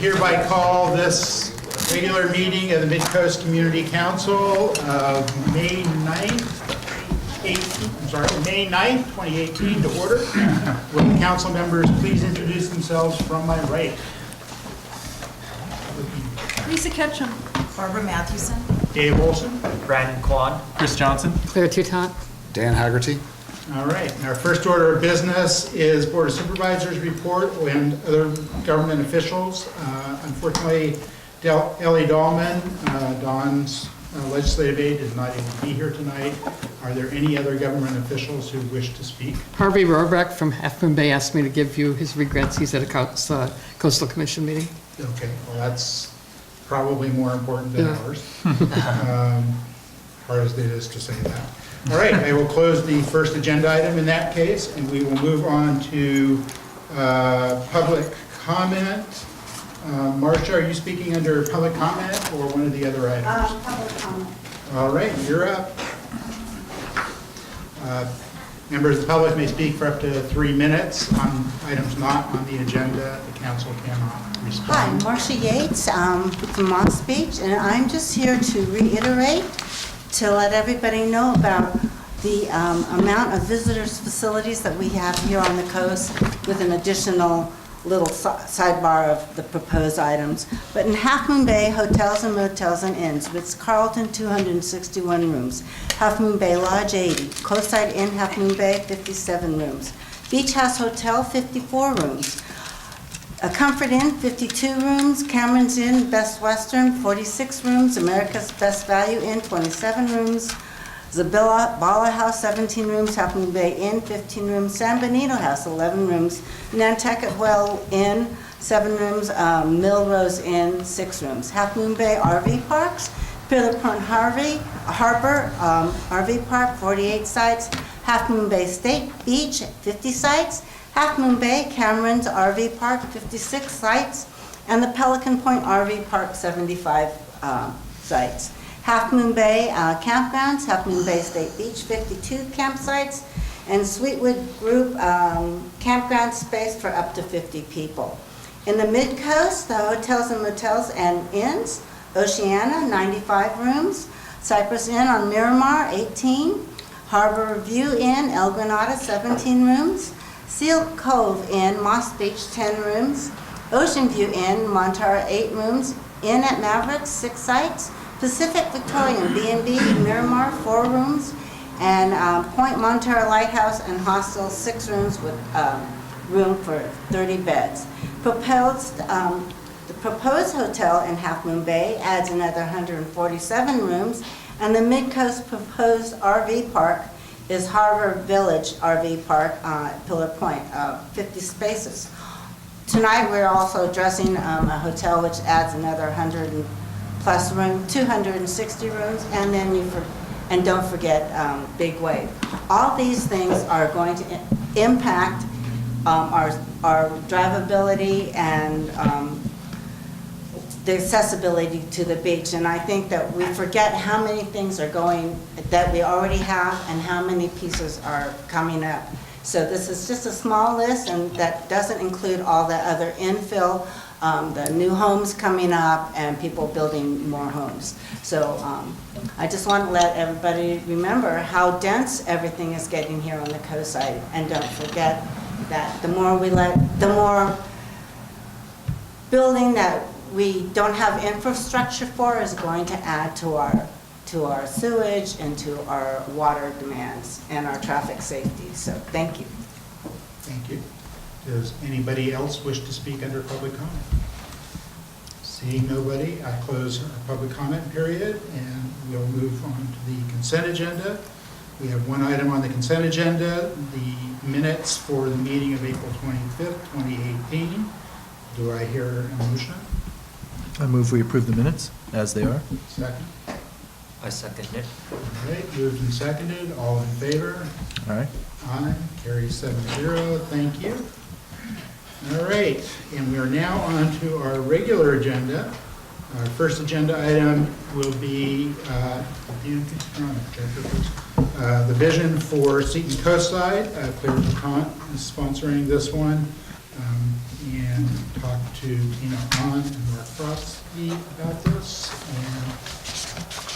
hereby call this regular meeting of the Midcoast Community Council of May 9th, 2018 to order. Will the council members please introduce themselves from my right? Lisa Ketchum. Barbara Matthewson. Dave Olson. Brandon Quan. Chris Johnson. Claire Toutant. Dan Haggerty. All right, and our first order of business is Board of Supervisors report and other government officials. Unfortunately, Ellie Dahlman, Dawn's legislative aide, is not able to be here tonight. Are there any other government officials who wish to speak? Harvey Rohrbach from Half Moon Bay asked me to give you his regrets. He's at a Coastal Commission meeting. Okay, well, that's probably more important than ours. Hard as it is to say that. All right, I will close the first agenda item in that case, and we will move on to public comment. Marcia, are you speaking under public comment or one of the other items? Public comment. All right, you're up. Members of the public may speak for up to 3 minutes on items not on the agenda. The council cannot Hi, respond. Marcia Yates from Moss Beach, and I'm just here to reiterate, to let everybody know about the amount of visitors facilities that we have here on the coast with an additional little sidebar of the proposed items. But in Half Moon Bay, hotels and motels and inns, Ritz-Carlton, 261 rooms. Half Moon Bay Lodge, 80. Coastside Inn, Half Moon Bay, 57 rooms. Beach House Hotel, 54 rooms. A Comfort Inn, 52 rooms. Cameron's Inn, Best Western, 46 rooms. America's Best Value Inn, 27 rooms. Zabilla Bala House, 17 rooms. Half Moon Bay Inn, 15 rooms. San Benito House, 11 rooms. Nantucket Well Inn, 7 rooms. Millrose Inn, 6 rooms. Half Moon Bay RV Parks, Pillar Point Harbor RV Park, 48 sites. Half Moon Bay State Beach, 50 sites. Half Moon Bay Cameron's RV Park, 56 sites. And the Pelican Point RV Park, 75 sites. Half Moon Bay Campgrounds, Half Moon Bay State Beach, 52 campsites, and Sweetwood Group campground space for up to 50 people. In the Midcoast, the hotels and motels and inns, Oceana, 95 rooms, Cypress Inn on Miramar, 18, Harbor View Inn, El Granada, 17 rooms, Seal Cove Inn, Moss Beach, 10 rooms, Ocean View Inn, Montara, 8 rooms, Inn at Maverick, 6 sites, Pacific Victorian B&B, Miramar, 4 rooms, and Point Montara Lighthouse and Hostel, 6 rooms with room for 30 beds. The proposed hotel in Half Moon Bay adds another 147 rooms, and the Midcoast proposed RV park is Harbor Village RV Park at Pillar Point, 50 spaces. Tonight we're also addressing a hotel which adds another 100 plus room, 260 rooms, and then don't forget Big Wave. All these things are going to impact our drivability and the accessibility to the beach. And I think that we forget how many things are going that we already have and how many pieces are coming up. So this is just a small list, and that doesn't include all the other infill, the new homes coming up and people building more homes. So I just want to let everybody remember how dense everything is getting here on the coast side, and don't forget that the more building that we don't have infrastructure for is going to add to our sewage and to our water demands and our traffic safety. So thank you. Thank you. Does anybody else wish to speak under public comment? Seeing nobody, I close our public comment period, and we'll move on to the consent agenda. We have one item on the consent agenda, the minutes for the meeting of April 25th, 2018. Do I hear a motion? I move we approve the minutes as they are. Second? I second it. All right, moved and seconded. All in favor? All right. Aye. Carries 7-0. Thank you. All right, and we are now on to our regular agenda. Our first agenda item will be the vision for Seton Coastside. Claire Toutant is sponsoring this one. And and talk to Tina Hahn and Mark Frosty about this.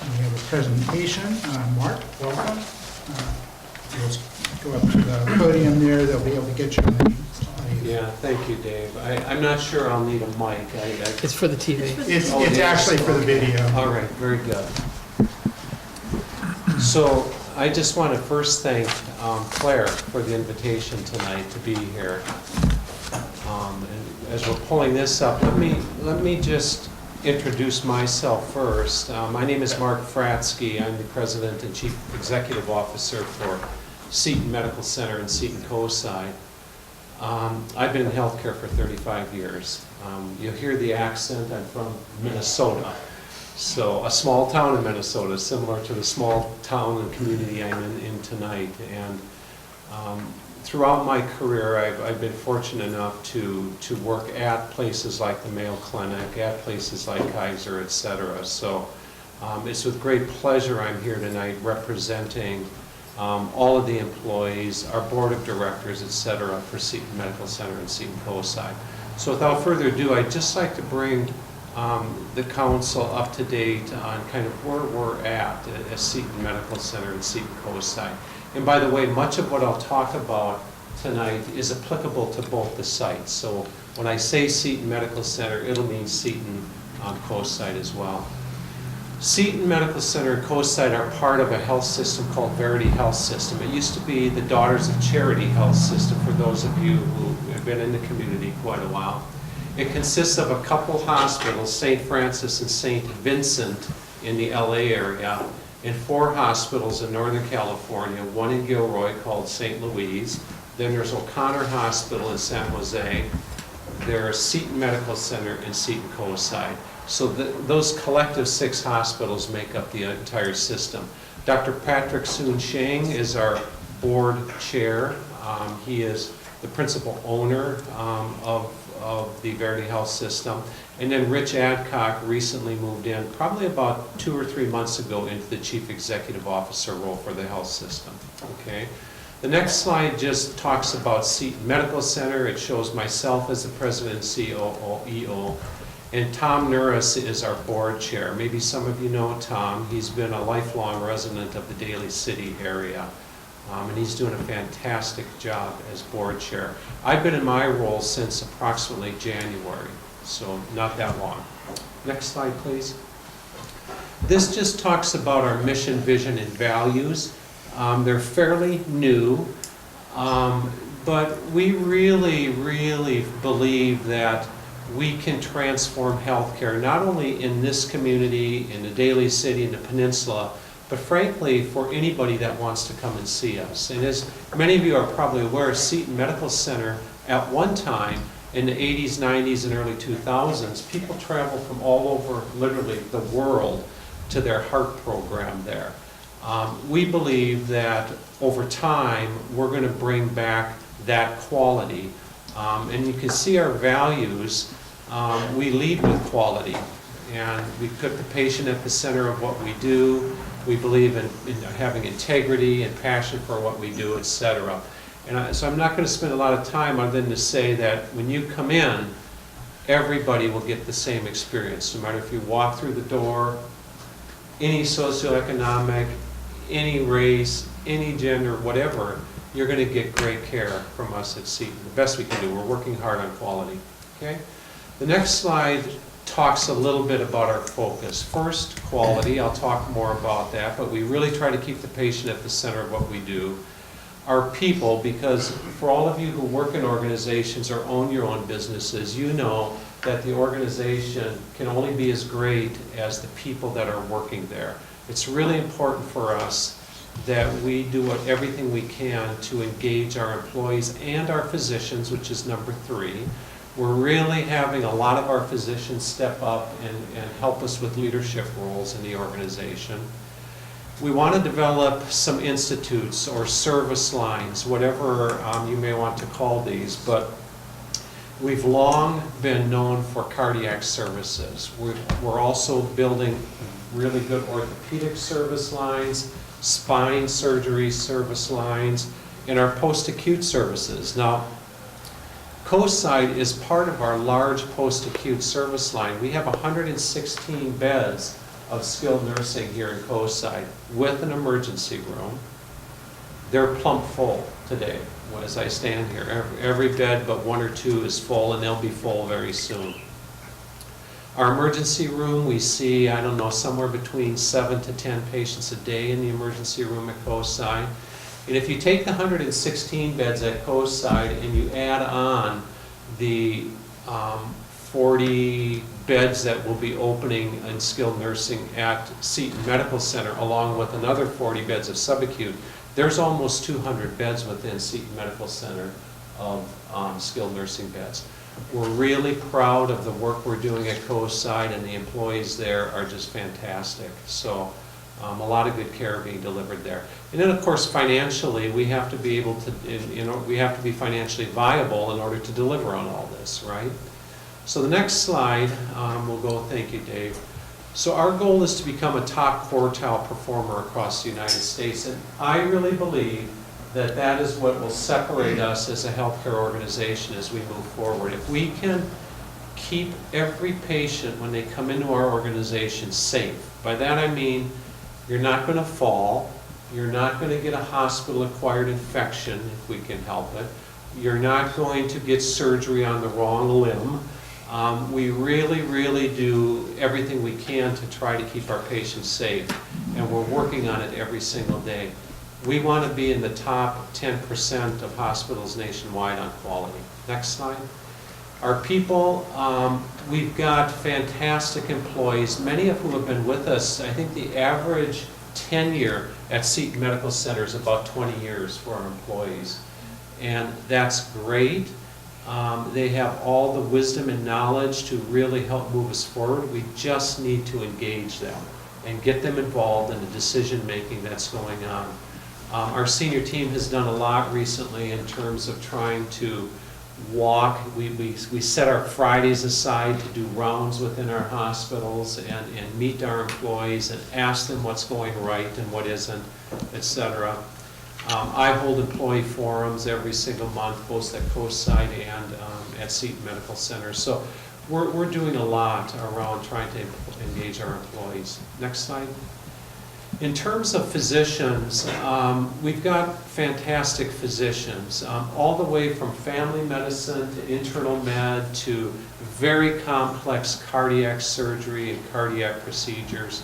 And we have a presentation. Mark, welcome. We'll go up to the podium there. They'll be able to get you on the audio. Yeah, thank you, Dave. I'm not sure I'll need a mic. It's for the TV. It's Oh, it is? actually for the video. All right, very good. So I just want to first thank Claire for the invitation tonight to be here. And as we're pulling this up, let me just introduce myself first. My name is Mark Fratsky. I'm the President and Chief Executive Officer for Seton Medical Center in Seton Coastside. I've been in healthcare for 35 years. You'll hear the accent. I'm from Minnesota. So a small town in Minnesota, similar to the small town and community I'm in tonight. And throughout my career, I've been fortunate enough to work at places like the Mayo Clinic, at places like Kaiser, et cetera. So it's with great pleasure I'm here tonight representing all of the employees, our board of directors, et cetera, for Seton Medical Center and Seton Coastside. So without further ado, I'd just like to bring the council up to date on kind of where we're at Seton Medical Center and Seton Coastside. And by the way, much of what I'll talk about tonight is applicable to both the sites. So when I say Seton Medical Center, it'll mean Seton Coastside as well. Seton Medical Center and Coastside are part of a health system called Verity Health System. It used to be the Daughters of Charity Health System for those of you who have been in the community quite a while. It consists of a couple hospitals, St. Francis and St. Vincent in the LA area, and 4 hospitals in Northern California, one in Gilroy called St. Louise. Then there's O'Connor Hospital in San Jose. There's Seton Medical Center in Seton Coastside. So those collective 6 hospitals make up the entire system. Dr. Patrick Soon Sheng is our board chair. He is the principal owner of the Verity Health System. And then Rich Adcock recently moved in, probably about 2 or 3 months ago, into the Chief Executive Officer role for the health system. Okay. The next slide just talks about Seton Medical Center. It shows myself as the president and CEO, and Tom Nuris is our board chair. Maybe some of you know Tom. He's been a lifelong resident of the Daly City area. And he's doing a fantastic job as board chair. I've been in my role since approximately January, so not that long. Next slide, please. This just talks about our mission, vision, and values. They're fairly new, but we really, really believe that we can transform healthcare, not only in this community, in the Daly City, in the peninsula, but frankly, for anybody that wants to come and see us. And as many of you are probably aware, Seton Medical Center, at one time, in the 80s, 90s, and early 2000s, people traveled from all over, literally, the world to their heart program there. We believe that over time, we're going to bring back that quality. And you can see our values. We lead with quality, and we put the patient at the center of what we do. We believe in having integrity and passion for what we do, etc. And so I'm not going to spend a lot of time other than to say that when you come in, everybody will get the same experience, no matter if you walk through the door, any socioeconomic, any race, any gender, whatever, you're going to get great care from us at Seton. The best we can do. We're working hard on quality. Okay? The next slide talks a little bit about our focus. First, quality. I'll talk more about that, but we really try to keep the patient at the center of what we do. Our people, because for all of you who work in organizations or own your own businesses, you know that the organization can only be as great as the people that are working there. It's really important for us that we do everything we can to engage our employees and our physicians, which is number 3. We're really having a lot of our physicians step up and help us with leadership roles in the organization. We want to develop some institutes or service lines, whatever you may want to call these, but we've long been known for cardiac services. We're also building really good orthopedic service lines, spine surgery service lines, and our post-acute services. Now, Coastside is part of our large post-acute service line. We have 116 beds of skilled nursing here in Coastside with an emergency room. They're plump full today as I stand here. Every bed but one or two is full, and they'll be full very soon. Our emergency room, we see, I don't know, somewhere between 7 to 10 patients a day in the emergency room at Coastside. And if you take the 116 beds at Coastside and you add on the 40 beds that will be opening in skilled nursing at Seton Medical Center, along with another 40 beds of subacute, there's almost 200 beds within Seton Medical Center of skilled nursing beds. We're really proud of the work we're doing at Coastside, and the employees there are just fantastic. So a lot of good care being delivered there. And then, of course, financially, we have to be able to, we have to be financially viable in order to deliver on all this, right? So the next slide, we'll go, thank you, Dave. So our goal is to become a top quartile performer across the United States, and I really believe that that is what will separate us as a healthcare organization as we move forward. If we can keep every patient when they come into our organization safe, by that I mean you're not going to fall, you're not going to get a hospital-acquired infection if we can help it, you're not going to get surgery on the wrong limb. We really, really do everything we can to try to keep our patients safe, and we're working on it every single day. We want to be in the top 10% of hospitals nationwide on quality. Next slide. Our people, we've got fantastic employees, many of whom have been with us. I think the average tenure at Seton Medical Center is about 20 years for our employees. And that's great. They have all the wisdom and knowledge to really help move us forward. We just need to engage them and get them involved in the decision-making that's going on. Our senior team has done a lot recently in terms of trying to walk. We set our Fridays aside to do rounds within our hospitals and meet our employees and ask them what's going right and what isn't, etc. I hold employee forums every single month, both at Coastside and at Seton Medical Center. So we're doing a lot around trying to engage our employees. Next slide. In terms of physicians, we've got fantastic physicians, all the way from family medicine to internal med to very complex cardiac surgery and cardiac procedures.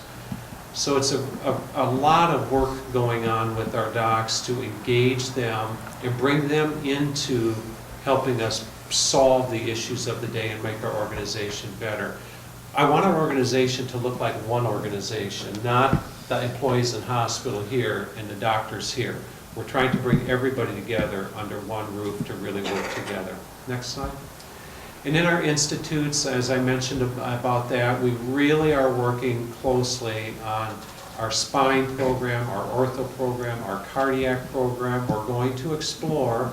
So it's a lot of work going on with our docs to engage them and bring them into helping us solve the issues of the day and make our organization better. I want our organization to look like one organization, not the employees in hospital here and the doctors here. We're trying to bring everybody together under one roof to really work together. Next slide. And in our institutes, as I mentioned about that, we really are working closely on our spine program, our ortho program, our cardiac program. We're going to explore,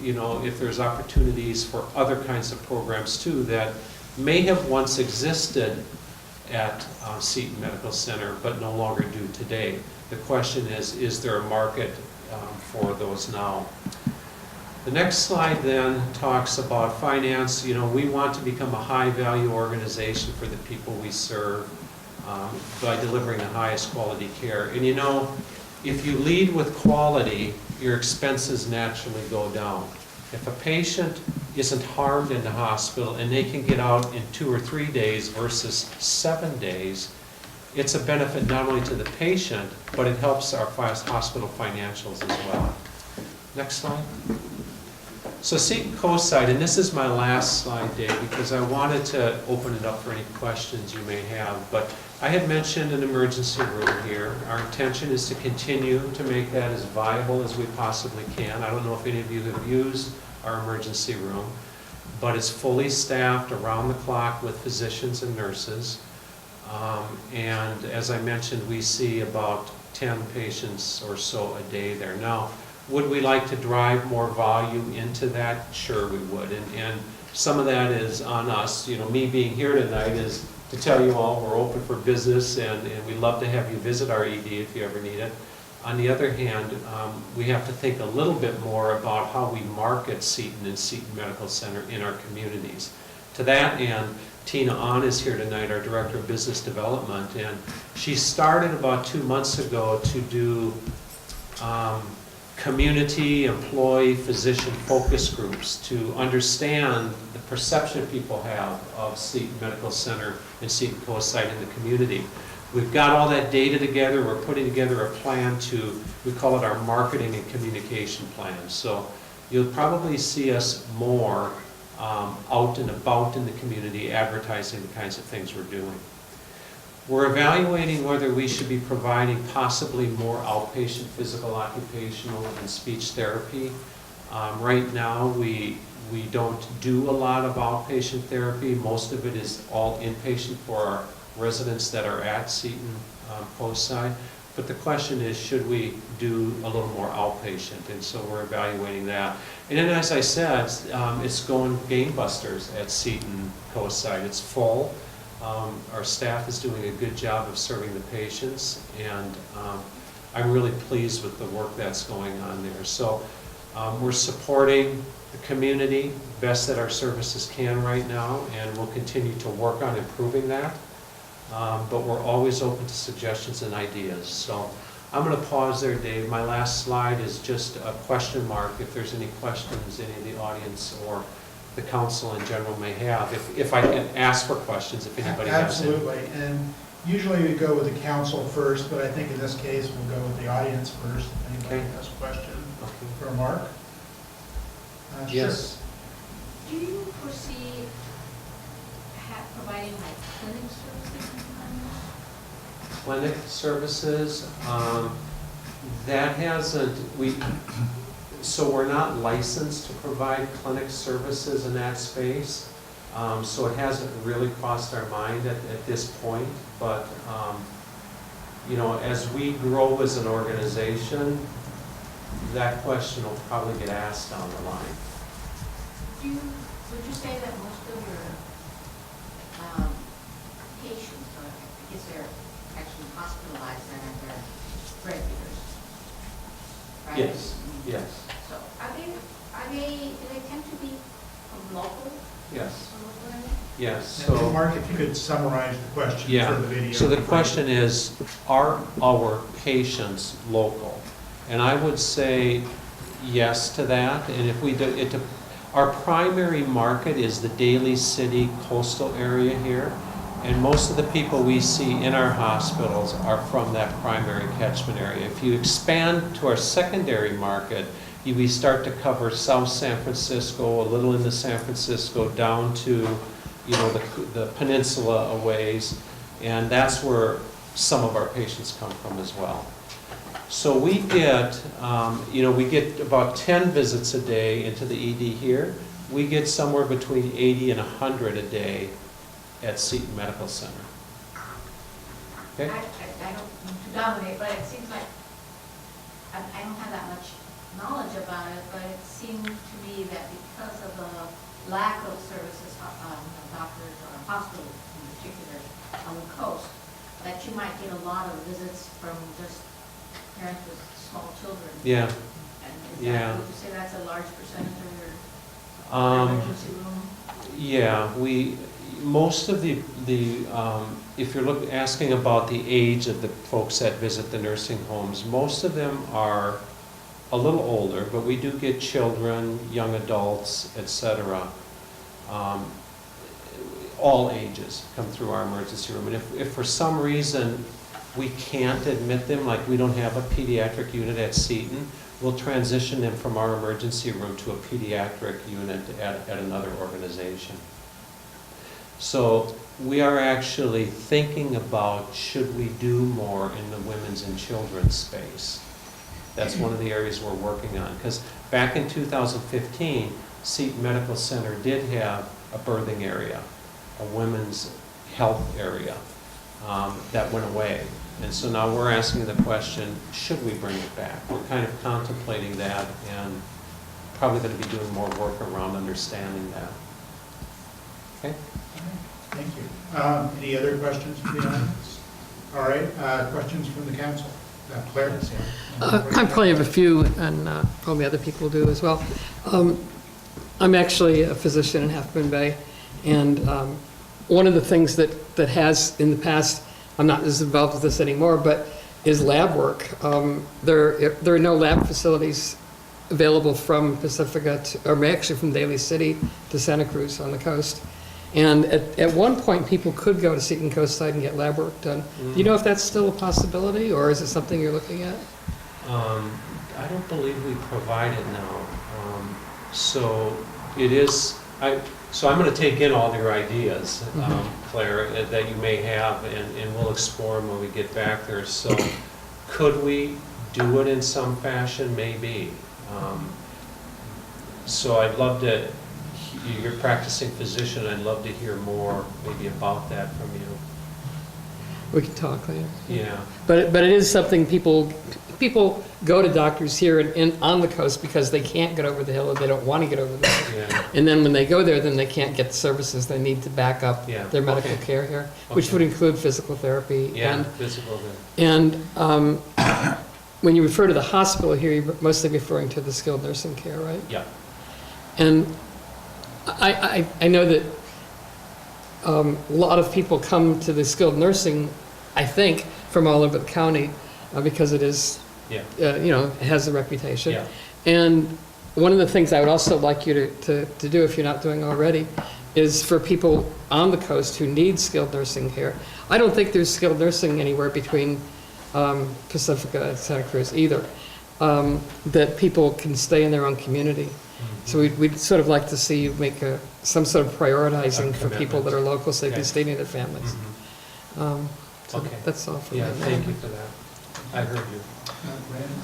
if there's opportunities for other kinds of programs too that may have once existed at Seton Medical Center but no longer do today. The question is there a market for those now? The next slide then talks about finance. We want to become a high-value organization for the people we serve by delivering the highest quality care. And if you lead with quality, your expenses naturally go down. If a patient isn't harmed in the hospital and they can get out in 2 or 3 days versus 7 days, it's a benefit not only to the patient, but it helps our hospital financials as well. Next slide. So Seton Coastside, and this is my last slide, Dave, because I wanted to open it up for any questions you may have. But I had mentioned an emergency room here. Our intention is to continue to make that as viable as we possibly can. I don't know if any of you have used our emergency room, but it's fully staffed around the clock with physicians and nurses. And as I mentioned, we see about 10 patients or so a day there. Now, would we like to drive more volume into that? Sure, we would. And some of that is on us. Me being here tonight is to tell you all we're open for business, and we'd love to have you visit our ED if you ever need it. On the other hand, we have to think a little bit more about how we market Seton and Seton Medical Center in our communities. To that end, Tina Ahn is here tonight, our Director of Business Development, and she started about 2 months ago to do community, employee, physician focus groups to understand the perception people have of Seton Medical Center and Seton Coast in the community. We've got all that data together. We're putting together a plan we call it our marketing and communication plan. So you'll probably see us more out and about in the community advertising the kinds of things we're doing. We're evaluating whether we should be providing possibly more outpatient physical, occupational, and speech therapy. Right now, we don't do a lot of outpatient therapy. Most of it is all inpatient for our residents that are at Seton Post side. But the question is, should we do a little more outpatient? And so we're evaluating that. And then, as I said, it's going gangbusters at Seton Coast side. It's full. Our staff is doing a good job of serving the patients, and I'm really pleased with the work that's going on there. So we're supporting the community best that our services can right now, and we'll continue to work on improving that. But we're always open to suggestions and ideas. So I'm going to pause there, Dave. My last slide is just a question mark, if there's any questions any of the audience or the council in general may have. If I can ask for questions, if anybody has any. Absolutely, and usually we go with the council first, but I think in this case, we'll go with the audience first. If anybody Okay. has a question Okay. for Mark? Yes. Do you foresee providing like clinic services sometime? Clinic services, that hasn't, so we're not licensed to provide clinic services in that space. So it hasn't really crossed our mind at this point, but, you know, as we grow as an organization, that question will probably get asked down the line. Would you say that most of your patients, because they're actually hospitalized and they're regulars, right? Yes, yes, So do they tend to be from local? yes, From local area? yes. And So, Mark, if you could summarize the question yeah, for the video. so the question is, are our patients local? And I would say yes to that, and if we do, our primary market is the Daly City coastal area here, and most of the people we see in our hospitals are from that primary catchment area. If you expand to our secondary market, we start to cover South San Francisco, a little into San Francisco, down to, you know, the peninsula a ways, and that's where some of our patients come from as well. So we get, you know, we get about 10 visits a day into the ED here. We get somewhere between 80 and 100 a day at Seton Medical Center. Okay? I don't mean to dominate, but it seems like, I don't have that much knowledge about it, but it seemed to me that because of the lack of services, doctors or hospitals in particular on the coast, that you might get a lot of visits from just parents with small children. Yeah. And is Yeah. that, would you say that's a large percentage of your emergency room? Yeah, most of the if you're asking about the age of the folks that visit the nursing homes, most of them are a little older, but we do get children, young adults, etc. All ages come through our emergency room. And if for some reason we can't admit them, like we don't have a pediatric unit at Seton, we'll transition them from our emergency room to a pediatric unit at another organization. So we are actually thinking about, should we do more in the women's and children's space? That's one of the areas we're working on. Because back in 2015, Seton Medical Center did have a birthing area, a women's health area that went away. And so now we're asking the question, should we bring it back? We're kind of contemplating that and probably going to be doing more work around understanding that. Okay? Thank you. Any other questions from the audience? All right, questions from the council? Claire? I probably have a few, and probably other people do as well. I'm actually a physician in Half Moon Bay, and one of the things that has in the past, I'm not as involved with this anymore, but is lab work. There are no lab facilities available from Pacifica, or actually from Daly City to Santa Cruz on the coast. And at one point, people could go to Seton Coastside and get lab work done. Do you know if that's still a possibility, or is it something you're looking at? I don't believe we provide it now. So it is, so I'm going to take in all your ideas, Claire, that you may have, and we'll explore them when we get back there. So could we do it in some fashion? Maybe. So I'd love to, you're a practicing physician, I'd love to hear more maybe about that from you. We can talk later. Yeah. But it is something people go to doctors here on the coast because they can't get over the hill, or they don't want to get over the hill. Yeah. And then when they go there, then they can't get the services they need to back up Yeah. their medical Okay. care here, which Okay. would include physical therapy. Yeah, physical. And when you refer to the hospital here, you're mostly referring to the skilled nursing care, right? Yeah. And I know that a lot of people come to the skilled nursing, I think, from all over the county because it is, Yeah. it has a reputation. Yeah. And one of the things I would also like you to do, if you're not doing already, is for people on the coast who need skilled nursing care. I don't think there's skilled nursing anywhere between Pacifica and Santa Cruz either, that people can stay in their own community. So we'd sort of like to see you make some sort of prioritizing for people that are local, so they can stay near their families. So Okay. that's all for Yeah, right now. thank you for that. I heard you.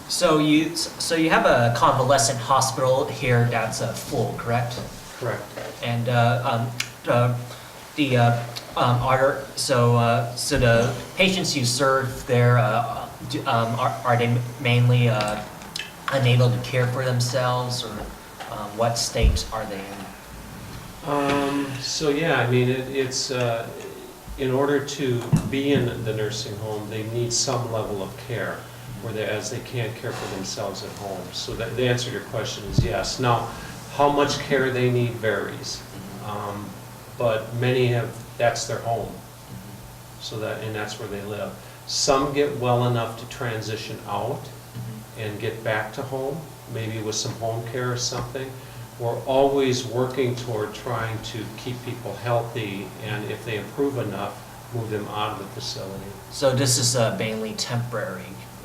So you have a convalescent hospital here that's full, correct? Correct. And so the patients you serve there, are they mainly unable to care for themselves, or what state are they in? So yeah, I mean, it's in order to be in the nursing home, they need some level of care, as they can't care for themselves at home. So that the answer to your question is yes. Now, how much care they need varies, but many have, that's their home. So that's where they live. Some get well enough to transition out and get back to home, maybe with some home care or something. We're always working toward trying to keep people healthy, and if they improve enough, move them out of the facility. So this is mainly temporary,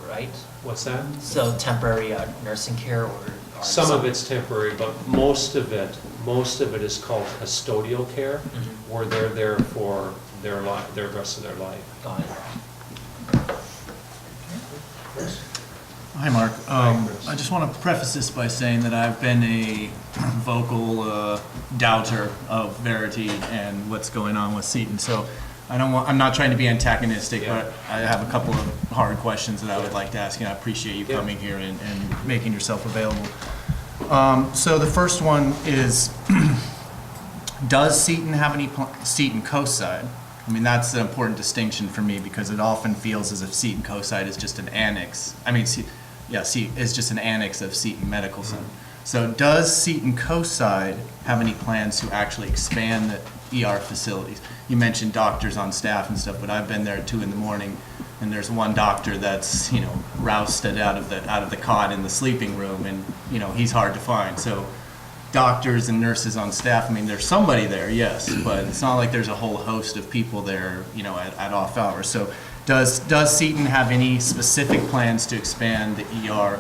right? What's that? So temporary nursing care, or Some of it's temporary, but most of it is called custodial care, where they're there for their rest of their life. Got it. Hi, Mark. Hi, Chris. I just want to preface this by saying that I've been a vocal doubter of Verity and what's going on with Seton. So I'm not trying to be antagonistic, Yeah. but I have a couple of hard questions that I would like to ask you. I appreciate you Yeah. coming here and making yourself available. So the first one is, does Seton have any Seton Coastside? I mean, that's an important distinction for me because it often feels as if Seton Coastside is just an annex. I mean, is just an annex of Seton Medical Center. So does Seton Coastside have any plans to actually expand the ER facilities? You mentioned doctors on staff and stuff, but I've been there at 2 a.m. and there's one doctor that's, rousted out of the cot in the sleeping room, and, he's hard to find. So doctors and nurses on staff, I mean, there's somebody there, yes, but it's not like there's a whole host of people there, at off hours. So does Seton have any specific plans to expand the ER,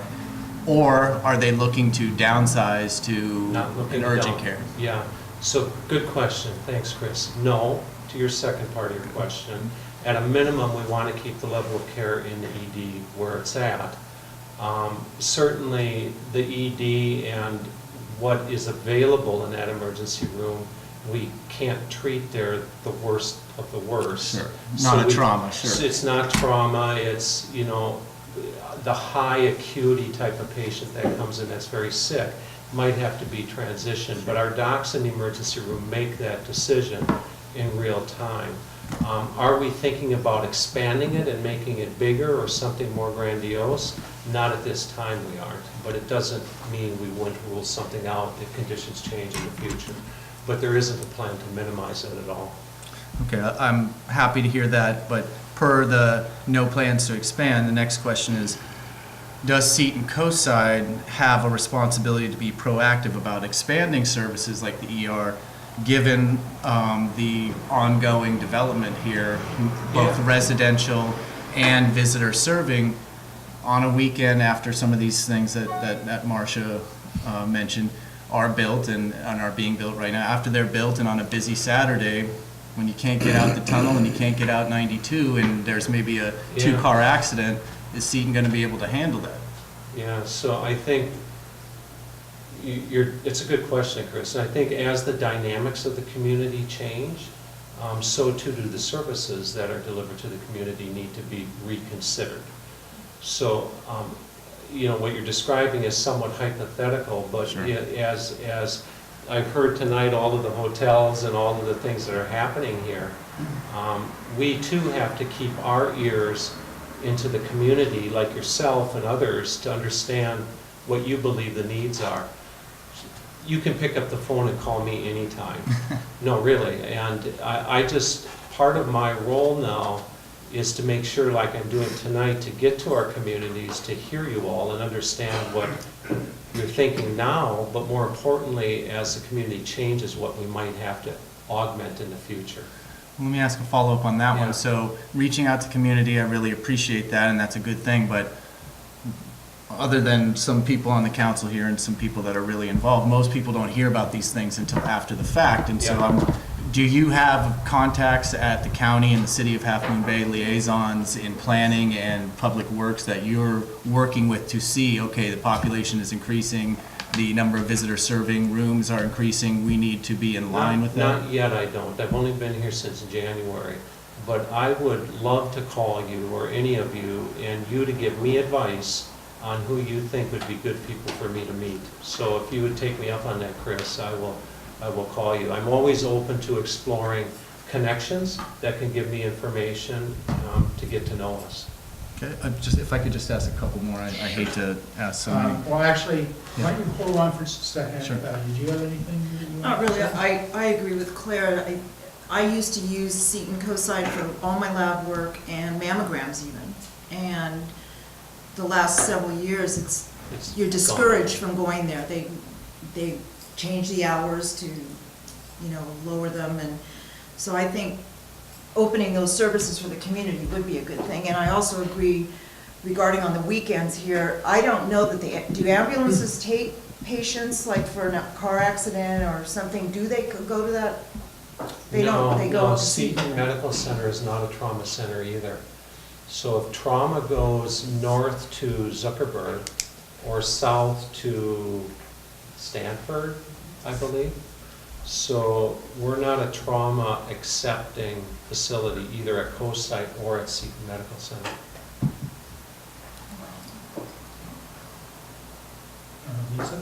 or are they looking to downsize to Not looking an urgent down. care? Yeah, so good question. Thanks, Chris. No, to your second part of your question. At a minimum, we want to keep the level of care in the ED where it's at. Certainly, the ED and what is available in that emergency room, we can't treat there the worst of the worst. Sure. So Not a trauma, sure. It's not trauma, it's, the high acuity type of patient that comes in that's very sick might have to be transitioned, but our docs in the emergency room make that decision, in real time. Are we thinking about expanding it and making it bigger or something more grandiose? Not at this time we aren't, but it doesn't mean we wouldn't rule something out if conditions change in the future. But there isn't a plan to minimize it at all. Okay, I'm happy to hear that, but per the no plans to expand, the next question is, does Seton Coastside have a responsibility to be proactive about expanding services like the ER, given the ongoing development here, both Yeah. residential and visitor serving, on a weekend after some of these things that Marcia mentioned are built and are being built right now, after they're built and on a busy Saturday, when you can't get out the tunnel and you can't get out 92 and there's maybe a two-car accident, is Seton going to be able to handle that? Yeah, so I think it's a good question, Chris. And I think as the dynamics of the community change, so too do the services that are delivered to the community need to be reconsidered. So, what you're describing is somewhat hypothetical, but Sure. as I've heard tonight, all of the hotels and all of the things that are happening here, we too have to keep our ears into the community, like yourself and others, to understand what you believe the needs are. You can pick up the phone and call me anytime. No, really. And I just, part of my role now is to make sure, like I'm doing tonight, to get to our communities, to hear you all and understand what you're thinking now, but more importantly, as the community changes, what we might have to augment in the future. Let me ask a follow-up on that Yeah. one. So reaching out to community, I really appreciate that, and that's a good thing, but other than some people on the council here and some people that are really involved, most people don't hear about these things until after the fact. And so Yeah. do you have contacts at the county and the city of Half Moon Bay, liaisons in planning and public works that you're working with to see, okay, the population is increasing, the number of visitor serving rooms are increasing, we need to be in line with that? Not yet, I don't. I've only been here since January. But I would love to call you, or any of you, and you to give me advice on who you think would be good people for me to meet. So if you would take me up on that, Chris, I will call you. I'm always open to exploring connections that can give me information to get to know us. Okay, if I could just ask a couple more, I hate to ask so many. Well, actually, Yeah. why don't you hold on for just a second? Sure. Did you have anything that you Not wanted to really, say? I agree with Claire. I used to use Seton Coastside for all my lab work and mammograms even. And the last several years, you're discouraged from going there. They change the hours to, lower them. And so I think opening those services for the community would be a good thing. And I also agree regarding on the weekends here, I don't know that do ambulances take patients like for a car accident or something? Do they go to that? They don't, they go No, to Seton Medical Center is not a trauma center either. So if trauma goes north to Zuckerberg or south to Stanford, I believe. So we're not a trauma accepting facility either at Coastside or at Seton Medical Center. Lisa?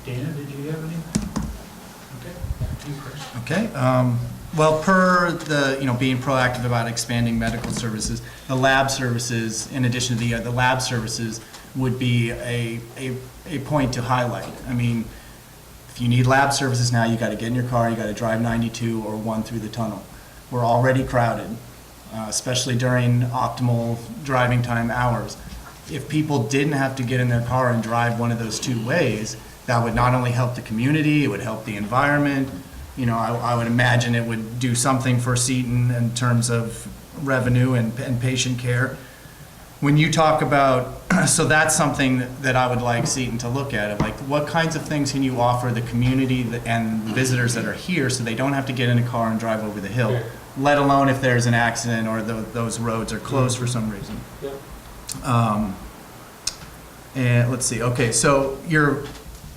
Dana, did you have anything? Okay, back to you, Chris. Okay, well, per the, being proactive about expanding medical services, the lab services, in addition to the lab services, would be a point to highlight. I mean, if you need lab services now, you got to get in your car, you got to drive 92 or 1 through the tunnel. We're already crowded, especially during optimal driving time hours. If people didn't have to get in their car and drive one of those two ways, that would not only help the community, it would help the environment. I would imagine it would do something for Seton in terms of revenue and patient care. When you talk about, so that's something that I would like Seton to look at, like what kinds of things can you offer the community and visitors that are here so they don't have to get in a car and drive over the hill, Yeah. let alone if there's an accident or those roads are closed for some reason. Yeah. And let's see, okay, so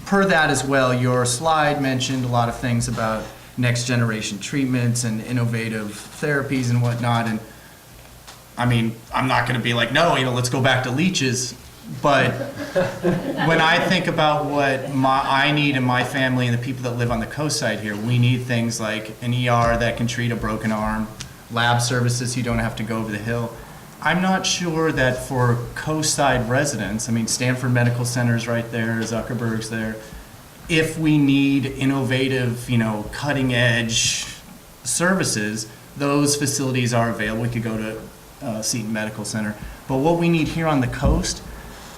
per that as well, your slide mentioned a lot of things about next generation treatments and innovative therapies and whatnot. And I mean, I'm not going to be like, no, let's go back to leeches. But when I think about what I need in my family and the people that live on the coast side here, we need things like an ER that can treat a broken arm, lab services so you don't have to go over the hill. I'm not sure that for coast side residents, I mean, Stanford Medical Center's right there, Zuckerberg's there, if we need innovative, cutting edge services, those facilities are available. We could go to Seton Medical Center. But what we need here on the coast,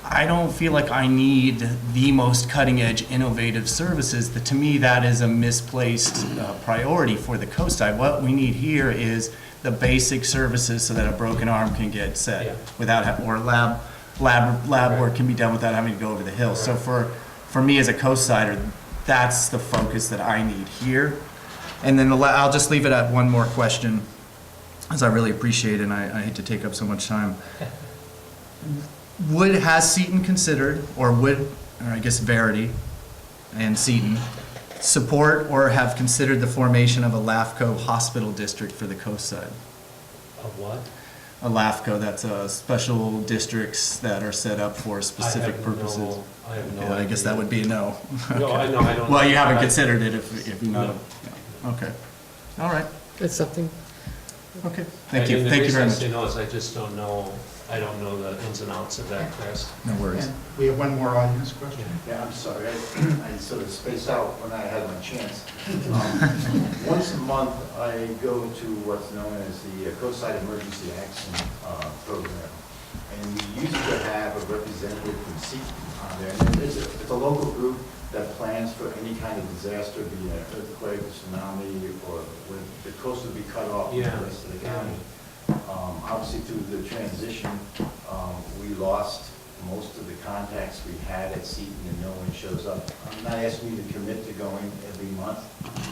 I don't feel like I need the most cutting-edge innovative services. To me, that is a misplaced priority for the coast side. What we need here is the basic services so that a broken arm can get set without, or lab work can be done without having to go over the hill. So for me as a coast sider, that's the focus that I need here. And then I'll just leave it at one more question, as I really appreciate it, and I hate to take up so much time. Has Seton considered, or I guess Verity and Seton, support or have considered the formation of a LAFCO hospital district for the coast side? Of what? A LAFCO, that's special districts that are set up for specific purposes. I have no Yeah, I idea. guess that would be a no. No, I don't. Well, you haven't I- considered it if you're not. No. Yeah. Okay. All right. It's something, Okay. Thank you. And Thank you very The much. reason I say no is I just don't know, I don't know the ins and outs of that, Chris. No worries. And we have one more audience question. Yeah, I'm sorry, I sort of spaced out when I had my chance. Once a month, I go to what's known as the Coastside Emergency Action Program. And we usually have a representative from Seton on there. And it's a local group that plans for any kind of disaster, be it an earthquake, a tsunami, or when the coast would be cut off from the rest of the county. Obviously, through the transition, we lost most of the contacts we had at Seton, and no one shows up. I'm not asking you to commit to going every month,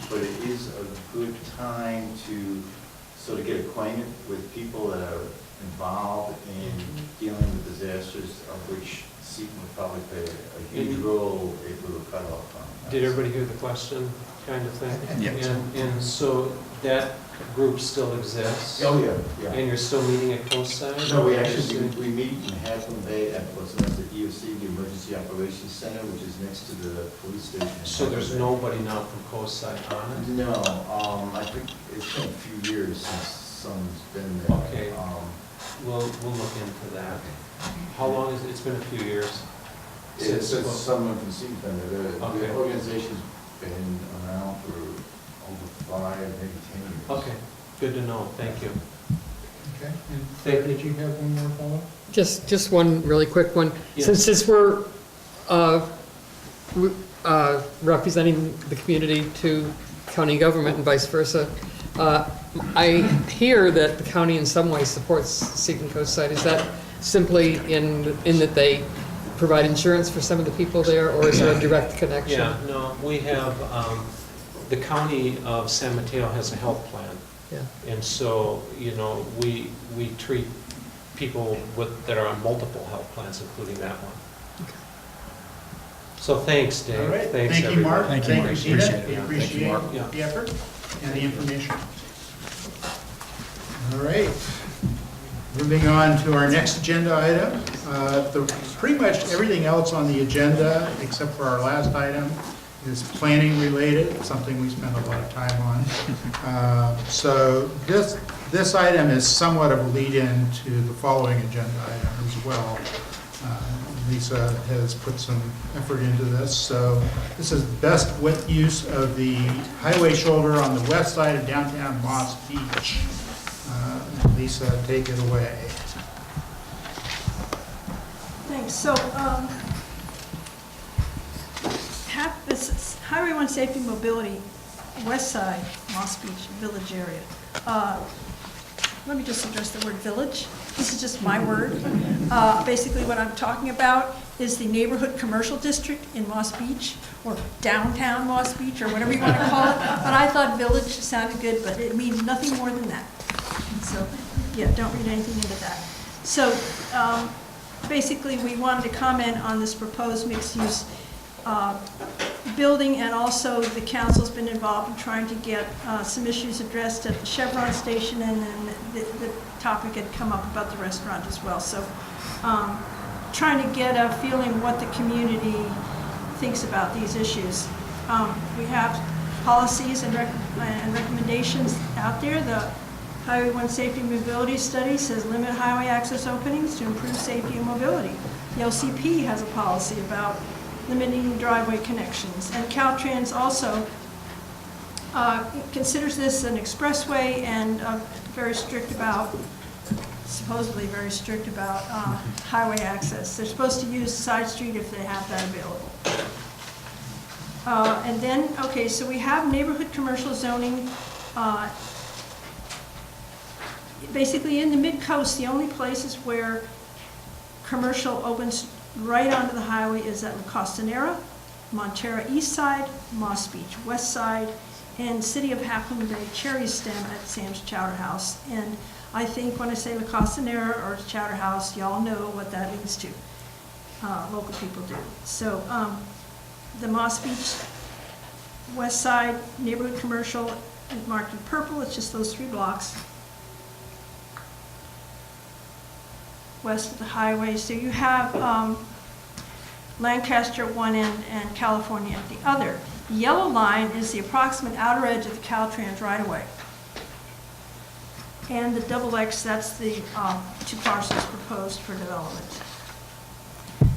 but it is a good time to sort of get acquainted with people that are involved in dealing with disasters, of which Seton would probably play a huge role if we were cut off from. Did everybody hear the question, kind of thing? Yeah. And so that group still exists? Oh, yeah, yeah. And you're still meeting at Coastside? No, we actually, we meet in Halfmoon Bay at what's known as the EOC, the Emergency Operations Center, which is next to the police station. So there's nobody now from Coastside on it? No, I think it's been a few years since someone's been there. Okay. We'll look into that. How long is it? It's been a few years? It's someone from Seton been there. Okay. The organization's been around for over 5, maybe 10 years. Okay, good to know, thank you. Okay. And Claire, did you have one more follow-up? just one really quick one. Yes. Since we're representing the community to county government and vice versa, I hear that the county in some way supports Seton Coastside. Is that simply in that they provide insurance for some of the people there, or is there a direct connection? Yeah, no, we have, the county of San Mateo has a health plan. Yeah. And so, we treat people that are on multiple health plans, including that one. Okay. So thanks, Dave. All right. Thanks, Thank you, Mark. everybody. Thank you, Mark. Gina. Appreciate it. We Yeah, thank you, appreciate Mark. Yeah. the effort and the information. All right. Moving on to our next agenda item. Pretty much everything else on the agenda, except for our last item, is planning related, something we spend a lot of time on. So this item is somewhat of a lead-in to the following agenda item as well. Lisa has put some effort into this. So this is best use of the highway shoulder on the west side of downtown Moss Beach. Lisa, take it away. Thanks. So, this is Highway 1 Safety Mobility, west side, Moss Beach Village area. Let me just address the word village. This is just my word. Basically what I'm talking about is the neighborhood commercial district in Moss Beach, or downtown Moss Beach, or whatever you want to call it. But I thought village sounded good, but it means nothing more than that. So, yeah, don't read anything into that. So, basically, we wanted to comment on this proposed mixed-use building, and also the council's been involved in trying to get some issues addressed at the Chevron station, and then the topic had come up about the restaurant as well. So trying to get a feeling what the community thinks about these issues. We have policies and recommendations out there. The Highway 1 Safety and Mobility Study says limit highway access openings to improve safety and mobility. The LCP has a policy about limiting driveway connections. And Caltrans also considers this an expressway and very strict about, supposedly very strict about highway access. They're supposed to use side street if they have that available. And then, okay, so we have neighborhood commercial zoning. Basically in the Midcoast, the only places where commercial opens right onto the highway is at La Costanera, Montera East Side, Moss Beach West Side, and City of Half Moon Bay Cherry Stem at Sam's Chowder House. And I think when I say La Costanera or Chowder House, y'all know what that means to. Local people do. So the Moss Beach West Side neighborhood commercial is marked in purple. It's just those 3 blocks west of the highway. So you have Lancaster at one end and California at the other. The yellow line is the approximate outer edge of the Caltrans right-of-way. And the double X, that's the 2 parcels proposed for development.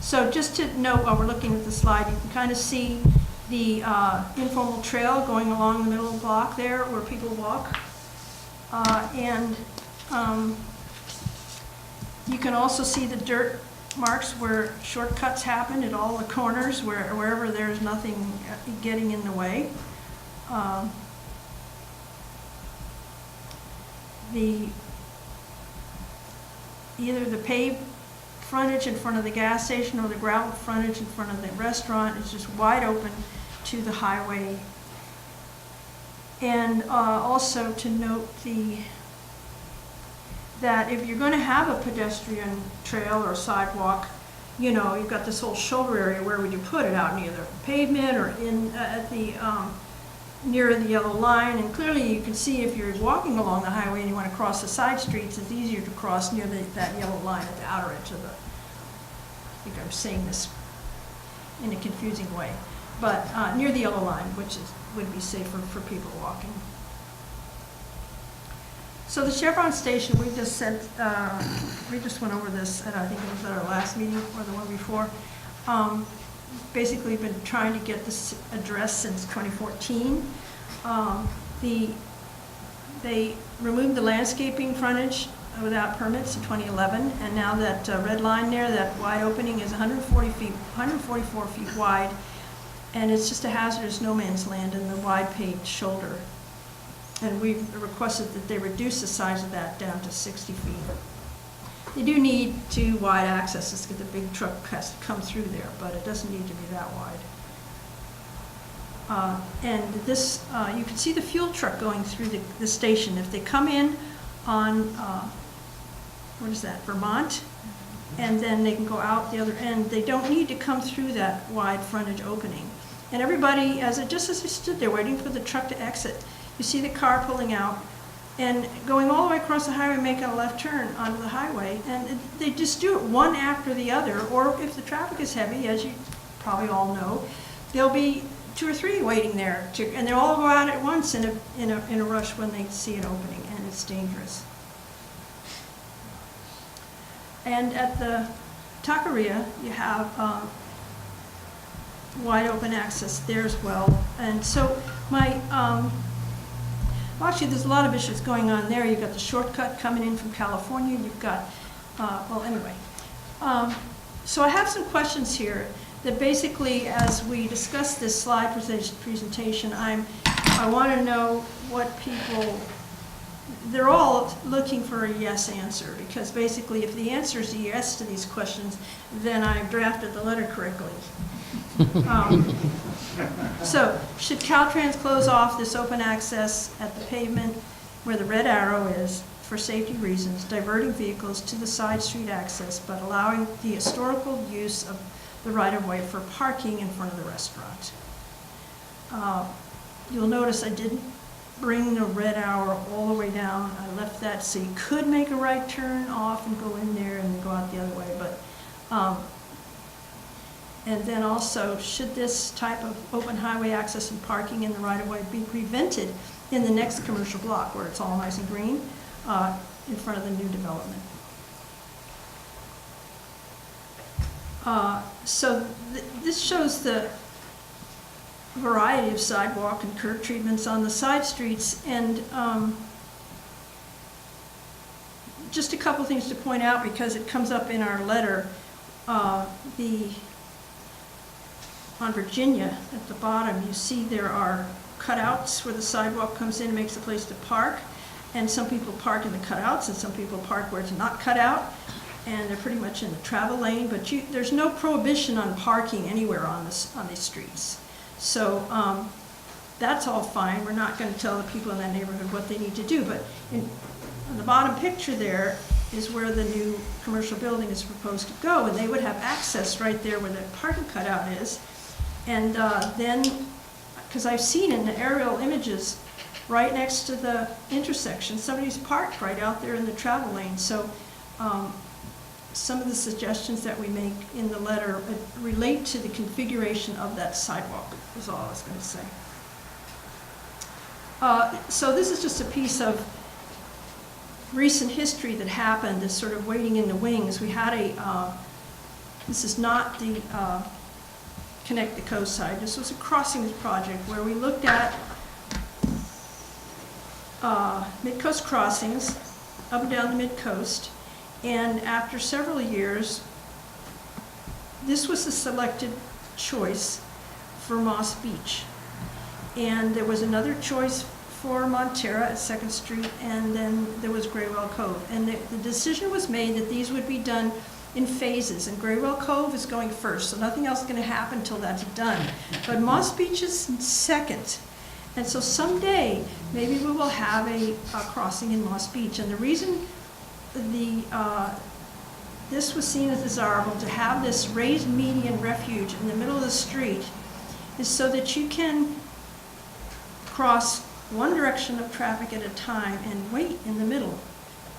So just to note, while we're looking at the slide, you can kind of see the informal trail going along the middle of the block there where people walk. You can also see the dirt marks where shortcuts happen at all the corners, wherever there's nothing getting in the way. Either the paved frontage in front of the gas station or the gravel frontage in front of the restaurant is just wide open to the highway. And also to note that if you're going to have a pedestrian trail or sidewalk, you know, you've got this whole shoulder area, where would you put it? Out near the pavement or in at the near the yellow line? And clearly you can see if you're walking along the highway and you want to cross the side streets, it's easier to cross near that yellow line at the outer edge of the, I think I'm saying this in a confusing way, but near the yellow line, which would be safer for people walking. So the Chevron station, we just went over this at, I think it was at our last meeting or the one before. Basically been trying to get this addressed since 2014. They removed the landscaping frontage without permits in 2011, and now that red line there, that wide opening is 144 feet wide, and it's just a hazardous no man's land in the wide paved shoulder. And we've requested that they reduce the size of that down to 60 feet. They do need 2 wide accesses because the big truck has to come through there, but it doesn't need to be that wide. And this, you can see the fuel truck going through the station. If they come in on, what is that, Vermont, and then they can go out the other end, they don't need to come through that wide frontage opening. And everybody, just as they stood there waiting for the truck to exit, you see the car pulling out and going all the way across the highway, making a left turn onto the highway. And they just do it one after the other, or if the traffic is heavy, as you probably all know, there'll be 2 or 3 waiting there, and they'll all go out at once in a rush when they see an opening, and it's dangerous. And at the Taqueria, you have wide open access there as well. And so well, actually, there's a lot of issues going on there. You've got the shortcut coming in from California. You've got, well, anyway. So I have some questions here that basically, as we discuss this slide presentation, I want to know what people, they're all looking for a yes answer, because basically if the answer is a yes to these questions, then I've drafted the letter correctly. So, should Caltrans close off this open access at the pavement where the red arrow is for safety reasons, diverting vehicles to the side street access, but allowing the historical use of the right-of-way for parking in front of the restaurant? You'll notice I didn't bring the red arrow all the way down. I left that so you could make a right turn off and go in there and go out the other way, but And then also, should this type of open highway access and parking in the right-of-way be prevented in the next commercial block where it's all nice and green in front of the new development? So this shows the variety of sidewalk and curb treatments on the side streets, and just a couple things to point out because it comes up in our letter. On Virginia, at the bottom, you see there are cutouts where the sidewalk comes in and makes a place to park, and some people park in the cutouts and some people park where it's not cut out, and they're pretty much in the travel lane, but there's no prohibition on parking anywhere on these streets. So that's all fine. We're not going to tell the people in that neighborhood what they need to do, but on the bottom picture there is where the new commercial building is proposed to go, and they would have access right there where the parking cutout is. And then, because I've seen in the aerial images, right next to the intersection, somebody's parked right out there in the travel lane. So some of the suggestions that we make in the letter relate to the configuration of that sidewalk, is all I was going to say. So this is just a piece of recent history that happened, is sort of waiting in the wings. We had this is not the Connect the Coast side, this was a crossings project where we looked at Midcoast crossings up and down the Midcoast, and after several years, this was the selected choice for Moss Beach. And there was another choice for Montera at 2nd Street, and then there was Graywell Cove. And the decision was made that these would be done in phases, and Graywell Cove is going first, so nothing else is going to happen until that's done. But Moss Beach is second. And so someday, maybe we will have a crossing in Moss Beach. And the reason this was seen as desirable to have this raised median refuge in the middle of the street is so that you can cross one direction of traffic at a time and wait in the middle.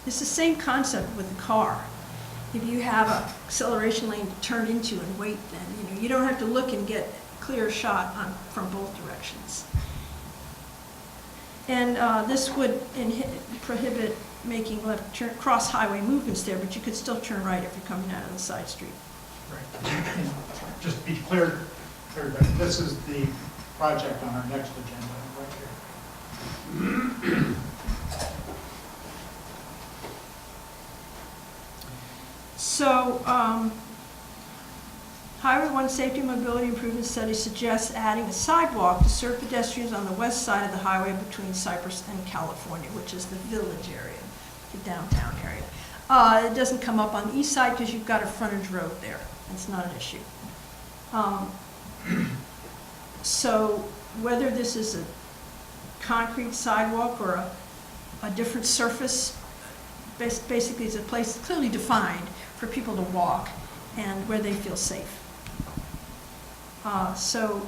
It's the same concept with the car. If you have an acceleration lane to turn into and wait, then you don't have to look and get a clear shot from both directions. And this would prohibit making left turn cross highway movements there, but you could still turn right if you're coming out of the side street. Right. And just to be clear, everybody, this is the project on our next agenda right here. So, Highway 1 Safety and Mobility Improvement Study suggests adding a sidewalk to serve pedestrians on the west side of the highway between Cypress and California, which is the village area, the downtown area. It doesn't come up on the east side because you've got a frontage road there. It's not an issue. So whether this is a concrete sidewalk or a different surface, basically it's a place clearly defined for people to walk and where they feel safe. So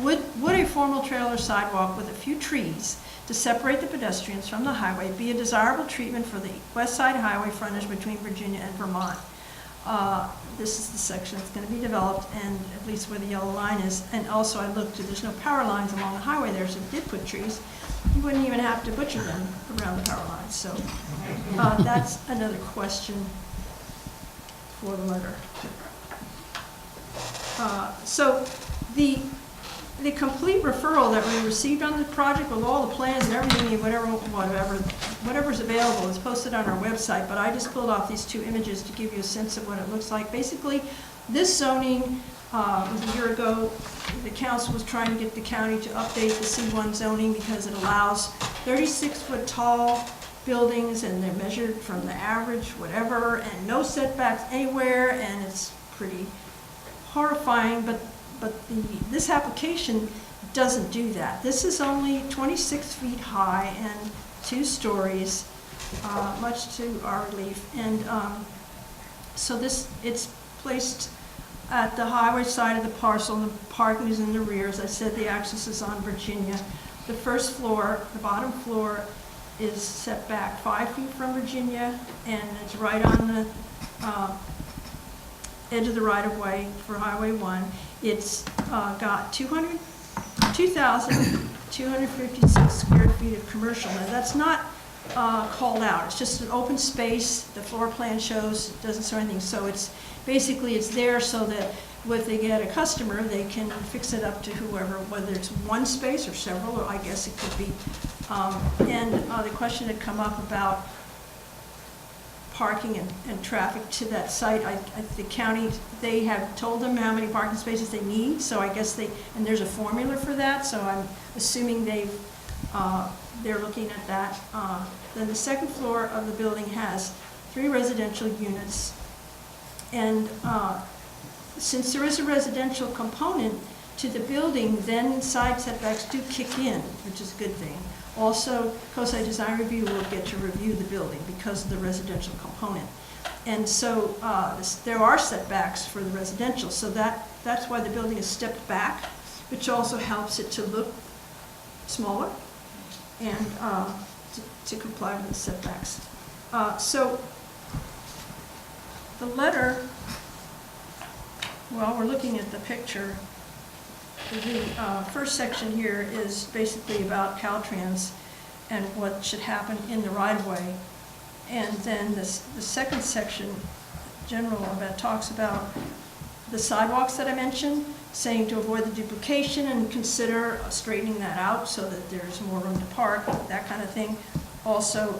would a formal trail or sidewalk with a few trees to separate the pedestrians from the highway be a desirable treatment for the west side highway frontage between Virginia and Vermont? This is the section that's going to be developed, and at least where the yellow line is. And also I looked, there's no power lines along the highway there, so if you did put trees, you wouldn't even have to butcher them around the power lines. So that's another question for the letter. So the complete referral that we received on the project with all the plans and everything, whatever's available is posted on our website, but I just pulled off these two images to give you a sense of what it looks like. Basically, this zoning was a year ago. The council was trying to get the county to update the C1 zoning because it allows 36-foot tall buildings, and they're measured from the average whatever, and no setbacks anywhere, and it's pretty horrifying, but this application doesn't do that. This is only 26 feet high and 2 stories, much to our relief. And so it's placed at the highway side of the parcel, and the parking is in the rear. As I said, the access is on Virginia. The first floor, the bottom floor, is set back 5 feet from Virginia, and it's right on the edge of the right-of-way for Highway 1. It's got 2,256 square feet of commercial. Now, that's not called out. It's just an open space. The floor plan shows, it doesn't show anything. So it's basically, it's there so that if they get a customer, they can fix it up to whoever, whether it's one space or several, or I guess it could be. And the question had come up about parking and traffic to that site. The county, they have told them how many parking spaces they need, so I guess and there's a formula for that, so I'm assuming they're looking at that. Then the second floor of the building has 3 residential units, and since there is a residential component to the building, then side setbacks do kick in, which is a good thing. Also, Coastside Design Review will get to review the building because of the residential component. And so there are setbacks for the residential, so that's why the building is stepped back, which also helps it to look smaller and to comply with the setbacks. So the letter, well, we're looking at the picture. The first section here is basically about Caltrans and what should happen in the right-of-way. And then the second section, general, talks about the sidewalks that I mentioned, saying to avoid the duplication and consider straightening that out so that there's more room to park, that kind of thing. Also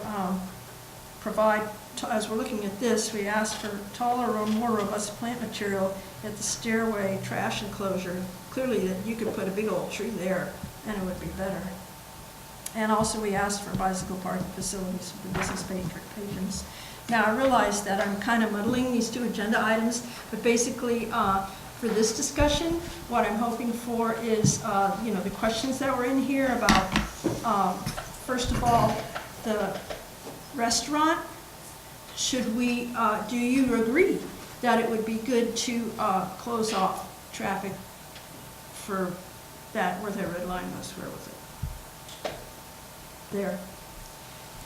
provide, as we're looking at this, we asked for taller or more robust plant material at the stairway trash enclosure. Clearly that you could put a big old tree there and it would be better. And also we asked for bicycle parking facilities for business patrons. Now I realize that I'm kind of muddling these 2 agenda items, but basically for this discussion, what I'm hoping for is the questions that were in here about, first of all, the restaurant. Should we, do you agree that it would be good to close off traffic for that, where the red line was, where was it? There.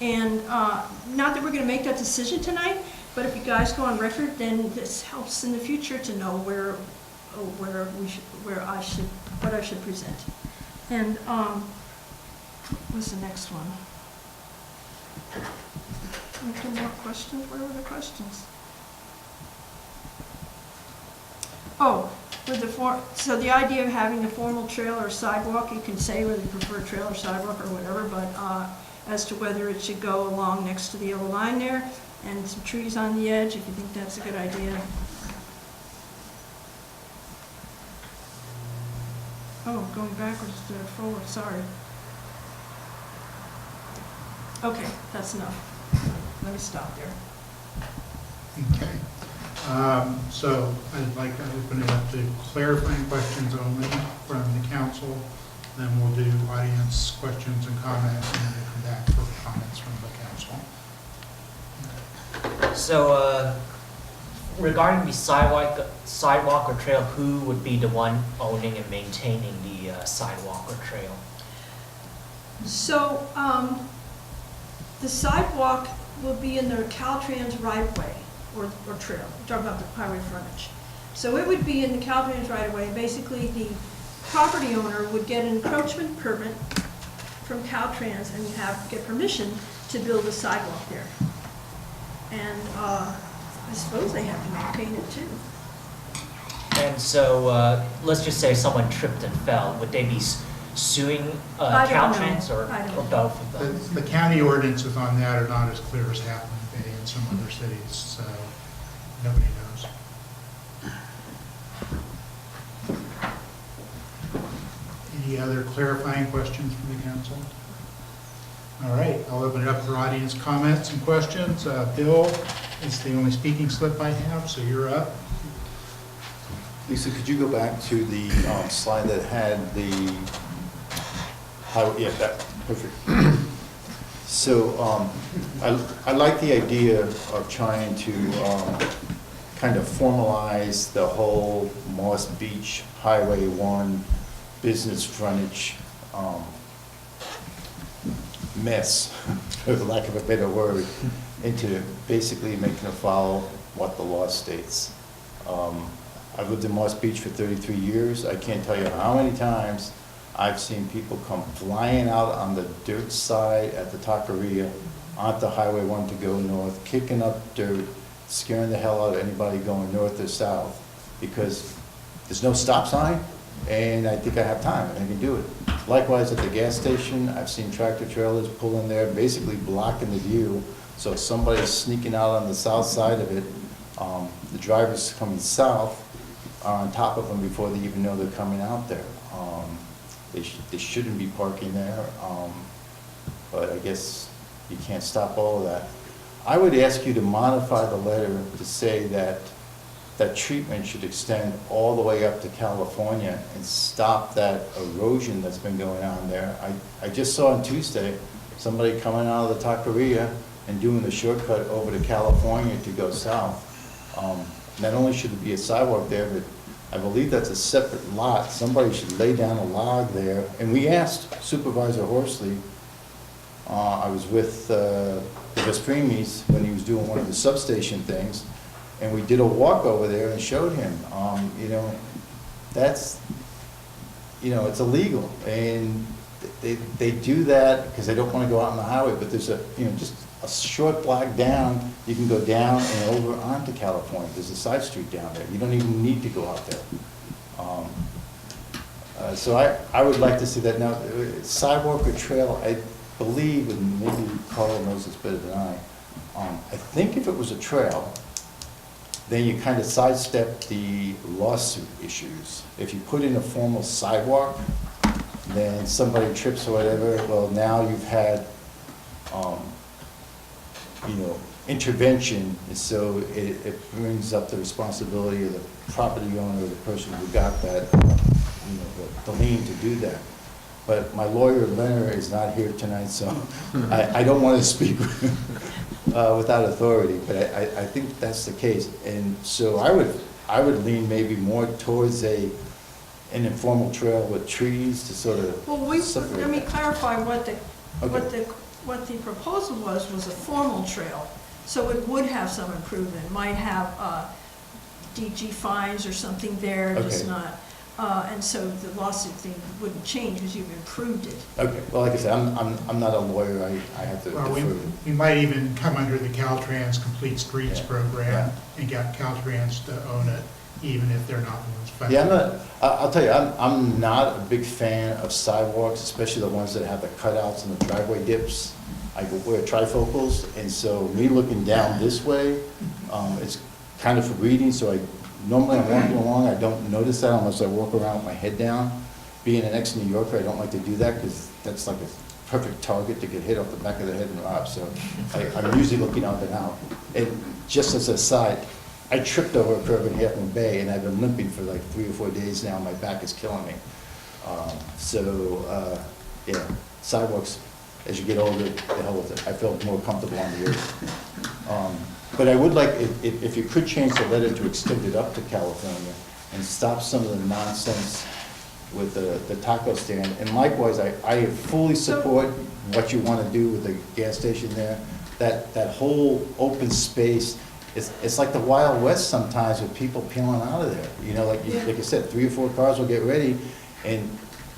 And not that we're going to make that decision tonight, but if you guys go on record, then this helps in the future to know what I should present. And what's the next one? Any more questions? Where were the questions? Oh, so the idea of having a formal trail or sidewalk, you can say whether you prefer trail or sidewalk or whatever, but as to whether it should go along next to the yellow line there and some trees on the edge, if you think that's a good idea. Oh, going backwards instead of forward, sorry. Okay, that's enough. Let me stop there. Okay. So I'd like to open it up to clarifying questions only from the council. Then we'll do audience questions and comments, and then we'll come back for comments from the council. So regarding the sidewalk or trail, who would be the one owning and maintaining the sidewalk or trail? So the sidewalk will be in the Caltrans right-of-way or trail. We're talking about the highway frontage. So it would be in the Caltrans right-of-way. Basically, the property owner would get an encroachment permit from Caltrans and get permission to build a sidewalk there. And I suppose they have to maintain it too. And so let's just say someone tripped and fell. Would they be suing I don't know. Caltrans or both of them? The county ordinances on that are not as clear as Half Moon Bay and some other cities, so nobody knows. Any other clarifying questions from the council? All right, I'll open it up for audience comments and questions. Bill is the only speaking slip I have, so you're up. Lisa, could you go back to the slide that had the highway? Yeah, that, perfect. So I like the idea of trying to kind of formalize the whole Moss Beach Highway 1 business frontage mess, for the lack of a better word, into basically making a what the law states. I've lived in Moss Beach for 33 years. I can't tell you how many times I've seen people come flying out on the dirt side at the Taqueria onto Highway 1 to go north, kicking up dirt, scaring the hell out of anybody going north or south, because there's no stop sign, and I think I have time, and I can do it. Likewise, at the gas station, I've seen tractor trailers pull in there, basically blocking the view, so if somebody's sneaking out on the south side of it, the drivers coming south are on top of them before they even know they're coming out there. They shouldn't be parking there, but I guess you can't stop all of that. I would ask you to modify the letter to say that that treatment should extend all the way up to California and stop that erosion that's been going on there. I just saw on Tuesday, somebody coming out of the Taqueria and doing the shortcut over to California to go south. Not only should there be a sidewalk there, but I believe that's a separate lot. Somebody should lay down a log there. And we asked Supervisor Horsley, I was with the Vesprimis when he was doing one of the substation things, and we did a walk over there and showed him, that's, it's illegal. And they do that because they don't want to go out on the highway, but there's just a short block down, you can go down and over onto California. There's a side street down there. You don't even need to go out there. So I would like to see that. Now, sidewalk or trail, I believe, and maybe Carl knows this better than I think if it was a trail, then you kind of sidestep the lawsuit issues. If you put in a formal sidewalk, then somebody trips or whatever, well, now you've had intervention, and so it brings up the responsibility of the property owner or the person who got that, the lien to do that. But my lawyer, Leonard, is not here tonight, so I don't want to speak without authority, but I think that's the case. And so I would lean maybe more towards an informal trail with trees to sort of separate let me that. clarify what the Okay. what the proposal was a formal trail. So it would have some improvement, might have DG fines or something there, just Okay. not, and so the lawsuit thing wouldn't change because you've improved it. Okay, well, like I said, I'm not a lawyer, I have to Well, defer. we might even come under the Caltrans Complete Streets Yeah. program and get Caltrans to own it, even if they're not the ones funding Yeah, it. I'll tell you, I'm not a big fan of sidewalks, especially the ones that have the cutouts and the driveway dips. I wear trifocals, and so me looking down this way, it's kind of for reading, so normally I'm walking along, I don't notice that unless I walk around with my head down. Being an ex-New Yorker, I don't like to do that because that's like a perfect target to get hit off the back of the head and robbed, so I'm usually looking up and out. And just as a side, I tripped over a curb in Half Moon Bay, and I've been limping for like 3 or 4 days now. My back is killing me. Yeah, sidewalks, as you get older, the hell with it. I feel more comfortable on the earth. But I would like, if you could change the letter to extend it up to California and stop some of the nonsense with the taco stand. And likewise, I fully support what you want to do with the gas station there. That whole open space, it's like the Wild West sometimes with people peeling out of there. Like I said, 3 or 4 cars will get ready, and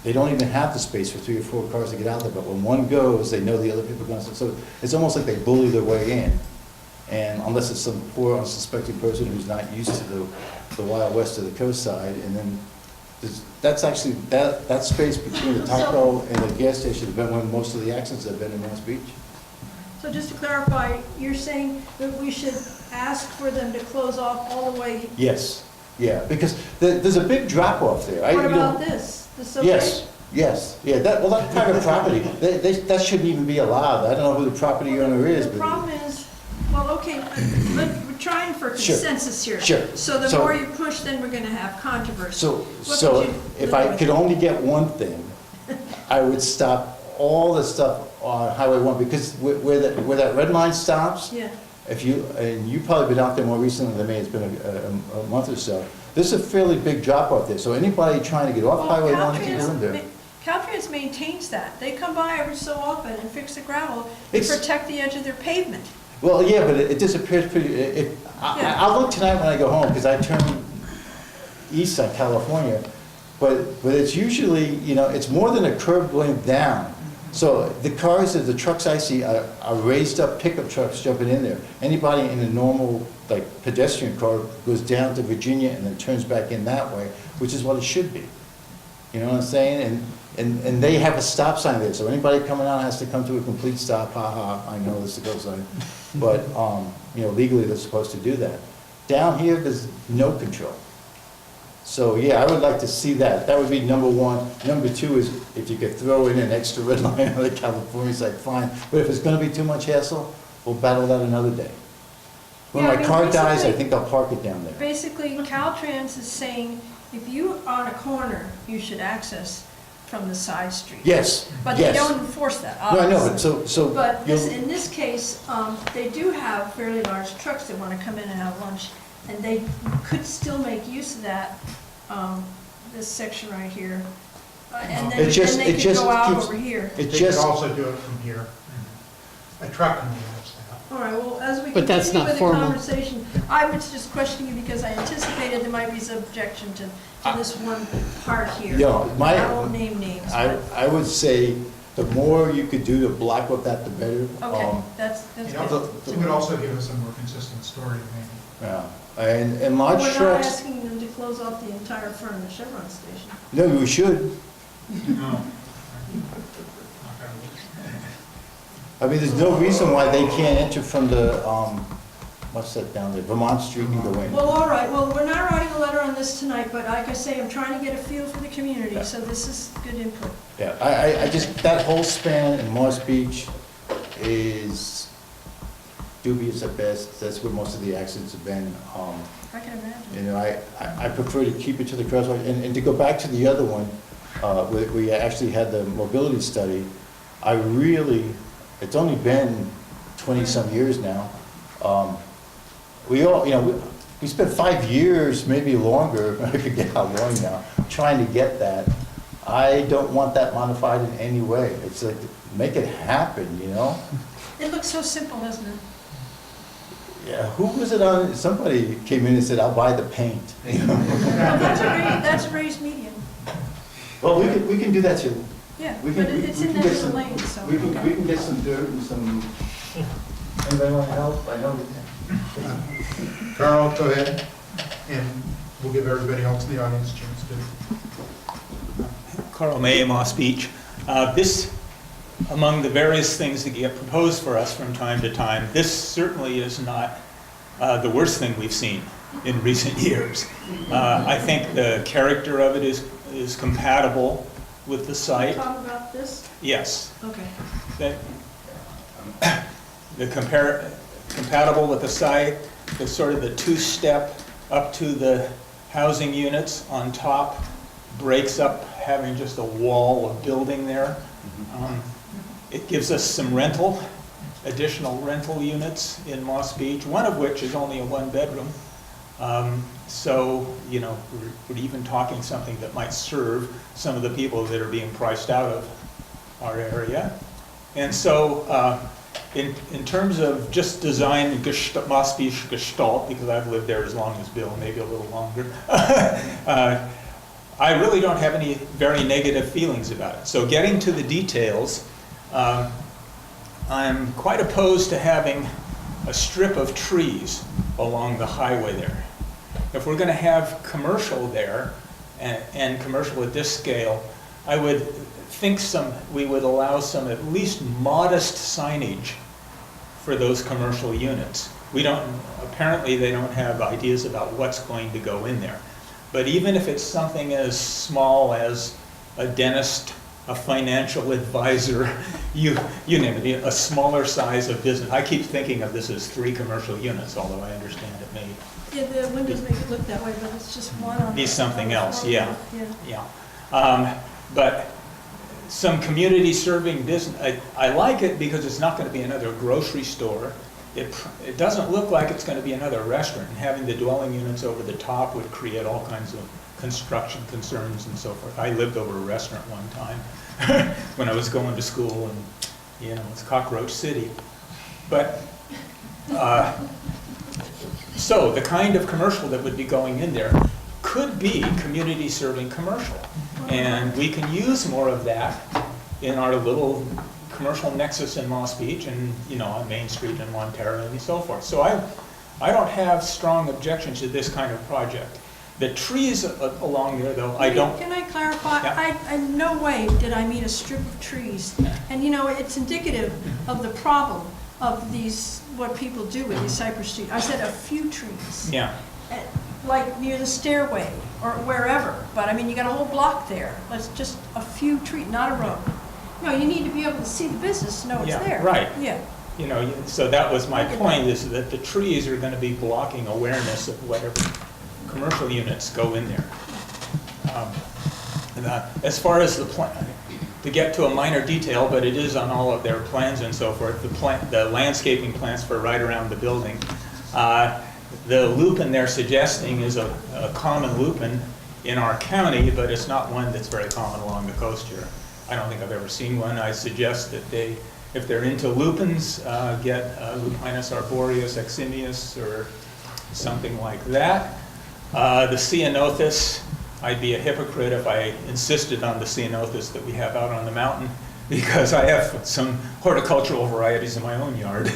they don't even have the space for 3 or 4 cars to get out there. But when one goes, they know the other people are going to. So it's almost like they bully their way in. And unless it's some poor, unsuspecting person who's not used to the Wild West or the coast side, and then that's actually, that space between the taco and the gas station has been when most of the accidents have been in Moss Beach. So just to clarify, you're saying that we should ask for them to close off all the way? Yes, yeah, because there's a big drop off there. What about this? This okay? Yes, yeah, that's private property. That shouldn't even be allowed. I don't know who the property owner is, The but. problem is, well, okay, we're trying for Sure. consensus here. Sure. So the So- more you push, then we're gonna have controversy. So What could you if live I with? could only get one thing, I would stop all the stuff on Highway 1, because where that red line stops, Yeah, and you've probably been out there more recently than me, it's been a month or so, there's a fairly big drop off there, so anybody trying to get off well, Highway 1 can go in there. Caltrans maintains that. They come by every so often and fix the gravel to It's- protect the edge of their pavement. Well, yeah, but it disappears pretty, I'll look tonight when I go home, because I turn east on California, but it's usually, you know, it's more than a curb going down. So the cars, the trucks I see are raised up pickup trucks jumping in there. Anybody in a normal, like, pedestrian car goes down to Virginia and then turns back in that way, which is what it should be. You know what I'm saying? And they have a stop sign there, so anybody coming out has to come to a complete stop, I know this is the coastline. But, you know, legally they're supposed to do that. Down here, there's no control. So, yeah, I would like to see that. That would be number one. Number two is if you could throw in an extra red line on the California side, fine. But if it's gonna be too much hassle, we'll battle that another day. When Yeah, I my mean, car dies, I basically- think I'll park it down there. Basically, Caltrans is saying if you are on a corner, you should access from the side street. Yes, But they yes. don't enforce that, No, I know, obviously. but so. But this, you'll- in this case, they do have fairly large trucks that want to come in and have lunch, and they could still make use of that, this section right here. And then, It just- then they it could just go out keeps- over here. It They could just, also do it from here. A truck can manage that. All right, well, as we But that's continue not with the formal. conversation, I was just questioning you because I anticipated there might be some objection to this one part here. Yeah, my- I won't name names, but, I would say the more you could do to block up that, the better. okay, that's You good. know, it would also give us a more consistent story, maybe. Yeah, and large We're not trucks, asking them to close off the entire front of the Chevron station. no, we should. No. I mean, there's no reason why they can't enter from the, what's that down there, Vermont Street and go in. Well, all right, well, we're not writing a letter on this tonight, but like I say, I'm trying to get a feel for the community, so this is good input. Yeah, I just, that whole span in Moss Beach is dubious at best. That's where most of the accidents have been. I can imagine. You know, I prefer to keep it to the crosswalk. And to go back to the other one, where we actually had the mobility study, I really, it's only been 20-some years now. We all, you know, we spent 5 years, maybe longer, I forget how long now, trying to get that. I don't want that modified in any way. It's like, make it happen, you know? It looks so simple, doesn't it? Yeah, who was it on, somebody came in and said, I'll buy the paint. You know? Well, that's a raised median, Well, we can do that too. yeah, We but can- it's we in can that get little some- lane, so. We can okay. get some dirt and some, anybody want to help? I know we can. Carl, go ahead, and we'll give everybody else in the audience a chance to. Carl May, Moss Beach. This, among the various things that get proposed for us from time to time, this certainly is not the worst thing we've seen in recent years. I think the character of it is compatible with the site. Talk about this? Yes. Okay. The compatible with the site, the sort of the two-step up to the housing units on top breaks up having just a wall of building there. It gives us some additional rental units in Moss Beach, one of which is only a one-bedroom. So, you know, we're even talking something that might serve some of the people that are being priced out of our area. And so, in terms of just design and Moss Beach gestalt, because I've lived there as long as Bill, maybe a little longer, I really don't have any very negative feelings about it. So getting to the details, I'm quite opposed to having a strip of trees along the highway there. If we're going to have commercial there, and commercial at this scale, I would think we would allow some at least modest signage for those commercial units. Apparently they don't have ideas about what's going to go in there. But even if it's something as small as a dentist, a financial advisor, you name it, a smaller size of business. I keep thinking of this as 3 commercial units, although I understand it may Yeah, the windows make it look that way, but it's just one on. be something else, yeah. Yeah. Yeah. But some community serving business, I like it because it's not going to be another grocery store. It doesn't look like it's going to be another restaurant. And having the dwelling units over the top would create all kinds of construction concerns and so forth. I lived over a restaurant one time when I was going to school, and you know, it's Cockroach City. But So the kind of commercial that would be going in there could be community serving commercial. And we can use more of that in our little commercial nexus in Moss Beach and, on Main Street in Montero and so forth. So I don't have strong objections to this kind of project. The trees along there, though, I don't. Can I clarify? Yeah. In no way did I mean a strip of trees. And it's indicative of the problem of these, what people do with these cypress trees. I said a few trees. Yeah. Like near the stairway or wherever. But I mean, you got a whole block there. Let's just a few trees, not a row. No, you need to be able to see the business to know it's there. Right. Yeah. So that was my point, is that the trees are going to be blocking awareness of whatever commercial units go in there. As far as the plan, to get to a minor detail, but it is on all of their plans and so forth, the landscaping plans for right around the building. The lupin they're suggesting is a common lupin in our county, but it's not one that's very common along the coast here. I don't think I've ever seen one. I suggest that if they're into lupins, get Lupinus arboreus eximius or something like that. The ceanothus, I'd be a hypocrite if I insisted on the ceanothus that we have out on the mountain, because I have some horticultural varieties in my own yard.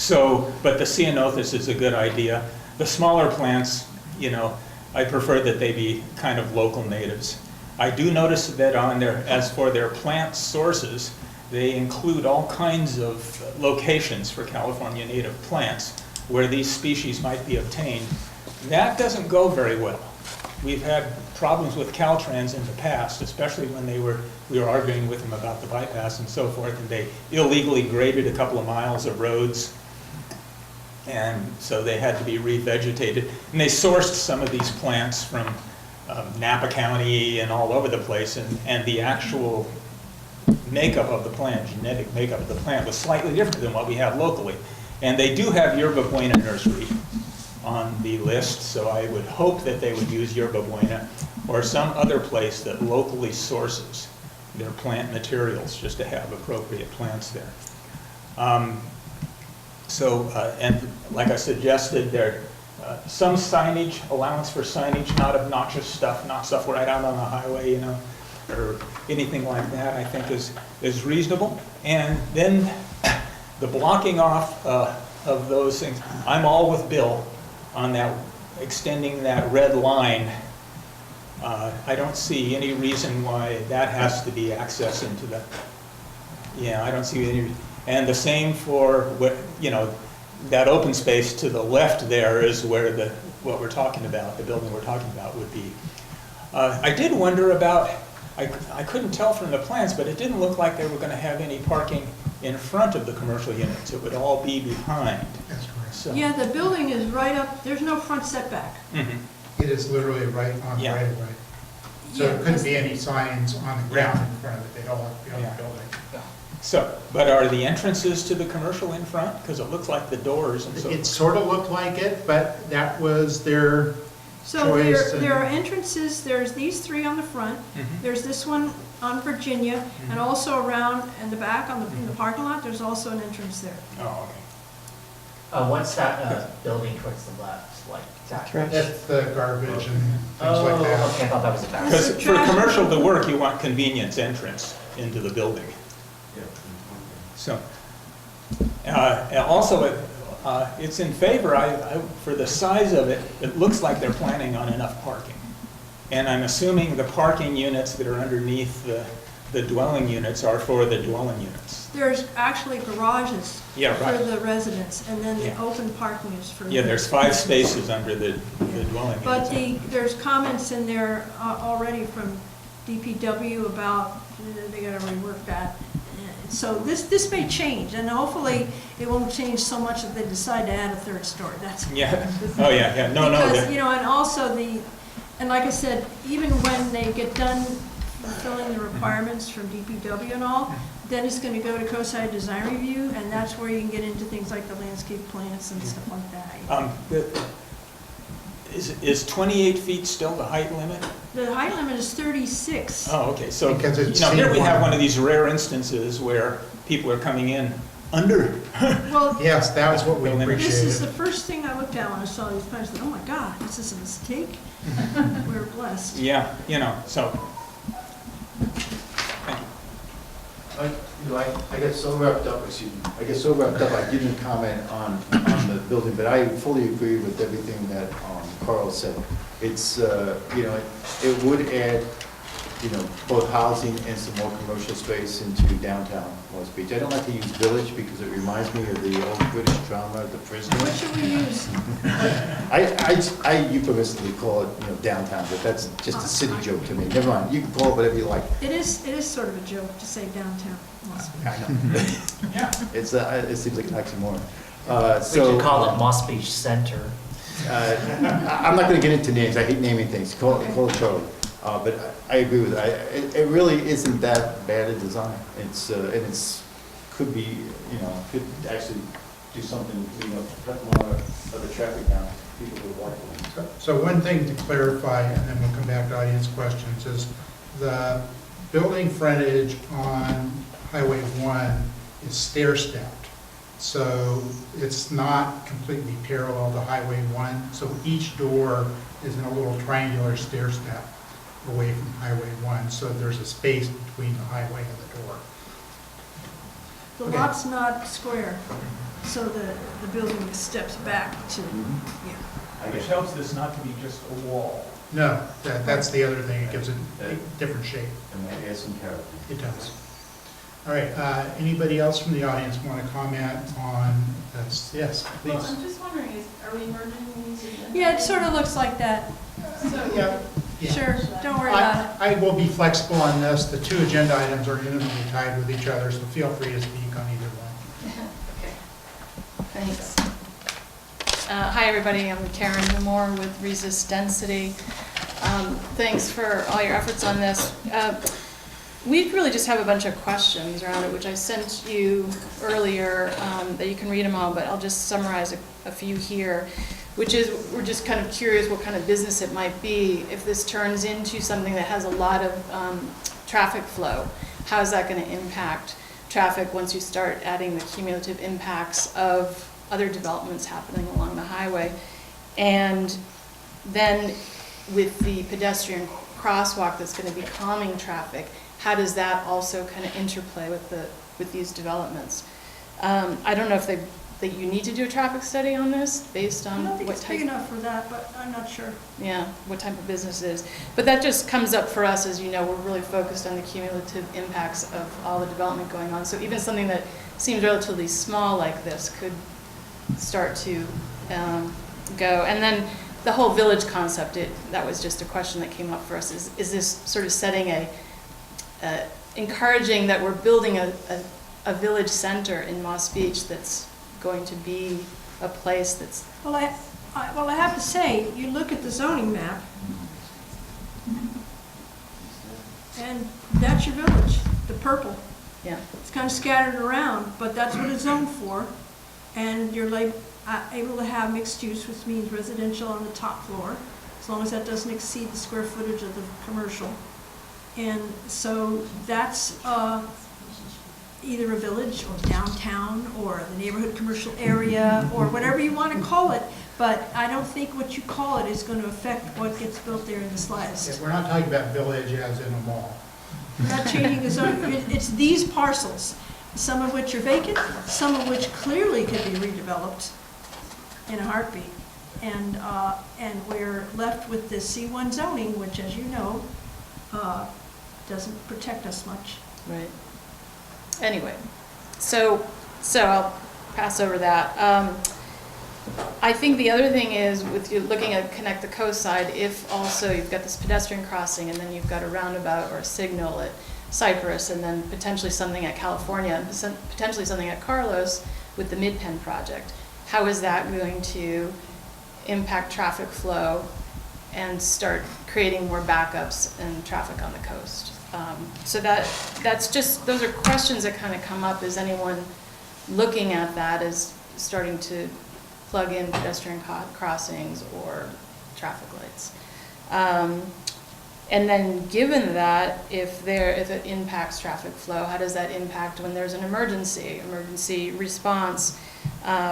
But the ceanothus is a good idea. The smaller plants, I prefer that they be kind of local natives. I do notice that as for their plant sources, they include all kinds of locations for California native plants where these species might be obtained. That doesn't go very well. We've had problems with Caltrans in the past, especially when we were arguing with them about the bypass and so forth, and they illegally graded a couple of miles of roads, and so they had to be revegetated. And they sourced some of these plants from Napa County and all over the place, and the actual makeup of the plant, genetic makeup of the plant, was slightly different than what we have locally. And they do have Yerba Buena Nursery on the list, so I would hope that they would use Yerba Buena or some other place that locally sources their plant materials, just to have appropriate plants there. And like I suggested, there some signage, allowance for signage, not obnoxious stuff, not stuff right out on the highway, or anything like that, I think is reasonable. And then the blocking off of those things, I'm all with Bill on that, extending that red line. I don't see any reason why that has to be access into the, I don't see any, and the same for, that open space to the left there is where what we're talking about, the building we're talking about would be. I did wonder about, I couldn't tell from the plans, but it didn't look like they were going to have any parking in front of the commercial units. It would all be behind. That's correct. So, Yeah, the building is right up, there's no front setback. mhm. It is literally right on the Yeah. right of way. So Yeah, there couldn't be any signs on the ground in front of it, they'd all have to be on Yeah. the building. But are the entrances to the commercial in front? Because it looks like the doors and so It forth. sort of looked like it, but that was their So choice. there are entrances, there's these three on the front, Mhm. there's this one on Virginia, and also around in the back in the parking lot, there's also an entrance there. Oh, okay. What's that building towards the left, like? Trash. That's the garbage and things Oh, like that. okay, I thought that was a back. Because It's a for trash- commercial to work, you want convenience entrance into the building. So, and also, it's in favor, for the size of it, it looks like they're planning on enough parking. And I'm assuming the parking units that are underneath the dwelling units are for the dwelling units. There's actually garages Yeah, for right. the residents, and then the Yeah. open parking is for. Yeah, there's 5 spaces under the dwelling But units. there's comments in there already from DPW about, they gotta rework that. So this may change, and hopefully it won't change so much that they decide to add a third story, that's. Yeah, oh, yeah, no, Because, that- and also and like I said, even when they get done fulfilling the requirements from DPW and all, then it's gonna go to coastside design review, and that's where you can get into things like the landscape plants and stuff like that. Is 28 feet still the height limit? The height limit is 36. Oh, okay, so, Because it's here we have C1. one of these rare instances where people are coming in under. Well, Yes, that was what we This this is appreciated. the first thing I looked at when I saw these plans, I said, oh my God, is this a mistake? We're blessed. Yeah, so. Thank you. I get so wrapped up, I didn't comment on the building, but I fully agree with everything that Carl said. It's, it would add, both housing and some more commercial space into downtown West Beach. I don't like to use village because it reminds me of the old British drama, The Prisoner. What should we use? I euphemistically call it, downtown, but that's just a city joke to me. Never mind, you can call it whatever you like. It is sort of a joke to say downtown Las Vegas. I know. Yeah. It seems like an oxymoron. We should call it Moss Beach Center. I'm not gonna get into names, I hate naming things, call it Charlie. But I agree with it. It really isn't that bad a design. It's, and it's, could be, could actually do something, cut more of the traffic down. People would walk away. So one thing to clarify, and then we'll come back to audience questions, is the building frontage on Highway 1 is stair-stepped. So it's not completely parallel to Highway 1. So each door is in a little triangular stair-step away from Highway 1. So there's a space between the highway and the door. The Okay. lot's not square, so the building steps back to, yeah. Which helps this not to be just a wall. No, that's the other thing. It gives it a different shape. And that adds some character. It does. All right, anybody else from the audience want to comment on this? Yes, Well, please. I'm just wondering, are we merging these agendas? Yeah, it sort of looks like that. So, Yeah. Sure, don't worry about it. I will be flexible on this. The two agenda items are intimately tied with each other, so feel free to speak on either one. Okay, thanks. Hi, everybody, I'm Karen Moore with Resist Density. Thanks for all your efforts on this. We really just have a bunch of questions around it, which I sent you earlier, that you can read them all, but I'll just summarize a few here, which is, we're just kind of curious what kind of business it might be if this turns into something that has a lot of traffic flow. How is that going to impact traffic once you start adding the cumulative impacts of other developments happening along the highway? And then with the pedestrian crosswalk that's going to be calming traffic, how does that also kind of interplay with these developments? I don't know if that you need to do a traffic study on this based I on don't think what it's type. big enough for that, but I'm not sure. Yeah, what type of business it is. But that just comes up for us, as you know, we're really focused on the cumulative impacts of all the development going on. So even something that seems relatively small like this could start to go. And then the whole village concept, that was just a question that came up for us. Is this sort of setting encouraging that we're building a village center in Moss Beach that's going to be a place that's. Well, I have to say, you look at the zoning map, and that's your village, the purple. Yeah. It's kind of scattered around, but that's what it's zoned for. And you're able to have mixed use, which means residential on the top floor, as long as that doesn't exceed the square footage of the commercial. And so that's either a village or downtown or the neighborhood commercial area or whatever you want to call it. But I don't think what you call it is going to affect what gets built there in the slightest. Yeah, we're not talking about village as in a mall. We're not changing the zone. It's these parcels, some of which are vacant, some of which clearly could be redeveloped in a heartbeat. And we're left with this C1 zoning, which, as you know, doesn't protect us much. Right. Anyway, so I'll pass over that. I think the other thing is, with you looking at Connect the Coast side, if also you've got this pedestrian crossing and then you've got a roundabout or a signal at Cypress and then potentially something at California and potentially something at Carlos with the Mid-Penn project, how is that going to impact traffic flow and start creating more backups and traffic on the coast? So that's just, those are questions that kind of come up. Is anyone looking at that as starting to plug in pedestrian crossings or traffic lights? And then given that, if it impacts traffic flow, how does that impact when there's an emergency response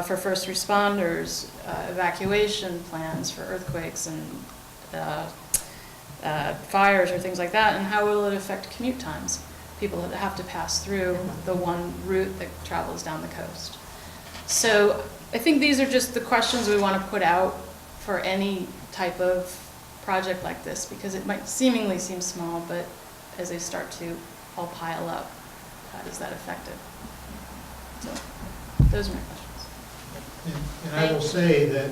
for first responders, evacuation plans for earthquakes and fires or things like that, and how will it affect commute times? People that have to pass through the one route that travels down the coast. So I think these are just the questions we want to put out for any type of project like this, because it might seemingly seem small, but as they start to all pile up, how does that affect it? So those are my questions. And I will say that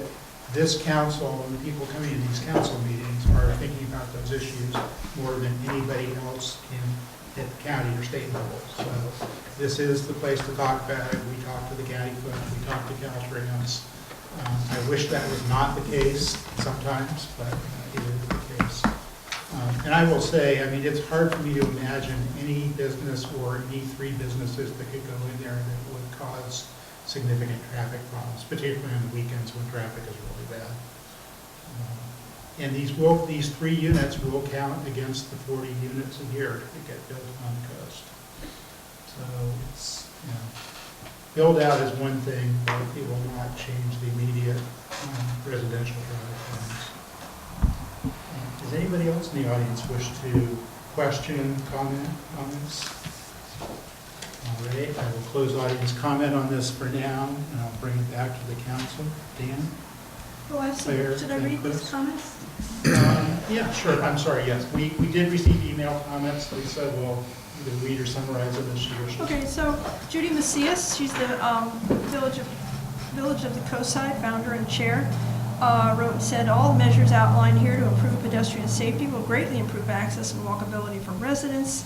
this council and the people coming to these council meetings are thinking about those issues more than anybody else at the county or state level. So this is the place to talk about it. We talk to the Gaddyfoot, we talk to Caltrans. I wish that was not the case sometimes, but it is the case. And I will say, I mean, it's hard for me to imagine any business or any three businesses that could go in there that would cause significant traffic problems, particularly on the weekends when traffic is really bad. And these 3 units will count against the 40 units a year that get built on the coast. So it's, build out is one thing, but it will not change the immediate residential traffic plans. Does anybody else in the audience wish to question, comments? All right, I will close audience comment on this for now, and I'll bring it back to the council. Dan? Should I read these comments? Yeah, sure. I'm sorry, yes. We did receive email comments. Lisa will either read or summarize them as she wishes. Okay, so Judy Macias, she's the Village of the Coastside founder and chair, wrote and said, all measures outlined here to improve pedestrian safety will greatly improve access and walkability for residents.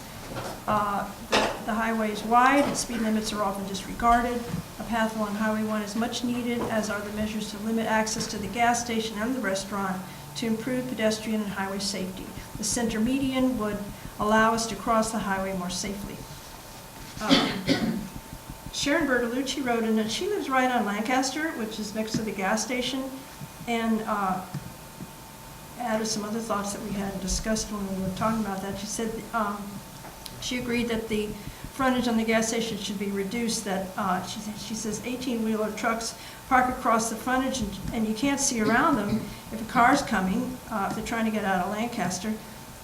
The highway is wide and speed limits are often disregarded. A path along Highway 1 is much needed, as are the measures to limit access to the gas station and the restaurant to improve pedestrian and highway safety. The center median would allow us to cross the highway more safely. Sharon Bertolucci wrote in that she lives right on Lancaster, which is next to the gas station, and added some other thoughts that we had discussed when we were talking about that. She said she agreed that the frontage on the gas station should be reduced, that she says 18-wheeler trucks park across the frontage and you can't see around them if a car's coming, if they're trying to get out of Lancaster.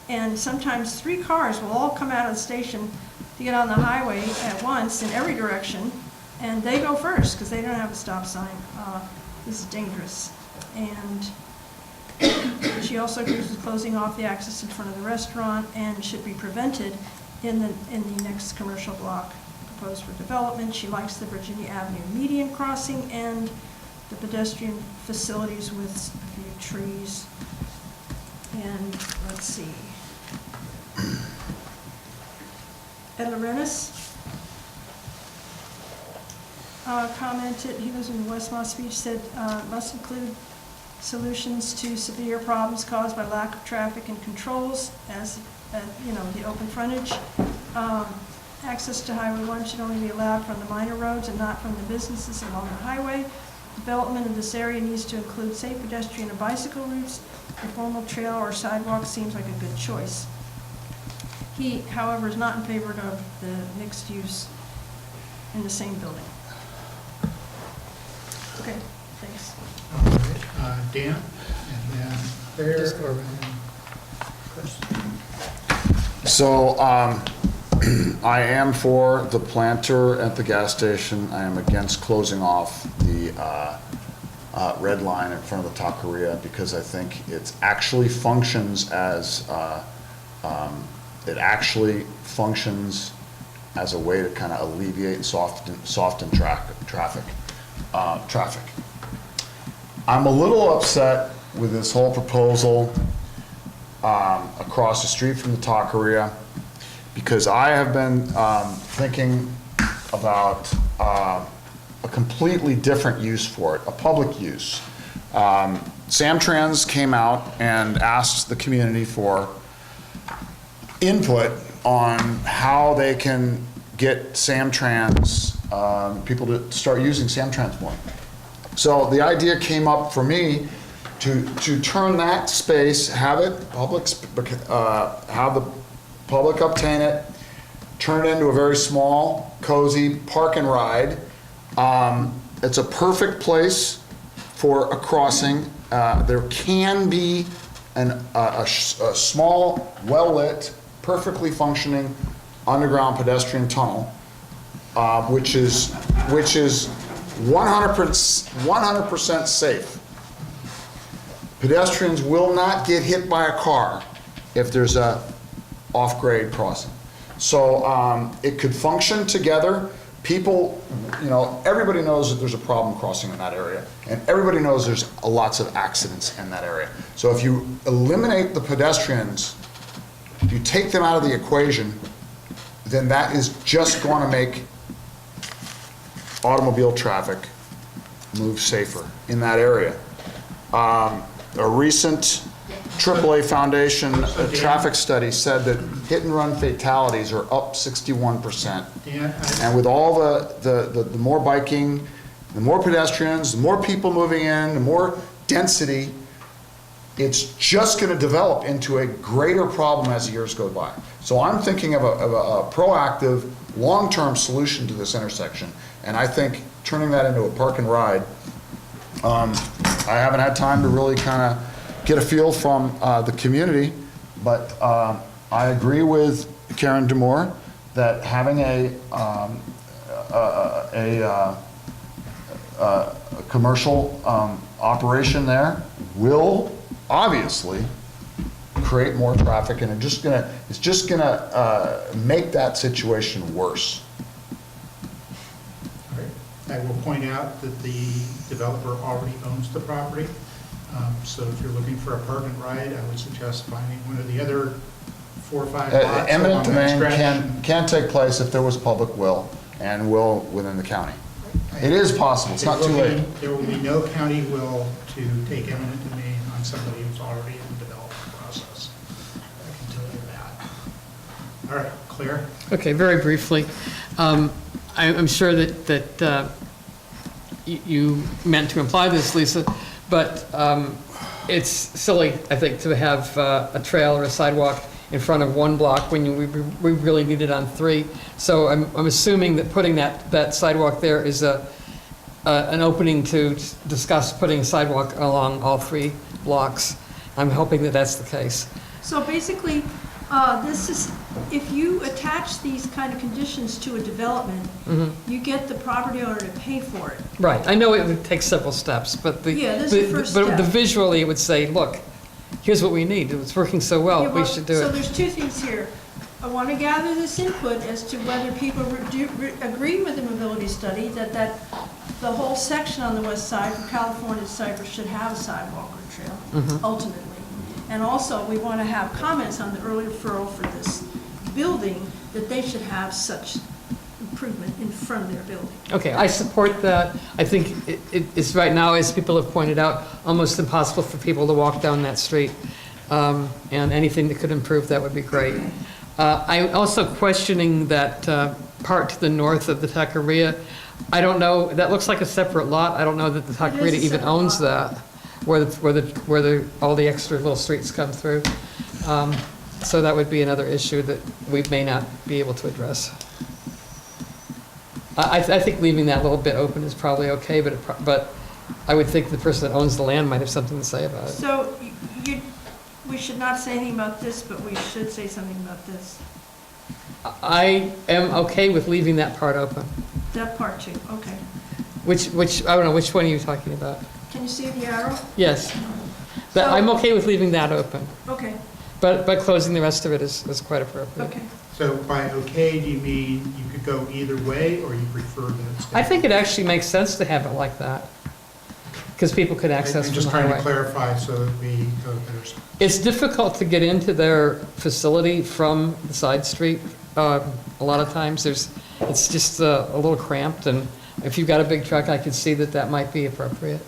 And sometimes 3 cars will all come out of the station to get on the highway at once in every direction, and they go first because they don't have a stop sign. This is dangerous. And she also agrees with closing off the access in front of the restaurant and should be prevented in the next commercial block proposed for development. She likes the Virginia Avenue median crossing and the pedestrian facilities with a few trees. And let's see. Ed Lorenis commented, he lives in West Moss Beach, said must include solutions to severe problems caused by lack of traffic and controls, as the open frontage. Access to Highway 1 should only be allowed from the minor roads and not from the businesses along the highway. Development of this area needs to include safe pedestrian and bicycle routes. A formal trail or sidewalk seems like a good choice. He, however, is not in favor of the mixed use in the same building. Okay, thanks. All right, Dan, and then Claire. Just go around. So I am for the planter at the gas station. I am against closing off the red line in front of the Taqueria because I think it actually functions as a way to kind of alleviate and soften traffic. I'm a little upset with this whole proposal across the street from the Taqueria because I have been thinking about a completely different use for it, a public use. Samtrans came out and asked the community for input on how they can get Samtrans, people to start using Samtrans more. So the idea came up for me to turn that space, have it public, have the public obtain it, turn it into a very small, cozy park and ride. It's a perfect place for a crossing. There can be a small, well-lit, perfectly functioning underground pedestrian tunnel, which is 100% safe. Pedestrians will not get hit by a car if there's a off-grade crossing. So it could function together. People, everybody knows that there's a problem crossing in that area, and everybody knows there's lots of accidents in that area. So if you eliminate the pedestrians, you take them out of the equation, then that is just going to make automobile traffic move safer in that area. A recent AAA Foundation traffic study said that hit and run fatalities are up 61%. And with all the more biking, the more pedestrians, the more people moving in, the more density, it's just going to develop into a greater problem as the years go by. So I'm thinking of a proactive, long-term solution to this intersection. And I think turning that into a park and ride, I haven't had time to really kind of get a feel from the community, but I agree with Karen Demore that having a commercial operation there will obviously create more traffic, and it's just gonna make that situation worse. All right. I will point out that the developer already owns the property. So if you're looking for a park and ride, I would suggest finding one of the other 4 or 5 lots. Eminent along that domain stretch. can take place if there was public will and will within the county. It is possible, it's not too late. There will be no county will to take eminent domain on somebody who's already in the development process. I can tell you that. All right, Claire? Okay, very briefly. I'm sure that you meant to imply this, Lisa, but it's silly, I think, to have a trail or a sidewalk in front of one block when we really need it on 3. So I'm assuming that putting that sidewalk there is an opening to discuss putting a sidewalk along all 3 blocks. I'm hoping that that's the case. So basically, this is, if you attach these kind of conditions to a development, you get the property owner to pay for it. Right, I know it would take several steps, but Yeah, this is the first step. visually it would say, look, here's what we need, it's working so well, Yeah, we well, should do So it. there's 2 things here. I want to gather this input as to whether people agree with the mobility study that the whole section on the west side from California to Cypress should have a sidewalk or trail, ultimately. And also, we want to have comments on the early referral for this building, that they should have such improvement in front of their building. Okay, I support that. I think it's right now, as people have pointed out, almost impossible for people to walk down that street. And anything that could improve that would be great. I'm also questioning that part to the north of the Taqueria. I don't know, that looks like a separate lot. I don't know that the Taqueria even owns that, where all the extra little streets come through. So that would be another issue that we may not be able to address. I think leaving that little bit open is probably okay, but I would think the person that owns the land might have something to say about it. So we should not say anything about this, but we should say something about this. I am okay with leaving that part open. That part too, okay. Which, I don't know, which one are you talking about? Can you see the arrow? Yes. I'm okay with leaving that open, Okay, but closing the rest of it is quite appropriate. okay. So by okay, do you mean you could go either way, or you prefer that it's... I think it actually makes sense to have it like that, because people could access I'm from just the trying to highway. clarify so that there's... It's difficult to get into their facility from the side street. A lot of times it's just a little cramped, and if you've got a big truck, I could see that might be appropriate.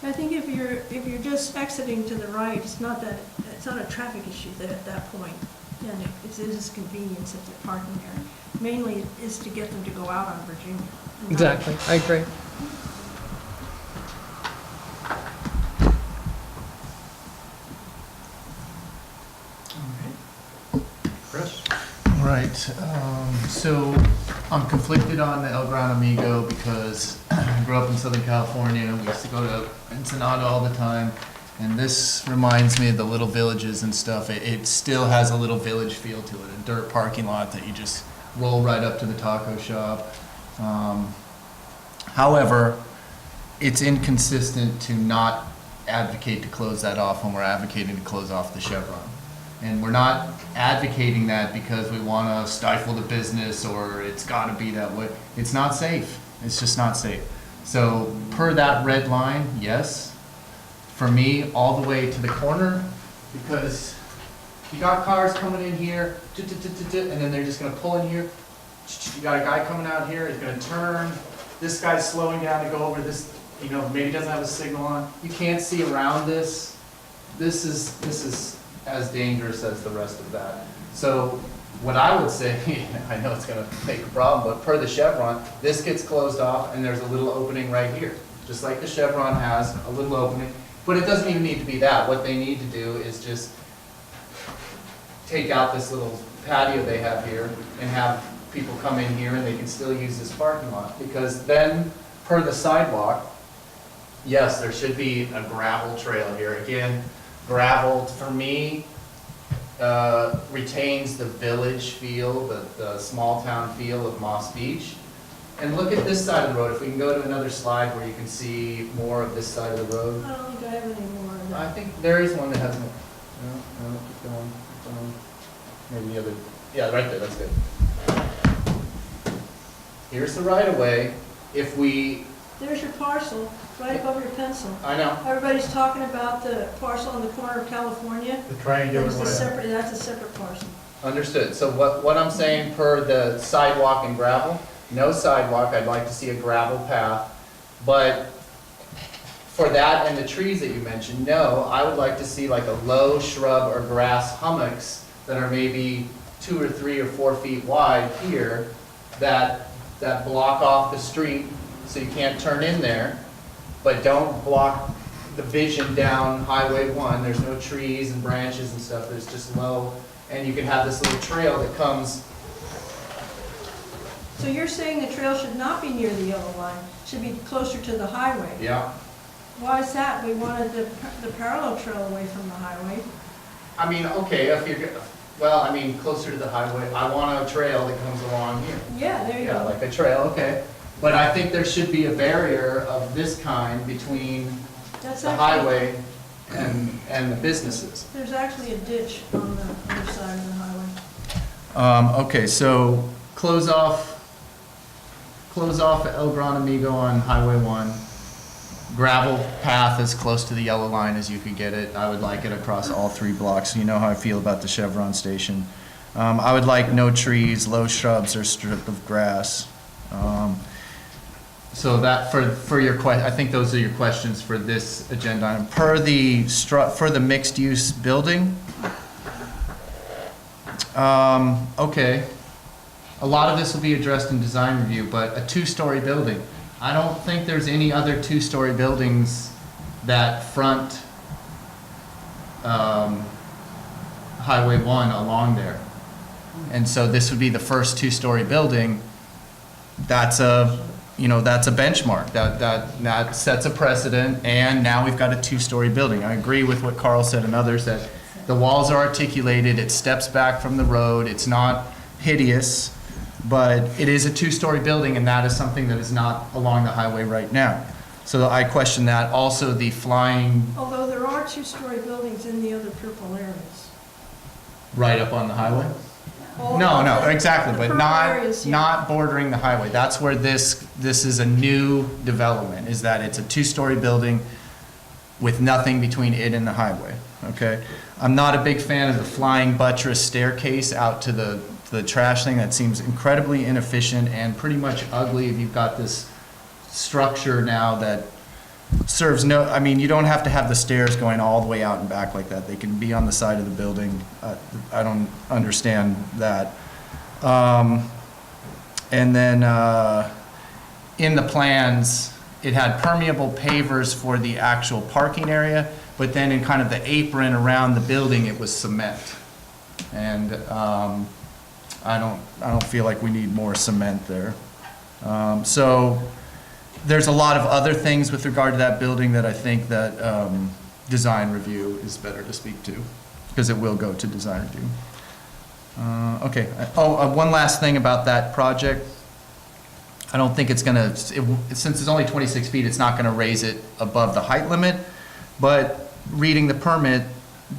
I think if you're just exiting to the right, it's not a traffic issue at that point. And it is convenience if they're parking there. Mainly is to get them to go out on Virginia. Exactly, I agree. right, so I'm conflicted on the El Gran Amigo because I grew up in Southern California. We used to go to Ensenada all the time. And this reminds me of the little villages and stuff. It still has a little village feel to it, a dirt parking lot that you just roll right up to the taco shop. However, it's inconsistent to not advocate to close that off when we're advocating to close off the Chevron. And we're not advocating that because we want to stifle the business or it's got to be that way. It's not safe. It's just not safe. So per that red line, yes. For me, all the way to the corner, because you got cars coming in here, and then they're just going to pull in here. You got a guy coming out here, he's going to turn. This guy's slowing down to go over this, maybe doesn't have a signal on. You can't see around this. This is as dangerous as the rest of that. So what I would say, I know it's going to make a problem, but per the Chevron, this gets closed off and there's a little opening right here. Just like the Chevron has a little opening. But it doesn't even need to be that. What they need to do is just take out this little patio they have here and have people come in here and they can still use this parking lot. Because then, per the sidewalk, yes, there should be a gravel trail here. Again, gravel, for me, retains the village feel, the small town feel of Moss Beach. And look at this side of the road. If we can go to another slide where you can see more of this side of the road. I don't think I have any more of that. I think there is one that has more. No, keep going, keep going. Maybe the other, yeah, right there, that's good. Here's the right of way. If we, There's your parcel, right above your pencil. I know, Everybody's talking about the parcel on the corner of California. The triangular That's web. that's a separate parcel. understood. So what I'm saying per the sidewalk and gravel, no sidewalk, I'd like to see a gravel path. But for that and the trees that you mentioned, no, I would like to see like a low shrub or grass hummocks that are maybe 2 or 3 or 4 feet wide here that block off the street so you can't turn in there, but don't block the vision down Highway 1. There's no trees and branches and stuff, there's just low, and you can have this little trail that comes. So you're saying the trail should not be near the yellow line, should be closer to the highway? Yeah. Why is that? We wanted the parallel trail away from the highway. I mean, okay, if you're, well, I mean, closer to the highway, I want a trail that comes along here. Yeah, there you Yeah, go. like a trail, okay. But I think there should be a barrier of this kind between That's the actually- highway and the businesses. There's actually a ditch on the other side of the highway. Okay, so close off El Gran Amigo on Highway 1. Gravel path as close to the yellow line as you could get it. I would like it across all 3 blocks. You know how I feel about the Chevron station. I would like no trees, low shrubs, or strip of grass. So that for your question, I think those are your questions for this agenda item. Per the for the mixed use building. Okay. A lot of this will be addressed in design review, but a 2-story building. I don't think there's any other 2-story buildings that front Highway 1 along there. And so this would be the first 2-story building. That's a benchmark. That sets a precedent, and now we've got a 2-story building. I agree with what Carl said and others, that the walls are articulated, it steps back from the road, it's not hideous, but it is a 2-story building, and that is something that is not along the highway right now. So I question that. Also, the flying Although there are 2-story buildings in the other purple areas. right up on the highway? All No, the- exactly, the but purple areas, yeah. not bordering the highway. That's where this is a new development, is that it's a 2-story building with nothing between it and the highway, okay? I'm not a big fan of the flying buttress staircase out to the trash thing. That seems incredibly inefficient and pretty much ugly if you've got this structure now that serves no, I mean, you don't have to have the stairs going all the way out and back like that. They can be on the side of the building. I don't understand that. And then in the plans, it had permeable pavers for the actual parking area, but then in kind of the apron around the building, it was cement. And I don't feel like we need more cement there. So there's a lot of other things with regard to that building that I think that design review is better to speak to, because it will go to design review. Okay. One last thing about that project. I don't think it's gonna, since it's only 26 feet, it's not gonna raise it above the height limit, but reading the permit,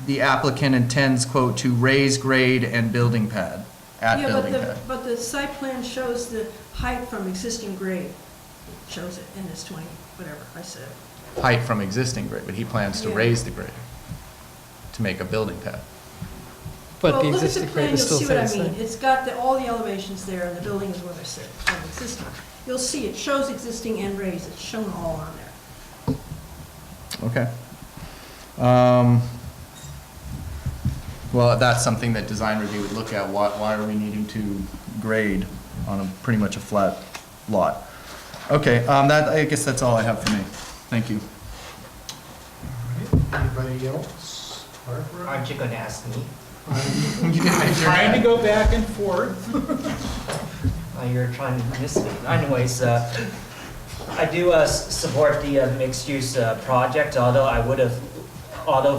the applicant intends, quote, to raise grade and building pad at building pad. But the site plan shows the height from existing grade. It shows it in this 20, whatever I said. Height from existing grade, but he plans to Yeah. raise the grade to make a building pad. But Well, the look at the existing plan, grade is you'll still see what I staying the mean. same. It's got all the elevations there, and the building is where they're set, from existing. You'll see, it shows existing and raised, it's shown all on there. Okay. Well, that's something that design review would look at. Why are we needing to grade on a pretty much a flat lot? Okay, I guess that's all I have for me. Thank you. All right. Anybody else? Barbara? Aren't you going to ask me? I'm trying to go back and forth. You're trying to miss me. Anyways, I do support the mixed-use project, although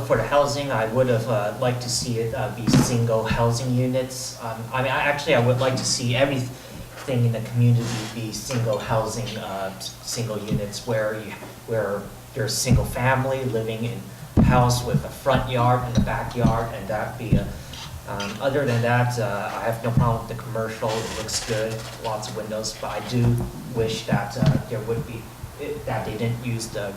for the housing, I would have liked to see it be single housing units. I mean, I would like to see everything in the community be single housing, single units where there's single family living in a house with a front yard and a backyard, and that be a other than that, I have no problem with the commercial. It looks good, lots of windows, but I do wish that there would be, that they didn't use the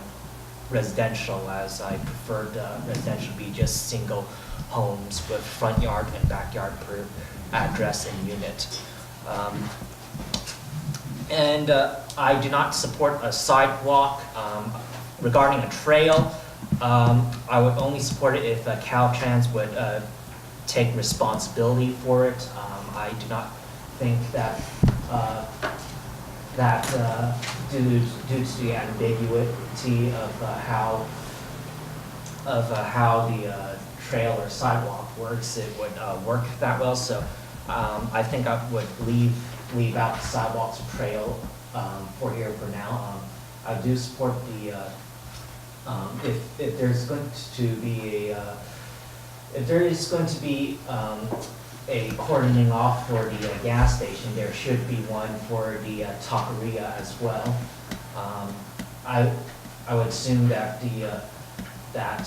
residential, as I preferred residential be just single homes with front yard and backyard per address and unit. And I do not support a sidewalk. Regarding a trail, I would only support it if Caltrans would take responsibility for it. I do not think that due to the ambiguity of how the trail or sidewalk works, it would work that well. So I think I would leave out the sidewalks or trail for here for now. I do support the if there's going to be a cordoning off for the gas station, there should be one for the taqueria as well. I would assume that that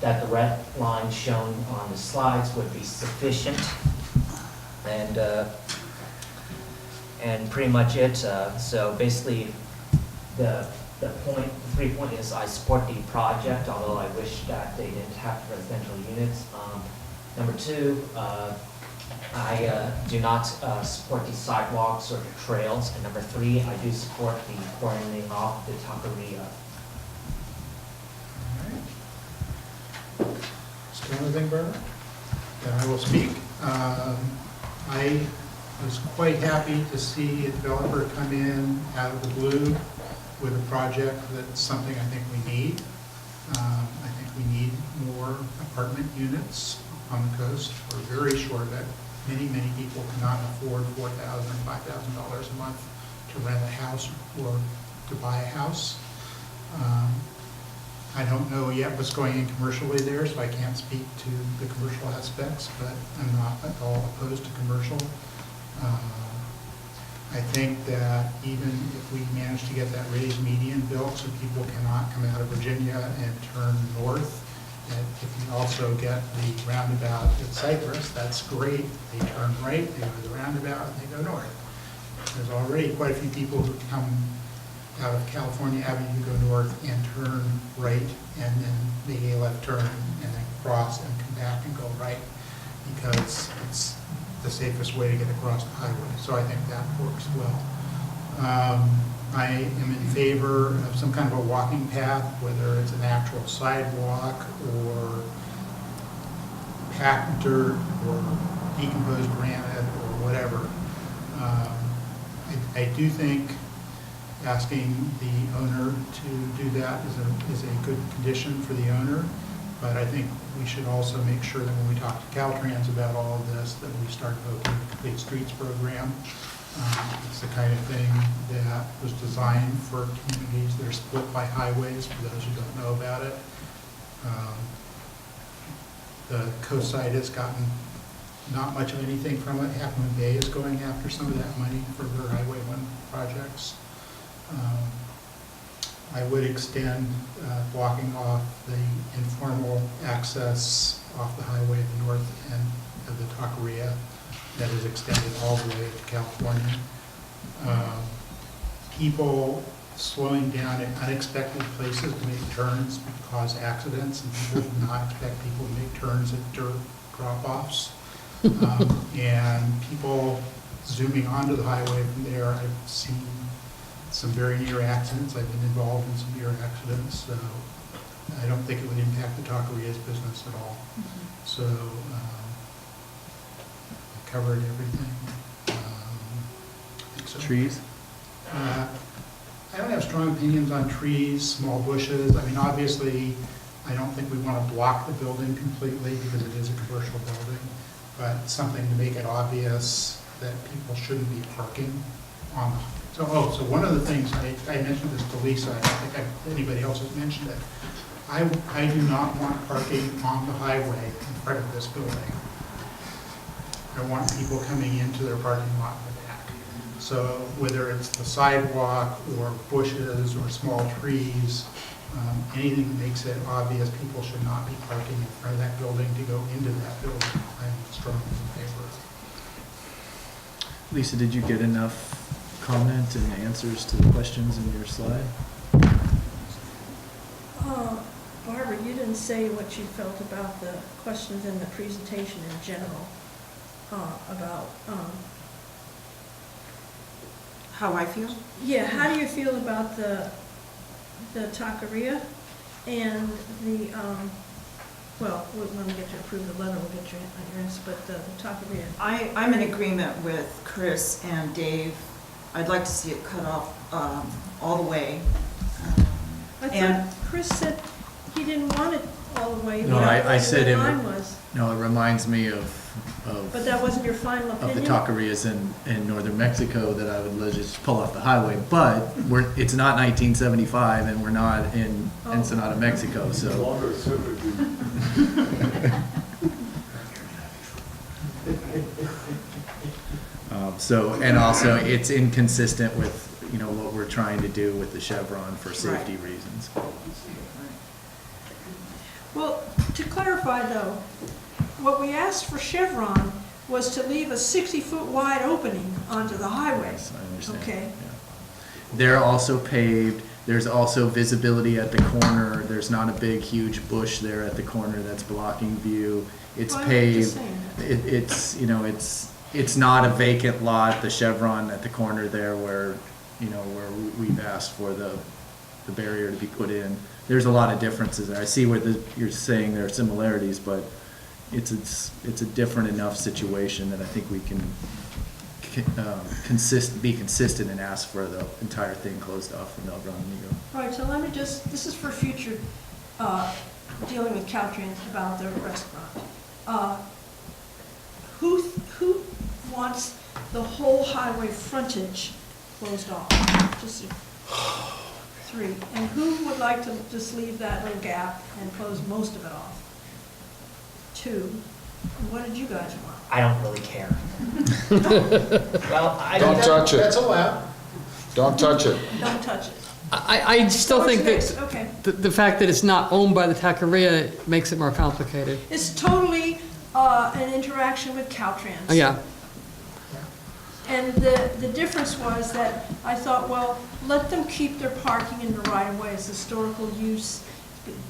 the red line shown on the slides would be sufficient, and pretty much it. So basically, the 3 point is I support the project, although I wish that they didn't have residential units. Number 2, I do not support the sidewalks or the trails. And number 3, I do support the cordoning off the taqueria. All right. Still anything, Barbara? Then I will speak. I was quite happy to see a developer come in out of the blue with a project that's something I think we need. I think we need more apartment units on the coast. We're very short of it. Many people cannot afford $4,000, $5,000 a month to rent a house or to buy a house. I don't know yet what's going in commercially there, so I can't speak to the commercial aspects, but I'm not at all opposed to commercial. I think that even if we manage to get that raised median built so people cannot come out of Virginia and turn north, that if you also get the roundabout at Cypress, that's great. They turn right, they go to the roundabout, and they go north. There's already quite a few people who come out of California Avenue, go north and turn right, and then make a left turn and then cross and come back and go right, because it's the safest way to get across the highway. So I think that works well. I am in favor of some kind of a walking path, whether it's an actual sidewalk or packed dirt or decomposed granite or whatever. I do think asking the owner to do that is a good condition for the owner. But I think we should also make sure that when we talk to Caltrans about all of this, that we start voting the Complete Streets program. It's the kind of thing that was designed for communities that are split by highways, for those who don't know about it. The coast side has gotten not much of anything from it. Half Moon Bay is going after some of that money for their Highway 1 projects. I would extend blocking off the informal access off the highway at the north end of the Taqueria that is extended all the way to California. People slowing down at unexpected places to make turns cause accidents, and people do not expect people to make turns at dirt drop-offs. And people zooming onto the highway from there, I've seen some very near accidents. I've been involved in some near accidents, so I don't think it would impact the Taqueria's business at all. So I covered everything. I think so. Trees? I don't have strong opinions on trees, small bushes. I mean, obviously, I don't think we want to block the building completely because it is a commercial building, but something to make it obvious that people shouldn't be parking on the. So one of the things, I mentioned this to Lisa, I don't think anybody else has mentioned it. I do not want parking on the highway in front of this building. I want people coming into their parking lot in the back. So whether it's the sidewalk or bushes or small trees, anything that makes it obvious people should not be parking in front of that building to go into that building, I'm strongly in favor of. Lisa, did you get enough comment and answers to the questions in your slide? Barbara, you didn't say what you felt about the questions in the presentation in general, about, How I feel? yeah, how do you feel about the Taqueria and the, well, when we get to approve the letter, we'll get your answer, but the Taqueria. I'm in agreement with Chris and Dave. I'd like to see it cut off all the way. I And- thought Chris said he didn't want it all the way. No, I said it. Mine was, No, it reminds me of but that wasn't your final of the opinion? taquerias in northern Mexico that I would just pull off the highway. But it's not 1975 and we're not in Ensenada, Mexico, so. And also it's inconsistent with, what we're trying to do with the Chevron for safety reasons. Well, to clarify though, what we asked for Chevron was to leave a 60-foot wide opening onto the highway. Yes, I understand. Okay. Yeah. They're also paved. There's also visibility at the corner. There's not a big, huge bush there at the corner that's blocking view. It's Well, I'm paved. just saying It's not a vacant lot, the Chevron at the corner there where we've asked for the barrier to be put in. There's a lot of differences there. I see where you're saying there are similarities, but it's a different enough situation that I think we can be consistent and ask for the entire thing closed off from El Gran Amigo. All right, so let me this is for future dealing with Caltrans about the restaurant. Who wants the whole highway frontage closed off? Just three. And who would like to just leave that little gap and close most of it off? Two. And what did you guys want? I don't really care. Well, Don't touch it. That's allowed. Don't touch it. Don't touch it. I still think What's that next? Okay. the fact that it's not owned by the Taqueria makes it more complicated. It's totally an interaction with Caltrans. Oh, yeah. And the difference was that I thought, well, let them keep their parking in the right of way. It's historical use.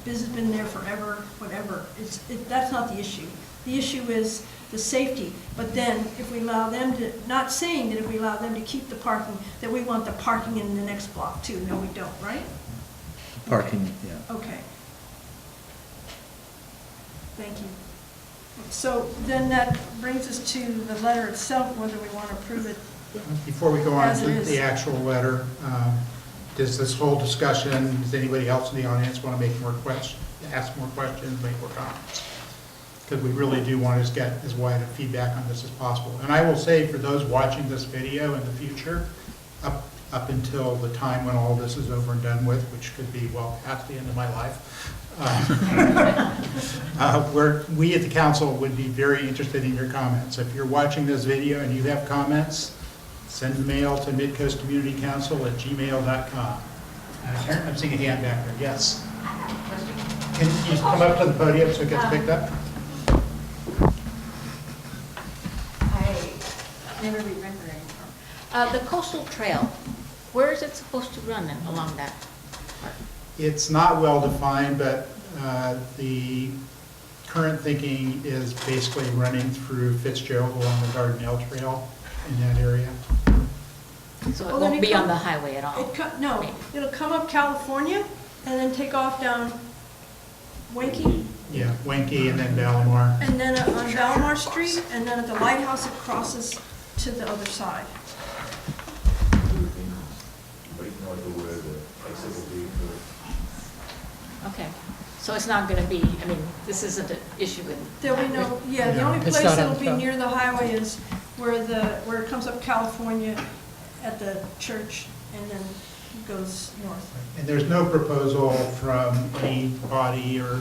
This has been there forever, whatever. That's not the issue. The issue is the safety. But then if we allow them to, not saying that if we allow them to keep the parking, that we want the parking in the next block too. No, we don't, right? Parking, yeah. Okay. Thank you. So then that brings us to the letter itself, whether we want to approve it. Before we go on As it to is. the actual letter, does this whole discussion, does anybody else in the audience want to make more ask more questions, make more comments. Because we really do want to get as wide a feedback on this as possible. And I will say, for those watching this video in the future, up until the time when all this is over and done with, which could be well past the end of my life, we at the council would be very interested in your comments. If you're watching this video and you have comments, send the mail to midcoastcommunitycouncil@gmail.com. I'm seeing a hand back there. Yes. Can you come up to the podium so it gets picked up? I never remember anymore. The coastal trail, where is it supposed to run in along that part? It's not well defined, but the current thinking is basically running through Fitzgerald along the Dardanelle Trail in that area. So it Well, then won't it be on come- the highway at all? No, it'll come up California and then take off down Winkie, Yeah, Wenke and then Ballamar. and then on Valmar Street, and then at the lighthouse it crosses to the other side. But you know where the exit will be for. Okay, so it's not gonna be, I mean, this isn't an issue in. There'll be no, yeah, the Yeah. only It's place not that'll on be top. near the highway is where it comes up California at the church and then goes north. And there's no proposal from anybody or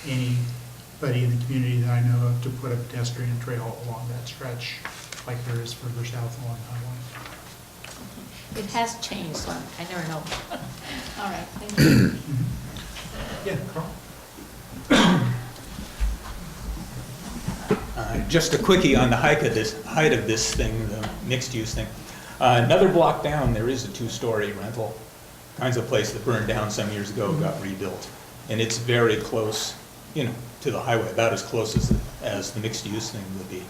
anybody in the community that I know of to put a pedestrian trail along that stretch like there is further south along the highway. It has changed, so I never know. All right, thank you. Yeah, Carl? Just a quickie on the height of this thing, the mixed-use thing. Another block down, there is a two-story rental kinds of place that burned down some years ago, got rebuilt. And it's very close, to the highway, about as close as the mixed-use thing would be.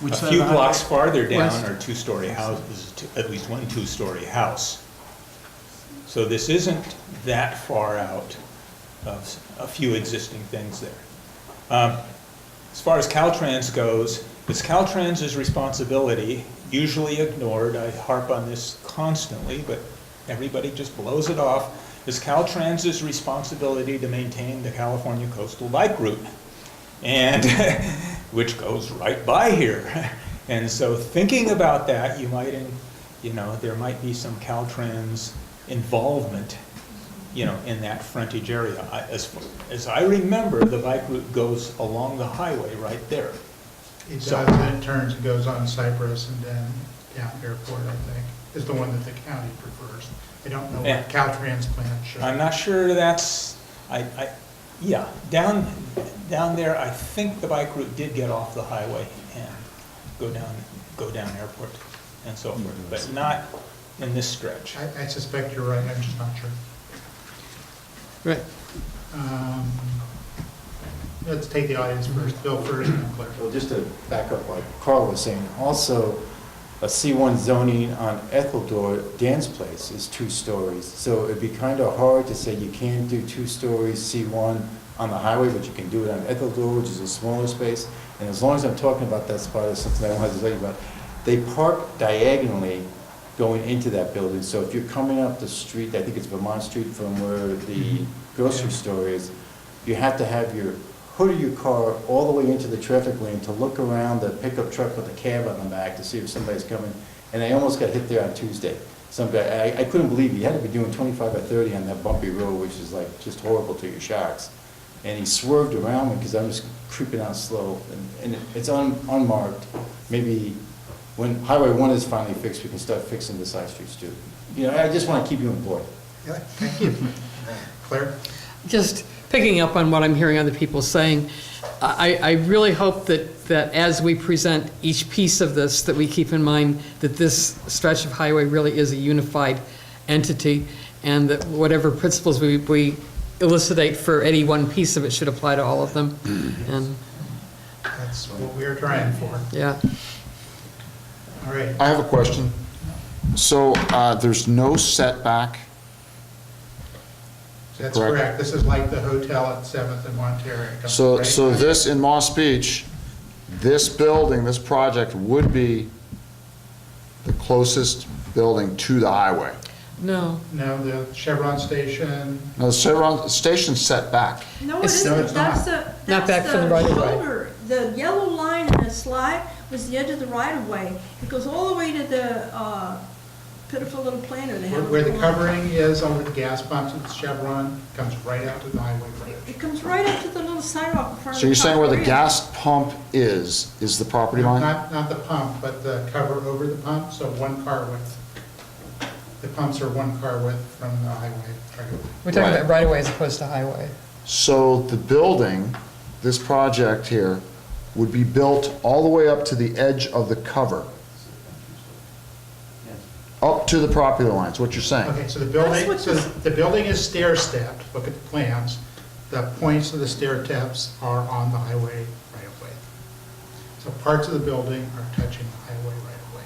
Which A side few of the blocks highway? farther down West. are two-story houses, at least one two-story house. So this isn't that far out of a few existing things there. As far as Caltrans goes, it's Caltrans's responsibility, usually ignored, I harp on this constantly, but everybody just blows it off, it's Caltrans's responsibility to maintain the California Coastal Bike Route, and which goes right by here. And so thinking about that, there might be some Caltrans involvement, in that frontage area. As I remember, the bike route goes along the highway right there. It does, So- and it turns and goes on Cypress and then down Airport, I think, is the one that the county prefers. I don't know Yeah. what Caltrans plan shows. I'm not sure that's, down there, I think the bike route did get off the highway and go down Airport and so forth, but not in this stretch. I suspect you're right, I'm just not sure. Right. Let's take the audience first, Bill first, and then Claire. Well, just to back up what Carl was saying, also, a C1 zoning on Etheldor Dance Place is 2 stories. So it'd be kind of hard to say you can't do 2 stories C1 on the highway, but you can do it on Etheldor, which is a smaller space. And as long as I'm talking about that spot, it's something I don't have to tell you about. They park diagonally going into that building. So if you're coming up the street, I think it's Vermont Street from where the grocery store is, you have to have your hood of your car all the way into the traffic lane to look around the pickup truck with a cab on the back to see if somebody's coming. And I almost got hit there on Tuesday. Some guy, I couldn't believe it. He had to be doing 25 or 30 on that bumpy road, which is like just horrible to your shocks. And he swerved around me because I'm just creeping out slow. And it's unmarked. Maybe when Highway 1 is finally fixed, we can start fixing the side streets too. I just want to keep you employed. Yeah, thank you. Claire? Just picking up on what I'm hearing other people saying, I really hope that as we present each piece of this, that we keep in mind that this stretch of highway really is a unified entity, and that whatever principles we elucidate for any one piece of it should apply to all of them. And, That's what we are trying for. yeah. All right. I have a question. So there's no setback? That's Correct. correct. This is like the hotel at 7th and Montero. So right? this in Moss Beach, this building, this project would be the closest building to the highway? No. No, the Chevron station, No, the Chevron station's set back. No, it It's- No, isn't, it's that's not. the, Not back from the right of way. shoulder. The yellow line in the slide was the edge of the right of way. It goes all the way to the, pitiful little planter they have. where the covering is over the gas pumps at Chevron, comes right out to the highway bridge. It comes right up to the little sidewalk in front of the. So you're saying where the Taqueria. gas pump is the property line? Not the pump, but the cover over the pump, so one car width. The pumps are one car width from the highway. We're talking Right. about right away as opposed to highway. So the building, this project here, would be built all the way up to the edge of the cover? Up to the property line, is what you're saying? Okay, so the That's building, what so this- the building is stair-stepped, look at the plans. The points of the stair steps are on the highway right of way. So parts of the building are touching the highway right of way.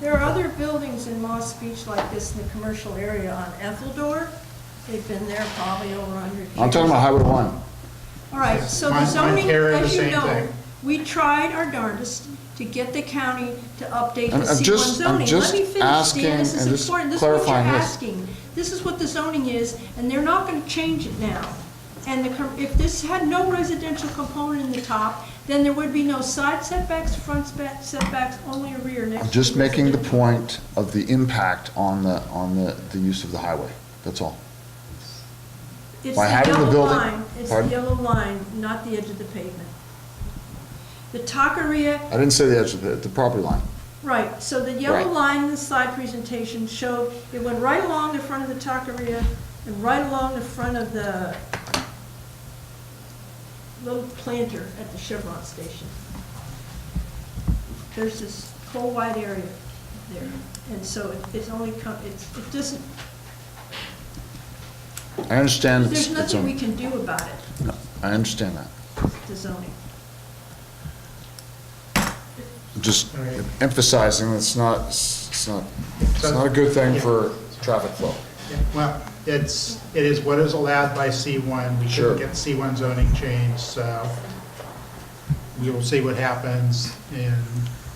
There are other buildings in Moss Beach like this in the commercial area on Etheldor. They've been there probably over 100 years. I'm talking about Highway 1. All right, Yes, so the mine- zoning, Montero, the as you same know, thing. we tried our darndest to get the county to update I'm the C1 just- I'm zoning. just Let me finish, asking Dan, this is and just important, this is what you're clarifying this. asking. This is what the zoning is, and they're not gonna change it now. And if this had no residential component in the top, then there would be no side setbacks, front setbacks, only a rear next to I'm just the making the residential. point of the impact on the use of the highway, that's all. It's By the having the yellow building- line, it's the Pardon? yellow line, not the edge of the pavement. The Taqueria, I didn't say the edge of the property line. right, so the yellow Right. line in the slide presentation showed, it went right along the front of the Taqueria and right along the front of the little planter at the Chevron station. There's this whole wide area there, and so it's only, it doesn't, I understand there's it's nothing we on, can do about it, no, I understand that. the zoning. I'm just All right. emphasizing it's not a good thing for traffic flow. Yeah, well, it is what is allowed by C1. We Sure. couldn't get C1 zoning changed, so we will see what happens in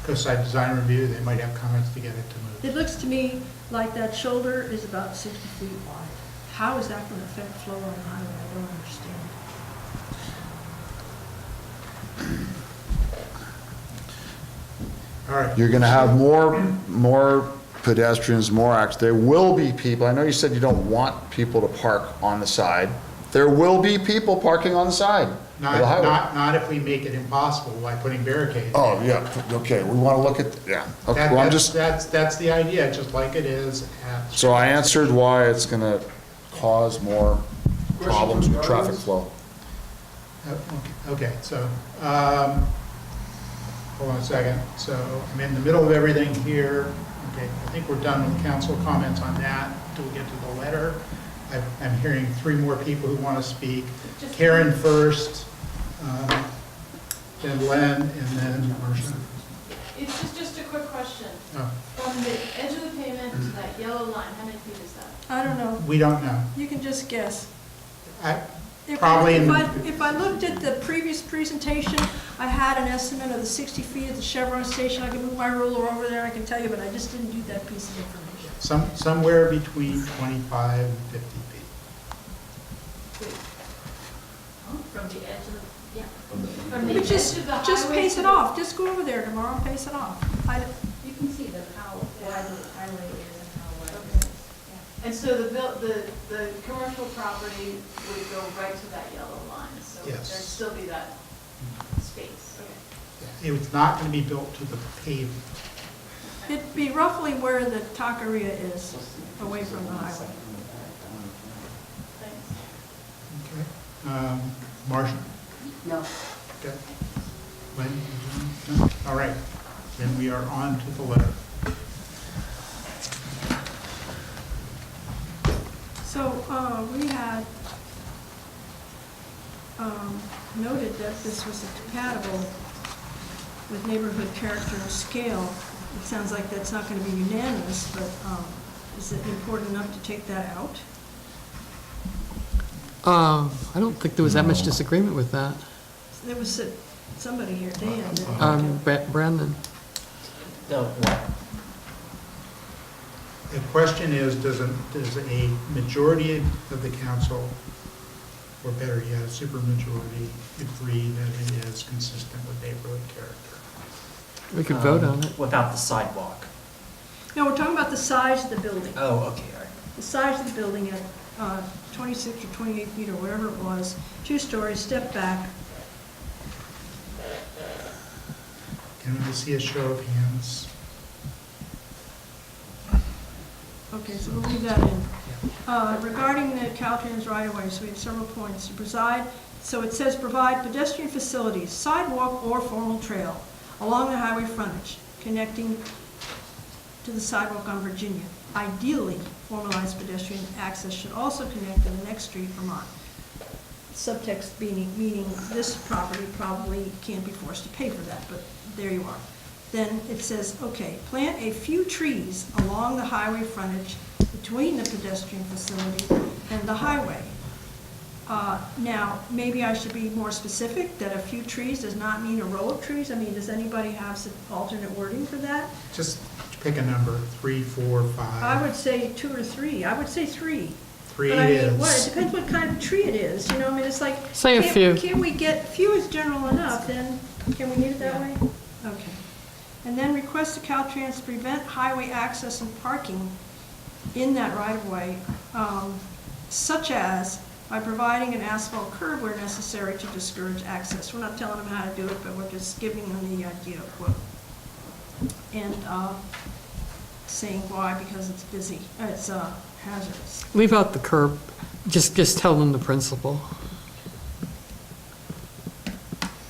coastside design review. They might have comments to get it to move. It looks to me like that shoulder is about 60 feet wide. How is that going to affect flow on the highway? I don't understand. All right. You're gonna have more pedestrians, more acts. There will be people, I know you said you don't want people to park on the side. There will be people parking on the side of the highway. Not if we make it impossible by putting barricades. Oh, yeah, okay, we wanna look at, yeah. Okay, well, I'm just, That's the idea, just like it is at. so I answered why it's gonna cause more problems with traffic flow. Okay, so, hold on a second. So I'm in the middle of everything here. Okay, I think we're done with council comments on that until we get to the letter. I'm hearing three more people who want to speak. Karen first, then Len, and then Marcia. It's just a quick question. Oh, From the edge of the pavement to that yellow line, how many feet is that? I don't know. we don't know. You can just guess. If Probably in- if I looked at the previous presentation, I had an estimate of the 60 feet at the Chevron station. I can move my ruler over there, I can tell you, but I just didn't do that piece of information. Somewhere between 25 and 50 feet. From the edge of the, yeah. From the But edge just, of the highway. just pace to it the- off. Just go over there tomorrow and pace it off. You can see how wide the highway is and how wide it is. Yeah. And so the commercial property would go right to that yellow line, so Yes. there'd still be that space, okay. It's not going to be built to the pavement. It'd be roughly where the Taqueria is, away from the highway. Thanks. Okay. Marcia? No. Okay. Len? No? All right. Then we are on to the letter. So, we had noted that this was compatible with neighborhood character and scale. It sounds like that's not going to be unanimous, but is it important enough to take that out? I don't think there was that much disagreement with that. There was somebody here, Dan, that- Brandon. No, what? The question is, does a majority of the council, or better yet, a supermajority, agree that it is consistent with neighborhood character? We could vote on it. Without the sidewalk. No, we're talking about the size of the building. Oh, okay, all right. The size of the building at 26 or 28 feet or whatever it was, 2 stories, step back. Can we see a show of hands? Okay, so we'll leave that in. Regarding the Caltrans right-of-way, so we have several points. To preside, so it says provide pedestrian facilities, sidewalk or formal trail along the highway frontage connecting to the sidewalk on Virginia. Ideally, formalized pedestrian access should also connect to the next street, Vermont. Subtext meaning this property probably can't be forced to pay for that, but there you are. Then it says, okay, plant a few trees along the highway frontage between the pedestrian facility and the highway. Now, maybe I should be more specific, that a few trees does not mean a row of trees. I mean, does anybody have some alternate wording for that? Just pick a number, 3, 4, 5. I would say 2 or 3. I would say 3. 3 But I it mean, is. what, it depends what kind of tree it is, you know, I mean, it's like. Say a few. Can we get, few is general enough, then, can we leave it that way? Okay. And then request the Caltrans to prevent highway access and parking in that right-of-way, such as by providing an asphalt curb where necessary to discourage access. We're not telling them how to do it, but we're just giving them the idea of what. And saying why, because it's busy, it's hazardous. Leave out the curb. Just tell them the principle.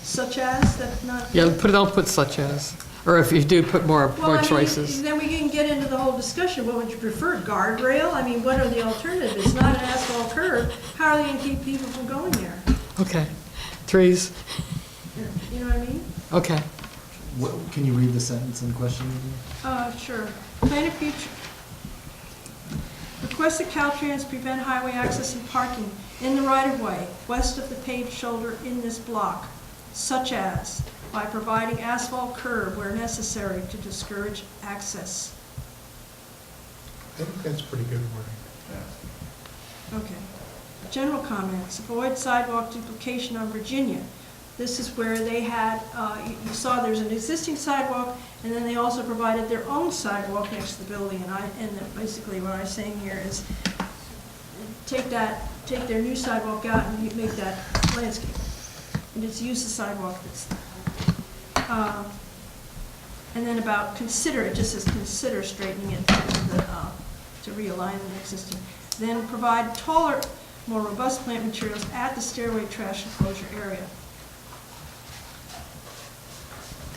Such as, that's not. Yeah, don't put such as. Or if you do, put more Well, I mean, choices. then we can get into the whole discussion, what would you prefer, guardrail? I mean, what are the alternatives? It's not an asphalt curb, how are they gonna keep people from going there? Okay. Trees. You know what I mean? Okay. Can you read the sentence in question? Sure. Plan a future. Request that Caltrans prevent highway access and parking in the right-of-way west of the paved shoulder in this block, such as by providing asphalt curb where necessary to discourage access. I think that's pretty good wording. Okay. General comments, avoid sidewalk duplication on Virginia. This is where they had, you saw there's an existing sidewalk, and then they also provided their own sidewalk next to the building. And basically what I'm saying here is take their new sidewalk out and make that landscape. And just use the sidewalk that's there. And then about consider, it just says consider straightening it to realign the existing. Then provide taller, more robust plant materials at the stairway trash enclosure area.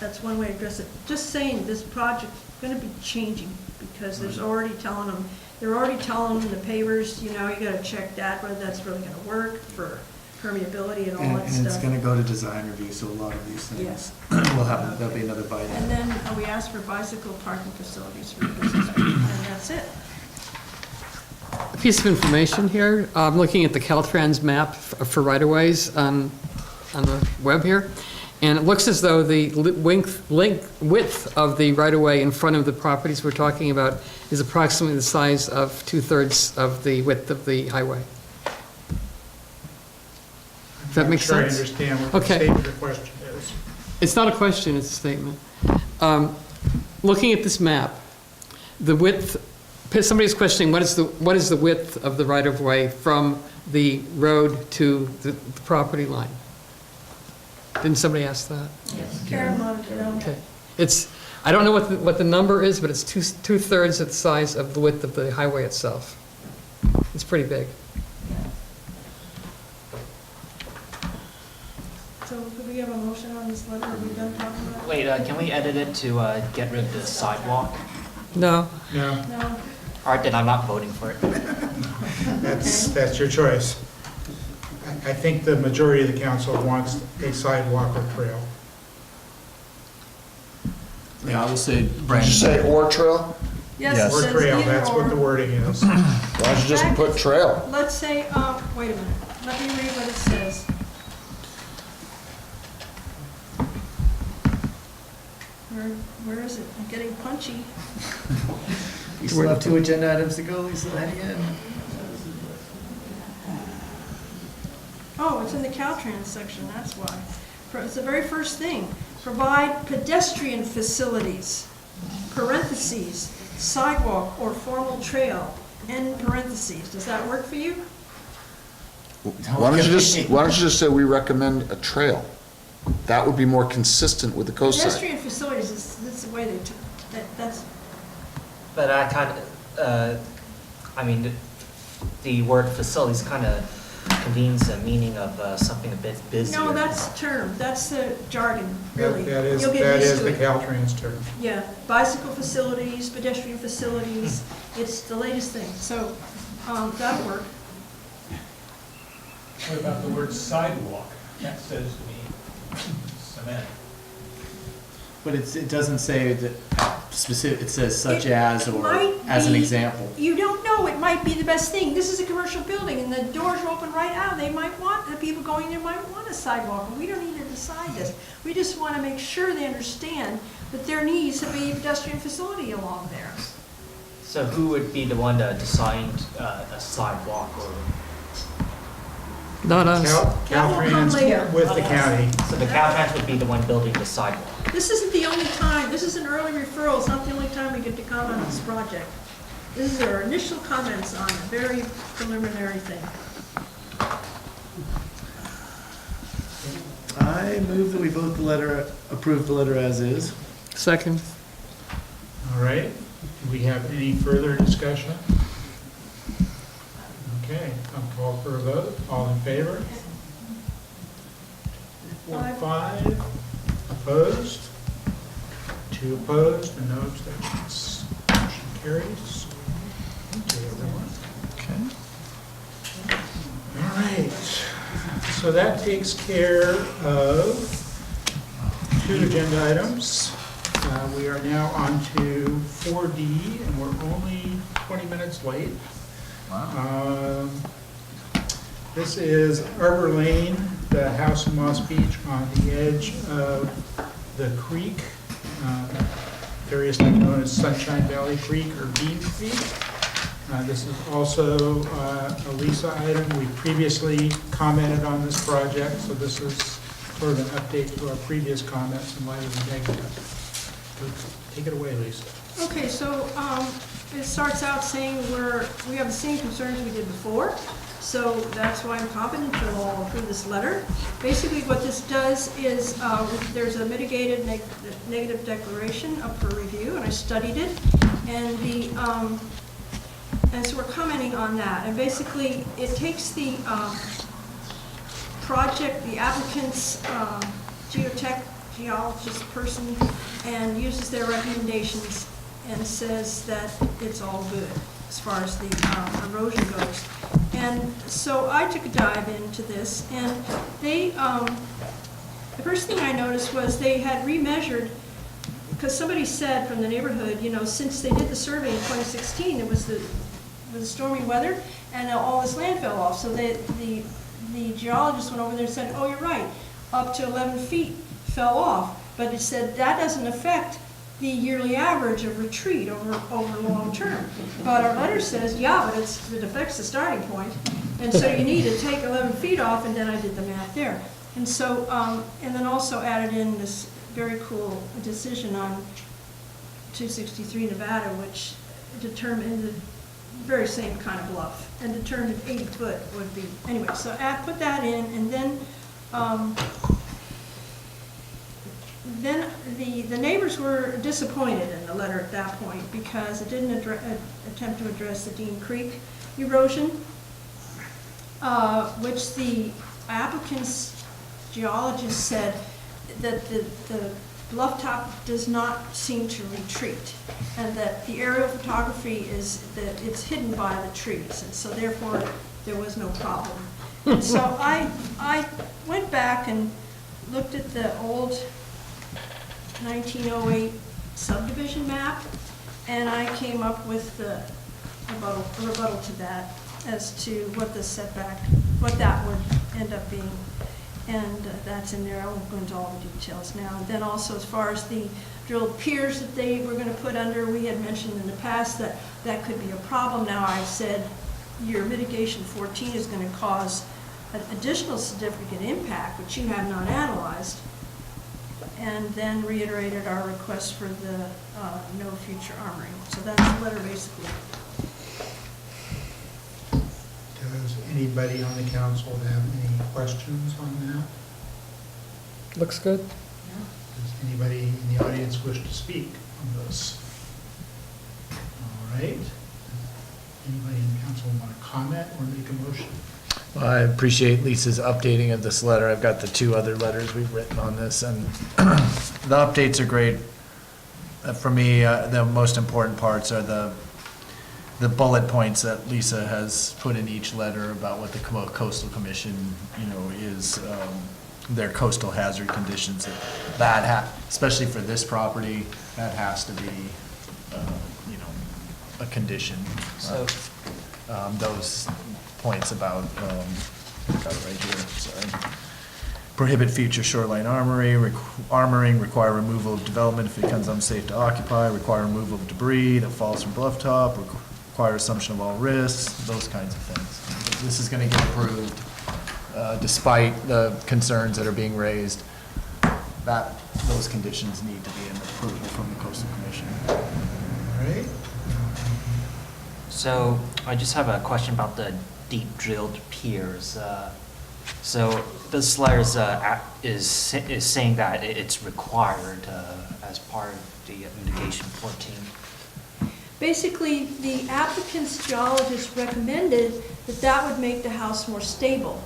That's one way to address it. Just saying this project's going to be changing because they're already telling them the pavers, you know, you got to check that, whether that's really going to work for permeability and all that stuff. And it's going to go to design review, so a lot of these things Yes. there'll be another bite. And then we asked for bicycle parking facilities for business, and that's it. A piece of information here. I'm looking at the Caltrans map for right-of-ways on the web here. And it looks as though the width of the right-of-way in front of the properties we're talking about is approximately the size of 2/3 of the width of the highway. Does that make sense? I'm not sure I understand what the Okay. statement of the question is. It's not a question, it's a statement. Looking at this map, the width, somebody's questioning what is the width of the right-of-way from the road to the property line? Didn't somebody ask that? Karen wanted to know. Okay. I don't know what the number is, but it's 2/3 of the size of the width of the highway itself. It's pretty big. So could we have a motion on this letter? Are we done talking about it? Wait, can we edit it to get rid of the sidewalk? No. No, No? All right, then I'm not voting for it. that's your choice. I think the majority of the council wants a sidewalk or trail. Yeah, I will say, Did you Brandon. say or trail? Yes, Yes. it Or says trail, either that's what or. the wording is. Why don't you just put trail? Let's say, wait a minute, let me read what it says. Where is it? I'm getting punchy. We still have 2 agenda items to go, Lisa, heading in. Oh, it's in the Caltrans section, that's why. It's the very first thing. Provide pedestrian facilities, parentheses, sidewalk or formal trail, end parentheses. Does that work for you? Why don't you just say we recommend a trail? That would be more consistent with the coast side. Pedestrian facilities, that's the way they took, that's, But I kind of, I mean, the word facilities kind of convenes a meaning of something a bit busier. no, that's term, that's the jargon, really. That is You'll get used to the it. Caltrans term. Yeah, bicycle facilities, pedestrian facilities, it's the latest thing, so, that'll work. What about the word sidewalk? That says to me cement. But it doesn't say that specific, it says such It as or might as an be- example. You don't know, it might be the best thing. This is a commercial building, and the doors are open right out. They might want, the people going there might want a sidewalk, but we don't need to decide this. We just want to make sure they understand that there needs to be a pedestrian facility along there. So who would be the one to decide a sidewalk or? Not us. That will come later. Caltrans with the county. So the Caltrans would be the one building the sidewalk. This isn't the only time, this is an early referral, it's not the only time we get to comment on this project. This is our initial comments on a very preliminary thing. I move that we vote the letter, approve the letter as is. Second. All right, do we have any further discussion? Okay, I'll call for a vote. All in favor? 4, 5. Opposed? 2 opposed and no abstentions. Motion carries. Thank you, everyone. Okay. All right, so that takes care of 2 agenda items. We are now on to 4D, and we're only 20 minutes late. This is Arbor Lane, the house in Moss Beach on the edge of the creek, variously known as Sunshine Valley Creek or Bean Creek. This is also a Lisa item. We previously commented on this project, so this is sort of an update to our previous comments in light of the negative. Take it away, Lisa. Okay, so it starts out saying we have the same concerns we did before, so that's why I'm confident you'll approve this letter. Basically, what this does is there's a mitigated negative declaration up for review, and I studied it, and and so we're commenting on that. And basically, it takes the project, the applicant's geologist person, and uses their recommendations and says that it's all good as far as the erosion goes. And so I took a dive into this, and they, the first thing I noticed was they had remeasured, because somebody said from the neighborhood, you know, since they did the survey in 2016, it was the stormy weather, and all this land fell off. So the geologist went over there and said, oh, you're right, up to 11 feet fell off. But it said that doesn't affect the yearly average of retreat over long term. But our letter says, yeah, but it affects the starting point. And so you need to take 11 feet off, and then I did the math there. And so, and then also added in this very cool decision on 263 Nevada, which determined the very same kind of bluff, and determined 80 foot would be, anyway, so put that in, and then the neighbors were disappointed in the letter at that point because it didn't attempt to address the Dean Creek erosion, which the applicant's geologist said that the bluff top does not seem to retreat, and that the aerial photography is that it's hidden by the trees, and so therefore there was no problem. And so I went back and looked at the old 1908 subdivision map, and I came up with the rebuttal to that as to what the setback, what that would end up being. And that's in there. I won't go into all the details now. And then also, as far as the drilled piers that they were going to put under, we had mentioned in the past that that could be a problem. Now I've said your mitigation 14 is going to cause an additional significant impact, which you have not analyzed, and then reiterated our request for the no future armoring. So that's the letter basically. Does anybody on the council have any questions on that? Looks good. Does anybody in the audience wish to speak on this? All right. Anybody in the council want to comment or make a motion? Well, I appreciate Lisa's updating of this letter. I've got the 2 other letters we've written on this, and the updates are great. For me, the most important parts are the bullet points that Lisa has put in each letter about what the coastal commission, is, their coastal hazard conditions. Especially for this property, that has to be, a condition. So, Those points about, got it right here, sorry. Prohibit future shoreline armoring, require removal of development if it becomes unsafe to occupy, require removal of debris that falls from bluff top, require assumption of all risks, those kinds of things. This is gonna get approved, despite the concerns that are being raised. Those conditions need to be in approval from the coastal commission. All right. so I just have a question about the deep drilled piers. So this letter is saying that it's required as part of the mitigation 14. Basically, the applicant's geologist recommended that that would make the house more stable.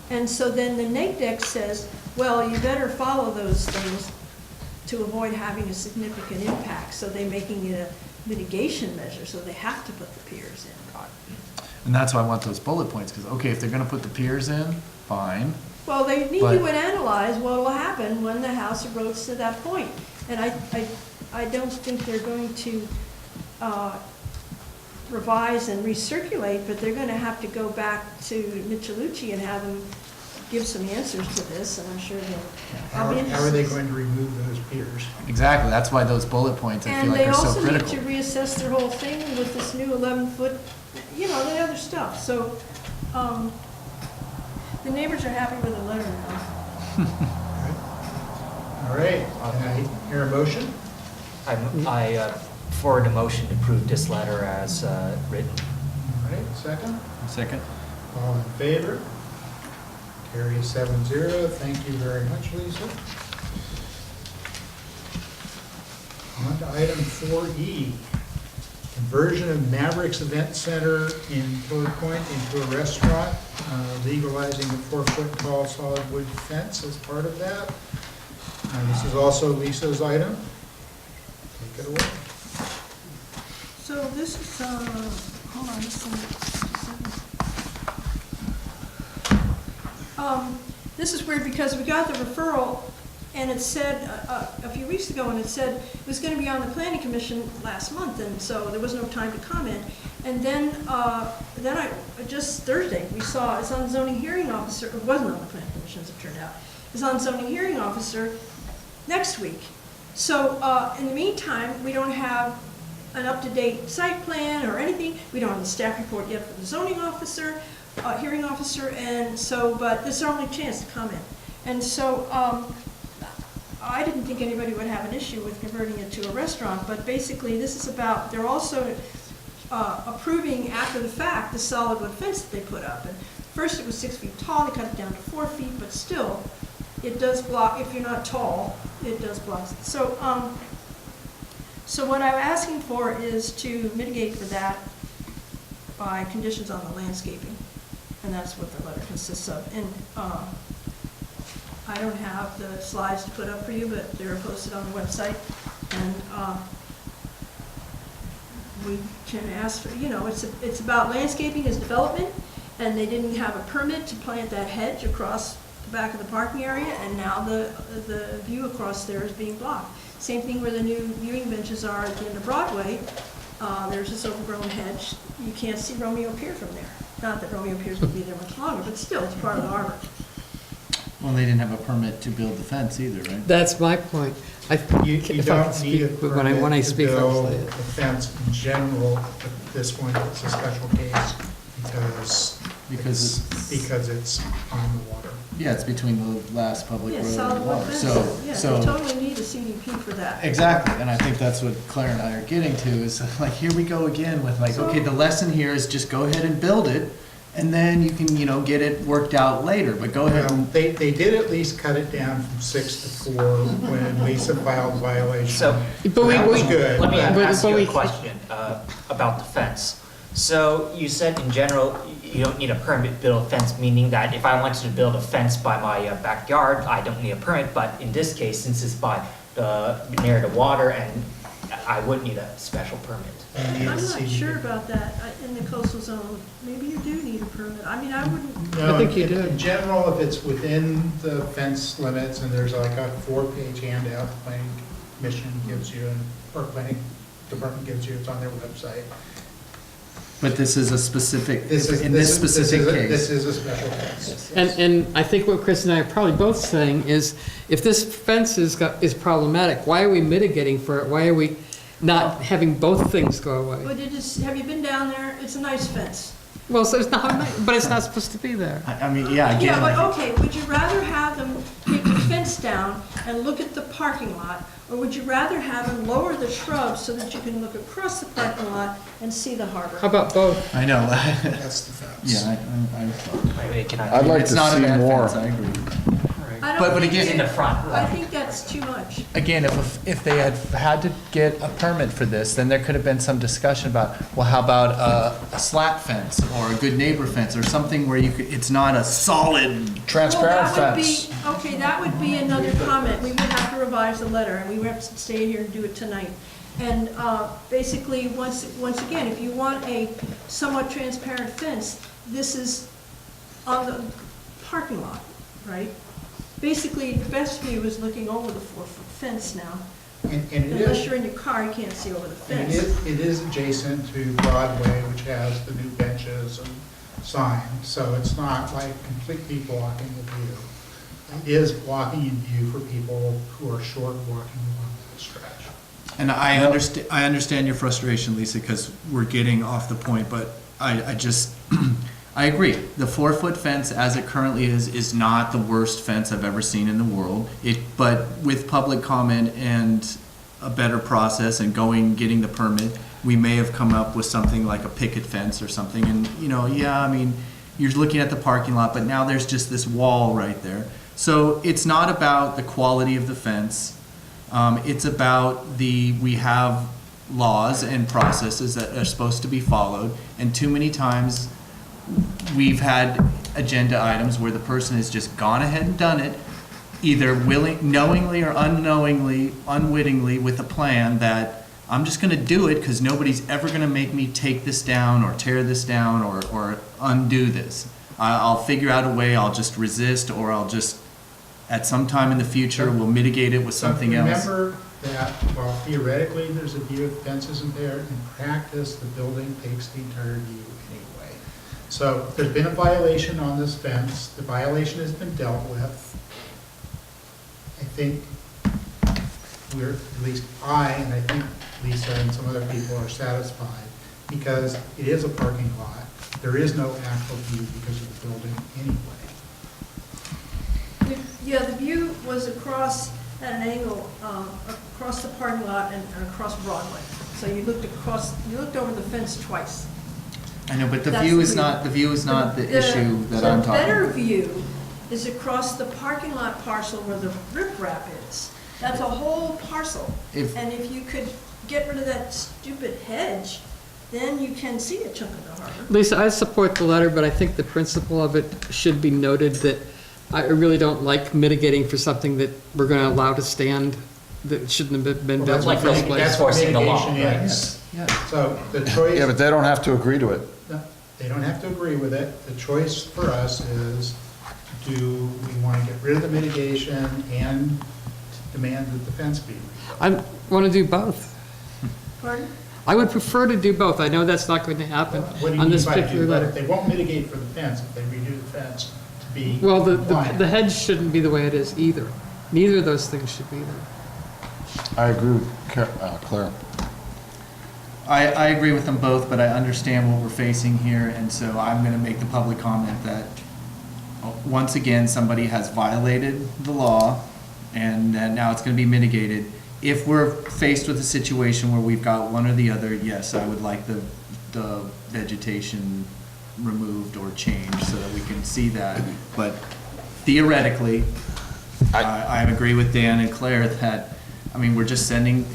And so then the NAECDEC says, well, you better follow those things to avoid having a significant impact. So they're making it a mitigation measure, so they have to put the piers in. And that's why I want those bullet points, because, okay, if they're gonna put the piers in, fine. Well, they need But- to analyze what will happen when the house erodes to that point. And I don't think they're going to revise and recirculate, but they're going to have to go back to Michelucci and have them give some answers to this, and I'm sure they'll. How are they going to remove those piers? Exactly, that's why those bullet points, I feel like, are so critical. And they also need to reassess their whole thing with this new 11-foot, the other stuff. So, the neighbors are happy with the letter now. All right, can I hear a motion? I forward a motion to approve this letter as written. All right, second? Second. All in favor? Carries 7-0. Thank you very much, Lisa. On to item 4E, conversion of Mavericks Event Center in Pillar Point into a restaurant, legalizing a 4-foot tall solid wood fence as part of that. This is also Lisa's item. Take it away. So this is, hold on just a minute. This is weird because we got the referral and it said, a few weeks ago, and it said it was going to be on the planning commission last month, and so there was no time to comment. And then just Thursday, we saw it's on zoning hearing officer, it wasn't on the planning commission as it turned out, it's on zoning hearing officer next week. So in the meantime, we don't have an up-to-date site plan or anything. We don't have the staff report yet from the zoning officer, hearing officer, and so, but this is our only chance to comment. And so I didn't think anybody would have an issue with converting it to a restaurant, but basically this is about, they're also approving after the fact the solid wood fence that they put up. And first it was 6 feet tall, they cut it down to 4 feet, but still, it does block, if you're not tall, it does block. So, so what I'm asking for is to mitigate for that by conditions on the landscaping. And that's what the letter consists of. And I don't have the slides to put up for you, but they're posted on the website. And we can ask for, it's about landscaping as development, and they didn't have a permit to plant that hedge across the back of the parking area, and now the view across there is being blocked. Same thing where the new viewing benches are at the end of Broadway. There's this overgrown hedge. You can't see Romeo Pier from there. Not that Romeo Pier's going to be there much longer, but still, it's part of the harbor. Well, they didn't have a permit to build the fence either, right? That's my point. You If I can don't need a speak, when I permit to speak, I'll build say a it. fence in general, but this one is a special case because it's on the water. Yeah, it's between the last public Yeah, road and solid the wood water, fences. Yeah, so. you totally need a CDP for that. Exactly, and I think that's what Claire and I are getting to, is like, here we go again with like, okay, the lesson here is just go ahead and build it, and then you can, get it worked out later, but go ahead Well, and. they did at least cut it down from 6 to 4 when Lisa filed violation. So, But we- That was we- good. let me But- ask but you a we- question about the fence. So you said in general, you don't need a permit to build a fence, meaning that if I wanted to build a fence by my backyard, I don't need a permit, but in this case, since it's near the water, and I would need a special permit. You need a I'm not CDP. sure about that in the coastal zone. Maybe you do need a permit. I mean, I wouldn't, No, I think you in- do. In general, if it's within the fence limits and there's like a 4-page handout the planning commission gives you, or planning department gives you, it's on their website. But this is a specific, This is- in this is- specific This case. is a special case. And I think what Chris and I are probably both saying is, if this fence is problematic, why are we mitigating for it? Why are we not having both things go away? but have you been down there? It's a nice fence. Well, so it's not, but it's not supposed to be there. I mean, yeah, again. Yeah, but like- okay, would you rather have them take the fence down and look at the parking lot? Or would you rather have them lower the shrubs so that you can look across the parking lot and see the harbor? How about both? I know. That's the fence. Yeah, Wait, can I? I'd like it's to not a see bad more. fence, I agree. I don't But think again- it- In the front. I think that's too much. Again, if they had to get a permit for this, then there could have been some discussion about, well, how about a slat fence or a good neighbor fence or something where it's not a solid. Transparent Well, that would fence. be, okay, that would be another comment. We would have to revise the letter, and we would have to stay here and do it tonight. And basically, once again, if you want a somewhat transparent fence, this is on the parking lot, right? Basically, the best view is looking over the 4-foot fence now. And it Unless is, you're in your car, you can't see over the and fence. it is adjacent to Broadway, which has the new benches and signs, so it's not like completely blocking the view. It is blocking in view for people who are short walking along that stretch. And I understand your frustration, Lisa, because we're getting off the point, but I just, I agree. The 4-foot fence as it currently is not the worst fence I've ever seen in the world. But with public comment and a better process and getting the permit, we may have come up with something like a picket fence or something. And, yeah, I mean, you're looking at the parking lot, but now there's just this wall right there. So it's not about the quality of the fence. It's about we have laws and processes that are supposed to be followed. And too many times, we've had agenda items where the person has just gone ahead and done it, either knowingly or unwittingly with a plan that I'm just going to do it because nobody's ever going to make me take this down or tear this down or undo this. I'll figure out a way, I'll just resist, or I'll just, at some time in the future, we'll mitigate it with something else. Remember that while theoretically there's a view of fence isn't there, in practice, the building takes the entire view anyway. So there's been a violation on this fence. The violation has been dealt with. I think at least I, and I think Lisa and some other people are satisfied because it is a parking lot. There is no actual view because of the building anyway. Yeah, the view was across at an angle, across the parking lot and across Broadway. So you looked over the fence twice. I know, but the That's view is the- not the issue that I'm talking The better about. view is across the parking lot parcel where the riprap is. That's a whole parcel. And if you could get rid of that stupid hedge, then you can see a chunk of the harbor. Lisa, I support the letter, but I think the principle of it should be noted that I really don't like mitigating for something that we're going to allow to stand that shouldn't have been built in the first place. That's what Forcing the law, mitigation right? is. So the choice. Yeah, but they don't have to agree to it. No, they don't have to agree with it. The choice for us is, do we want to get rid of the mitigation and demand that the fence be? I want to do both. Pardon? I would prefer to do both. I know that's not going to happen What do you on mean this by particular do? But letter. if they won't mitigate for the fence, if they redo the fence to be Well, the compliant. hedge shouldn't be the way it is either. Neither of those things should be there. I agree with Claire. I agree with them both, but I understand what we're facing here, and so I'm gonna make the public comment that, once again, somebody has violated the law, and that now it's gonna be mitigated. If we're faced with a situation where we've got one or the other, yes, I would like the vegetation removed or changed so that we can see that. But theoretically, I agree with Dan and Claire that, I mean, we're just sending,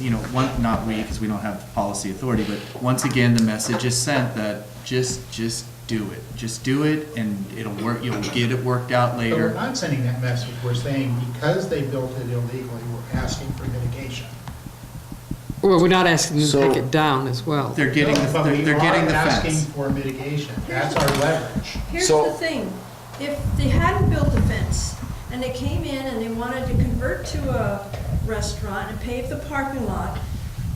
not we, because we don't have policy authority, but once again, the message is sent that just do it. Just do it, and it'll work, you'll get it worked out But later. we're not sending that message. We're saying because they built it illegally, we're asking for mitigation. Well, we're not asking them to So- take it down as well. They're getting, No, but we they're getting are the asking fence. for mitigation. That's our leverage. Here's So- the thing, if they hadn't built the fence, and they came in and they wanted to convert to a restaurant and pave the parking lot,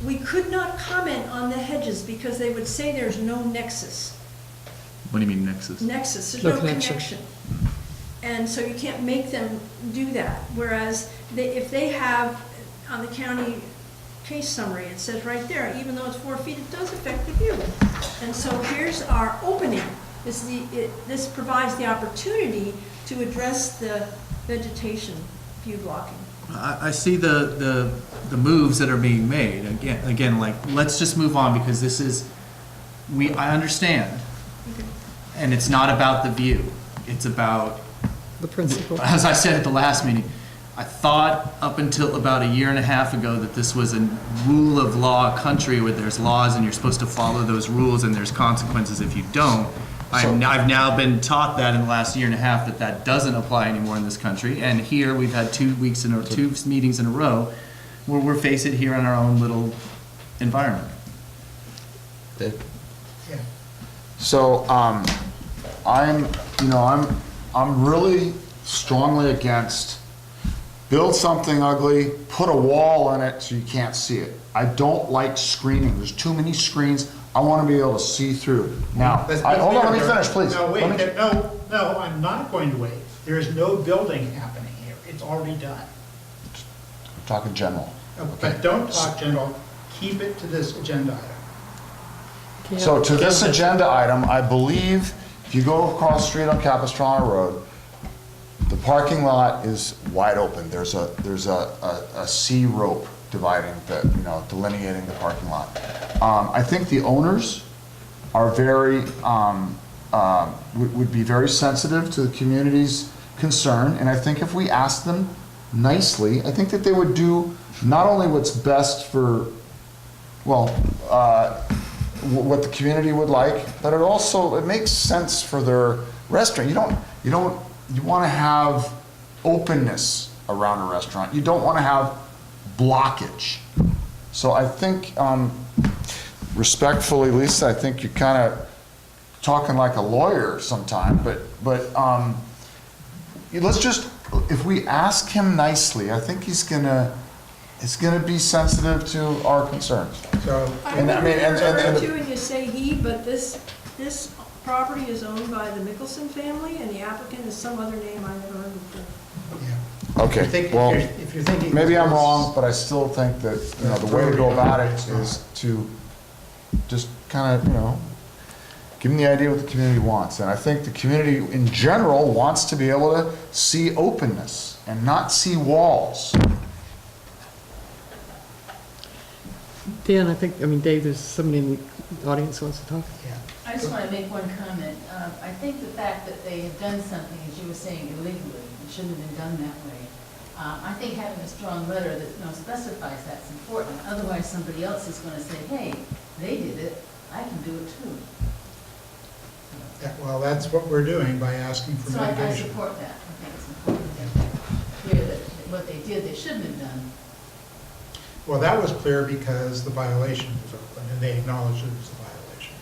we could not comment on the hedges because they would say there's no nexus. What do you mean nexus? Nexus, there's No no connection. connection. And so you can't make them do that. Whereas if they have, on the county case summary, it says right there, even though it's 4 feet, it does affect the view. And so here's our opening. This provides the opportunity to address the vegetation view blocking. I see the moves that are being made. Again, like, let's just move on because this is, I understand. And it's not about the view. It's about, The principle. as I said at the last meeting, I thought up until about a year and a half ago that this was a rule of law country where there's laws and you're supposed to follow those rules and there's consequences if you don't. I've now been taught that in the last year and a half that doesn't apply anymore in this country. And here we've had 2 meetings in a row where we're faced here in our own little environment. Yeah. So, I'm really strongly against build something ugly, put a wall in it so you can't see it. I don't like screening. There's too many screens. I want to be able to see through. Now, Let's be hold on, let me clear. finish, please. No, Let me- wait, no, I'm not going to wait. There is no building happening here. It's already done. Talking general. But don't talk general. Keep it to this agenda item. So to this agenda item, I believe if you go across the street on Capistrano Road, the parking lot is wide open. There's a C rope dividing delineating the parking lot. I think the owners are would be very sensitive to the community's concern, and I think if we ask them nicely, I think that they would do not only what's best for, what the community would like, but it makes sense for their restaurant. You want to have openness around a restaurant. You don't want to have blockage. So I think, respectfully, Lisa, I think you're kind of talking like a lawyer sometime, but let's just, if we ask him nicely, I think it's gonna be sensitive to our concerns. So, I And I mean, and- heard you and you say he, but this property is owned by the Mickelson family, and the applicant is some other name I never heard before. yeah. Okay, well, If you're thinking. maybe I'm wrong, but I still think that, the way to go about it is to just kind of, give them the idea what the community wants. And I think the community in general wants to be able to see openness and not see walls. Dan, Dave, there's somebody in the audience who wants to talk. Yeah. I just want to make one comment. I think the fact that they have done something, as you were saying, illegally, it shouldn't have been done that way. I think having a strong letter that specifies that's important. Otherwise, somebody else is going to say, hey, they did it, I can do it too. Yeah, well, that's what we're doing by asking for So I mitigation. support that. I think it's important to hear that what they did, they shouldn't have done. Well, that was clear because the violation was open, and they acknowledged it was a violation.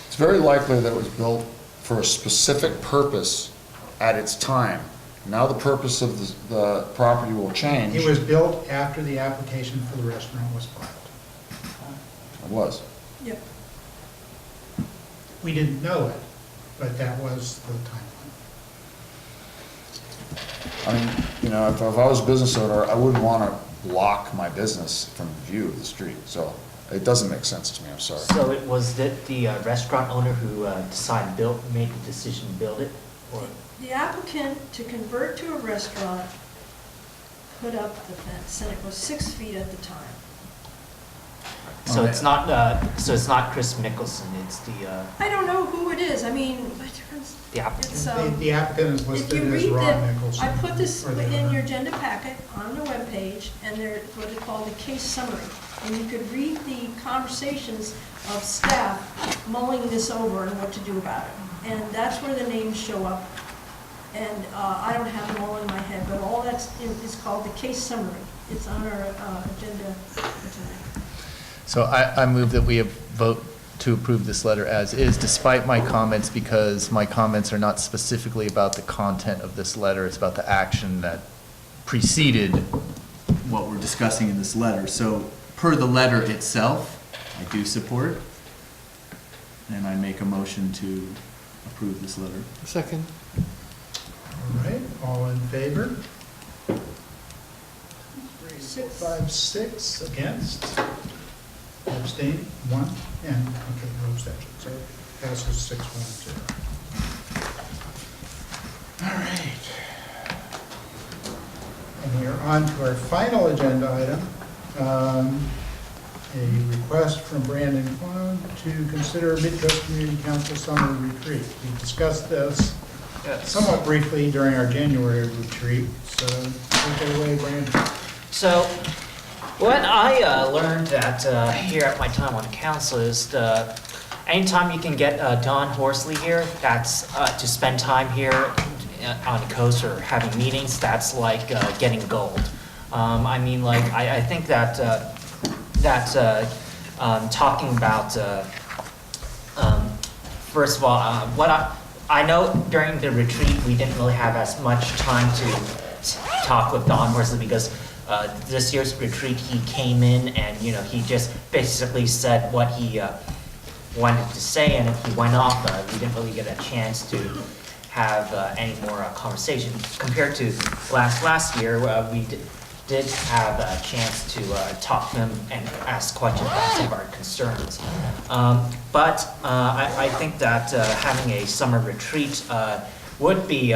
It's very likely that it was built for a specific purpose at its time. Now the purpose of the property will change. It was built after the application for the restaurant was filed. It was. Yep. We didn't know it, but that was the timeline. I mean, you know, if I was a business owner, I wouldn't want to block my business from view of the street, so it doesn't make sense to me, I'm sorry. So it was the restaurant owner who made the decision to build it? Or The applicant, to convert to a restaurant, put up the fence, and it was 6 feet at the time. So it's not Chris Mickelson, it's the I don't know who it is, I mean, applicant? it's, The applicant is if listed you as read Ron the, Nicholson. I put this or the in owner. your agenda packet on the webpage, and there's what they call the case summary. And you could read the conversations of staff mulling this over and what to do about it. And that's where the names show up. And I don't have them all in my head, but all that's is called the case summary. It's on our agenda for tonight. So I move that we vote to approve this letter as is, despite my comments, because my comments are not specifically about the content of this letter, it's about the action that preceded what we're discussing in this letter. So per the letter itself, I do support, and I make a motion to approve this letter. Second. All right, all in favor? 3, 4, 5, 6 against. Abstain, 1, and, okay, no abstentions, so passes 6, 1, 0. All right. And we are on to our final agenda item, a request from Brandon Clone to consider Midcoast Community Council Summer Retreat. We discussed this somewhat briefly during our January retreat, so take it away, Brandon. So, what I learned here at my time on council is anytime you can get Don Horsley here, that's to spend time here on the coast or having meetings, that's like getting gold. I mean, like, I think that talking about, first of all, what I know during the retreat, we didn't really have as much time to talk with Don Horsley because this year's retreat, he came in and, you know, he just basically said what he wanted to say, and if he went off, we didn't really get a chance to have any more conversation. Compared to last year, we did have a chance to talk to him and ask questions about some of our concerns. But I think that having a summer retreat would be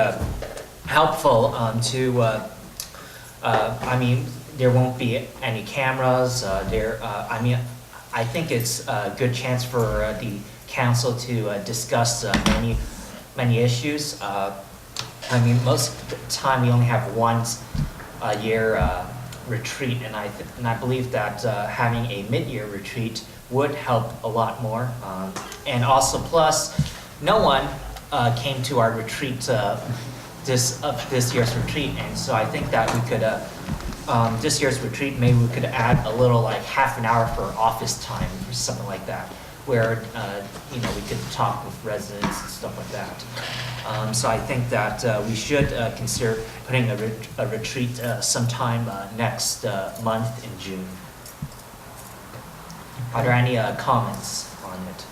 helpful I mean, there won't be any cameras. I mean, I think it's a good chance for the council to discuss many issues. I mean, most of the time we only have once a year retreat, and I believe that having a mid-year retreat would help a lot more. And also, plus, no one came to our retreat this year's retreat, and so I think that we could this year's retreat, maybe we could add a little, like, half an hour for office time or something like that, where you know, we could talk with residents and stuff like that. So I think that we should consider putting a retreat sometime next month in June. Are there any comments on it?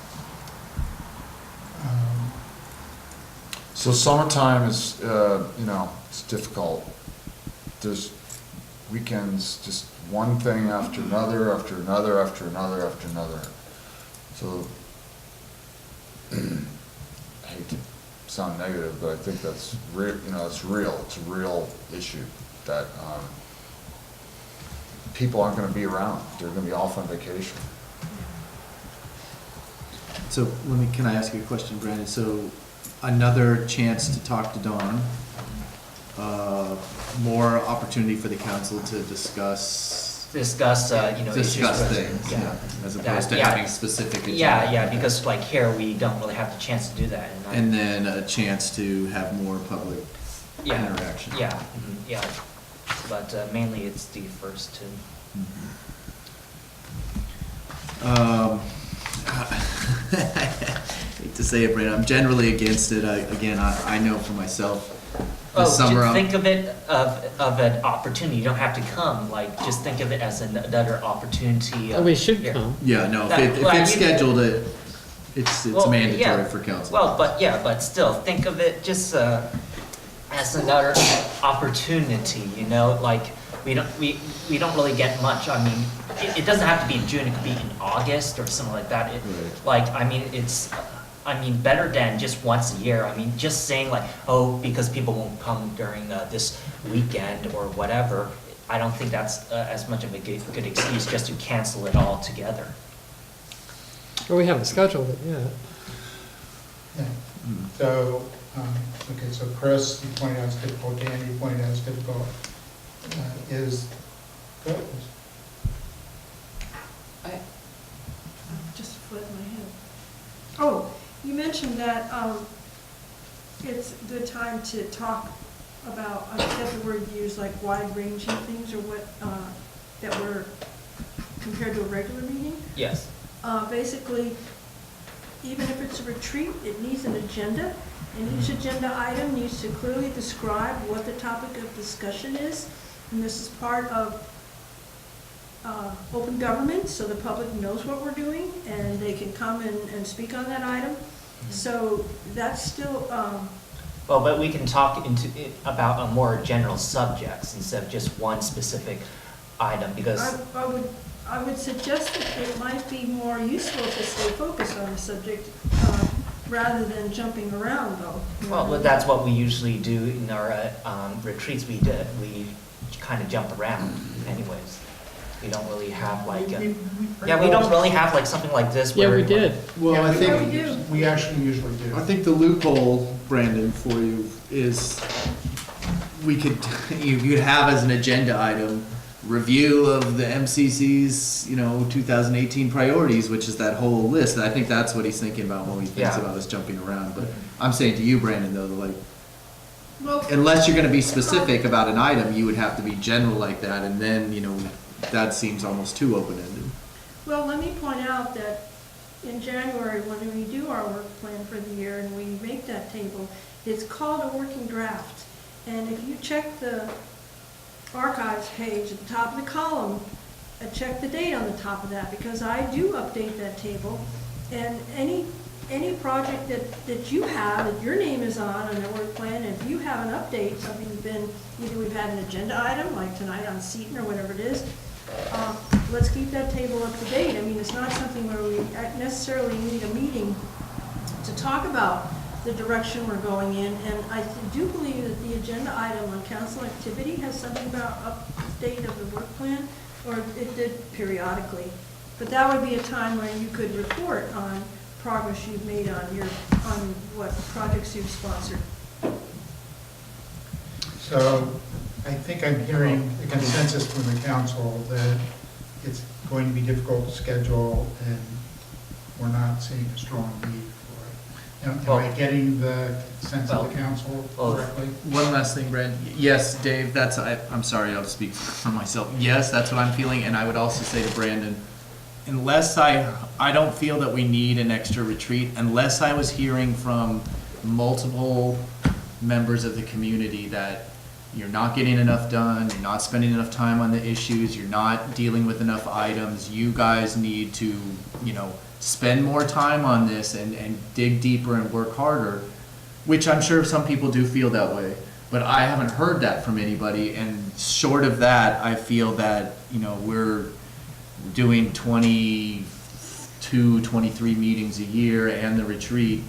So summertime is, you know, it's difficult. There's weekends, just one thing after another, after another, after another, after another. So, I hate to sound negative, but I think that's real, you know, it's real. It's a real issue that people aren't gonna be around. They're gonna be off on vacation. So can I ask you a question, Brandon? So another chance to talk to Dawn, more opportunity for the council to discuss, you know, discuss issues. things, Yeah. as opposed to Yeah. having specific agenda. Yeah, because like here, we don't really have the chance to do that. And then a chance to have more public Yeah. interaction. Yeah, yeah. But mainly it's the first two. I hate to say it, Brandon, I'm generally against it. I know for myself, this summer. Just think of it of an opportunity. You don't have to come. Like, just think of it as another opportunity. We should here. come. Yeah, no, if it's scheduled, it's Well, mandatory yeah. for council. Well, but still, think of it just as another opportunity, you know, like, we don't really get much. I mean, it doesn't have to be in June, it could be in August or something like that. Like, I mean, it's, better than just once a year. I mean, just saying like, oh, because people won't come during this weekend or whatever, I don't think that's as much of a good excuse just to cancel it all together. Well, we haven't scheduled it yet. Yeah. So, okay, so Chris, you pointed out it's difficult, Dan, you pointed out it's difficult. Go ahead. Just flip my head. Oh, you mentioned that it's a good time to talk about, I forget the word you use, like wide-ranging things or what, that were compared to a regular meeting. Yes. Basically, even if it's a retreat, it needs an agenda, and each agenda item needs to clearly describe what the topic of discussion is. And this is part of open government, so the public knows what we're doing, and they can come and speak on that item. So that's still... Well, but we can talk about a more general subjects instead of just one specific item, because... I would suggest that it might be more useful to stay focused on the subject rather than jumping around, though. Well, that's what we usually do in our retreats. We kind of jump around anyways. We don't really have like... we don't really have like something like this Yeah, where... we did. Well, Yeah, I think, we actually usually do. I think the loophole, Brandon, for you is we could, you could have as an agenda item, review of the MCC's, 2018 priorities, which is that whole list. And I think that's what he's thinking about when he thinks about us jumping around. But I'm saying to you, Brandon, though, Well, unless you're going to be specific about an item, you would have to be general like that, and then, that seems almost too open-ended. Well, let me point out that in January, when we do our work plan for the year and we make that table, it's called a working draft. And if you check the archives page at the top of the column, check the date on the top of that, because I do update that table. And any project that you have, that your name is on the work plan, and if you have an update, something's been, either we've had an agenda item, like tonight on Seton or whatever it is, let's keep that table up to date. I mean, it's not something where we necessarily need a meeting to talk about the direction we're going in. And I do believe that the agenda item on council activity has something about update of the work plan, or it did periodically. But that would be a time where you could report on progress you've made on what projects you've sponsored. So I think I'm hearing a consensus from the council that it's going to be difficult to schedule, and we're not seeing a strong need for it. Am I getting the sense of the council correctly? One last thing, Brandon. Yes, Dave, I'm sorry, I'll speak for myself. Yes, that's what I'm feeling, and I would also say to Brandon, unless I don't feel that we need an extra retreat, unless I was hearing from multiple members of the community that you're not getting enough done, you're not spending enough time on the issues, you're not dealing with enough items, you guys need to, spend more time on this and dig deeper and work harder, which I'm sure some people do feel that way. But I haven't heard that from anybody, and short of that, I feel that, we're doing 22, 23 meetings a year and the retreat.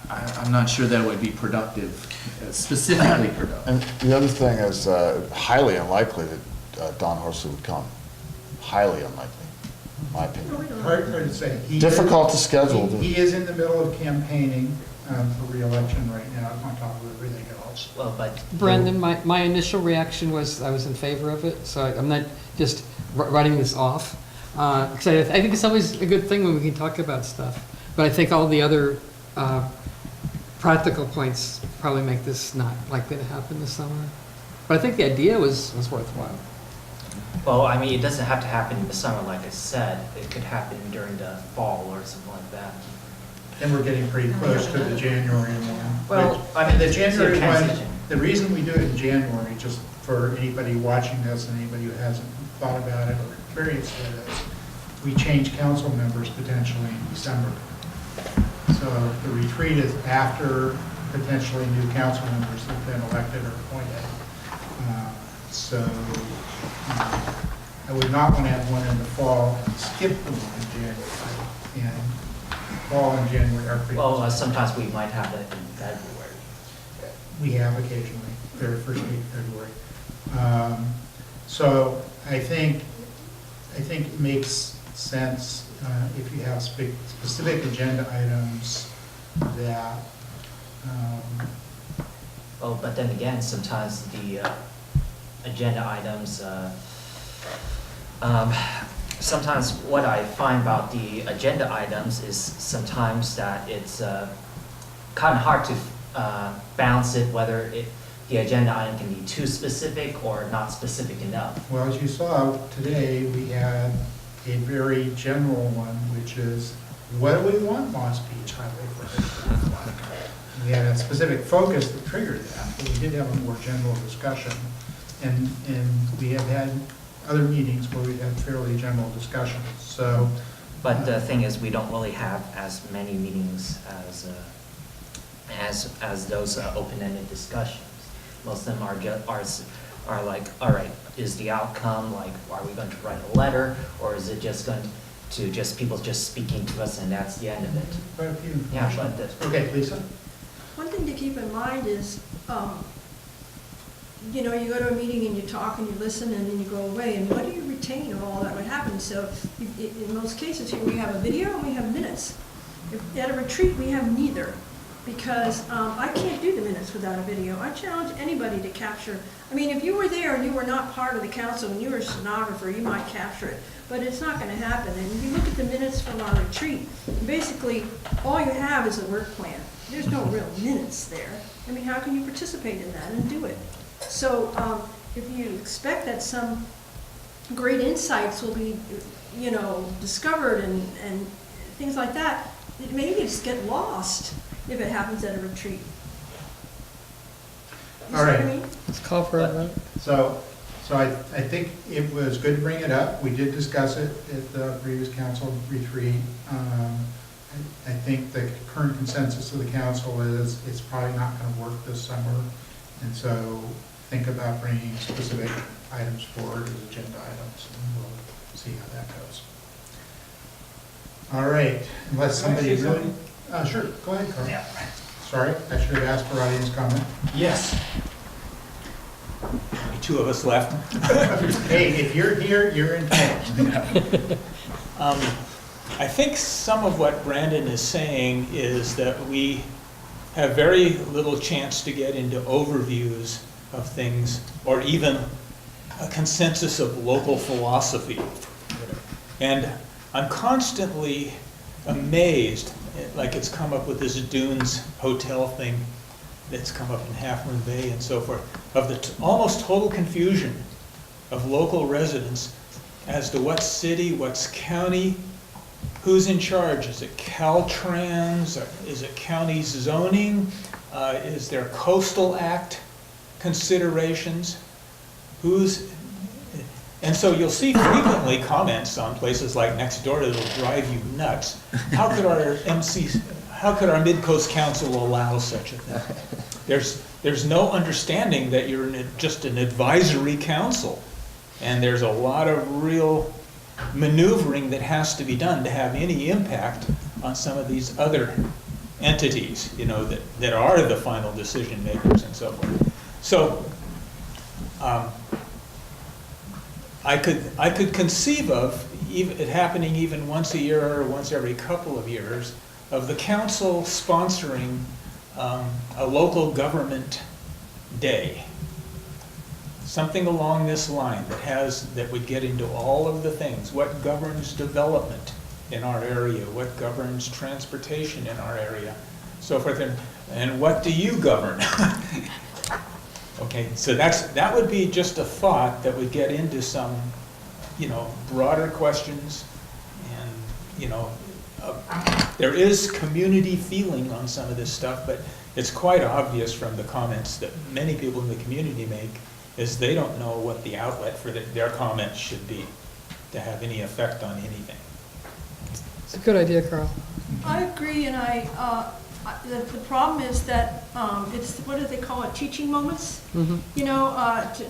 I'm not sure that would be productive, specifically productive. And the other thing is highly unlikely that Don Horsley would come. Highly unlikely, in my opinion. Hard to say. Difficult to schedule. He is in the middle of campaigning for re-election right now on top of everything else. Well, but... Brendan, my initial reaction was I was in favor of it, so I'm not just writing this off. Because I think it's always a good thing when we can talk about stuff. But I think all the other practical points probably make this not likely to happen this summer. But I think the idea was worthwhile. Well, it doesn't have to happen in the summer, like I said. It could happen during the fall or something like that. And we're getting pretty close to the January one. Well, the January it's a one, transition. the reason we do it in January, just for anybody watching this and anybody who hasn't thought about it or experienced it, is we change council members potentially in December. So the retreat is after potentially new council members that have been elected or appointed. So I would not want to have one in the fall and skip the one in January. And fall and January are pretty. Well, sometimes we might have it in February. We have occasionally, very first week of February. So I think it makes sense if you have specific agenda items that. Well, but then again, sometimes the agenda items, sometimes what I find about the agenda items is sometimes that it's kind of hard to balance it, whether the agenda item can be too specific or not specific enough. Well, as you saw today, we had a very general one, which is, what do we want Moss Beach Highway for? We had a specific focus that triggered that, but we did have a more general discussion. And we have had other meetings where we've had fairly general discussions, so. But the thing is, we don't really have as many meetings as those open-ended discussions. Most of them are like, all right, is the outcome, like, are we going to write a letter, or is it just going to just people just speaking to us and that's the end of it? Quite a few. Yeah, but Okay, Lisa? One thing to keep in mind is, you know, you go to a meeting and you talk and you listen and then you go away, and what do you retain of all that would happen? So in most cases here, we have a video and we have minutes. At a retreat, we have neither, because I can't do the minutes without a video. I challenge anybody to capture. I mean, if you were there and you were not part of the council and you were a stenographer, you might capture it, but it's not going to happen. And if you look at the minutes from our retreat, basically all you have is a work plan. There's no real minutes there. I mean, how can you participate in that and do it? So if you expect that some great insights will be, you know, discovered and things like that, it may just get lost if it happens at a retreat. You All see right. what I mean? Let's call for a vote. So I think it was good to bring it up. We did discuss it at the previous council retreat. I think the current consensus of the council is it's probably not going to work this summer. And so think about bringing specific items forward as agenda items, and we'll see how that goes. All right, unless Can I somebody say really... Sure, go ahead, Carl. Yeah. Sorry, I should have asked for audience comment. Yes. Only two of us left. Hey, if you're here, you're in charge. I think some of what Brandon is saying is that we have very little chance to get into overviews of things, or even a consensus of local philosophy. And I'm constantly amazed, like it's come up with this Dunes Hotel thing that's come up in Half Moon Bay and so forth, of the almost total confusion of local residents as to what's city, what's county, who's in charge. Is it Caltrans? Is it county zoning? Is there Coastal Act considerations? And so you'll see frequently comments on places like next door that'll drive you nuts. How could our Midcoast Council allow such a thing? There's no understanding that you're just an advisory council, and there's a lot of real maneuvering that has to be done to have any impact on some of these other entities, you know, that are the final decision makers and so forth. So I could conceive of it happening even once a year or once every couple of years, of the council sponsoring a local government day. Something along this line that would get into all of the things. What governs development in our area? What governs transportation in our area? So forth. And what do you govern? Okay, so that would be just a thought that would get into some, you know, broader questions. And, you know, there is community feeling on some of this stuff, but it's quite obvious from the comments that many people in the community make is they don't know what the outlet for their comments should be to have any effect on anything. It's a good idea, Carl. I agree, and the problem is that it's, what do they call it, teaching moments? You know,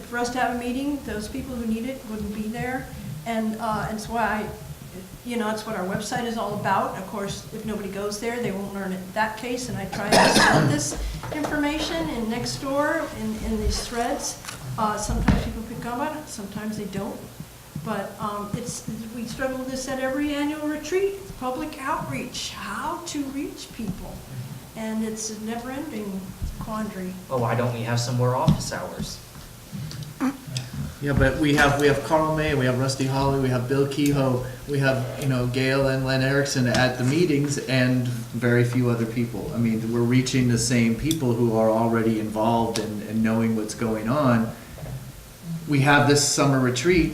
for us to have a meeting, those people who need it wouldn't be there. And it's why, you know, it's what our website is all about. Of course, if nobody goes there, they won't learn it in that case. And I try to spread this information in Nextdoor, in these threads. Sometimes people pick up on it, sometimes they don't. But we struggle with this at every annual retreat, public outreach, how to reach people. And it's a never-ending quandary. Well, why don't we have some more office hours? Yeah, but we have Carl May, we have Rusty Holly, we have Bill Kehoe, we have, you know, Gail and Len Erickson at the meetings, and very few other people. I mean, we're reaching the same people who are already involved and knowing what's going on. We have this summer retreat,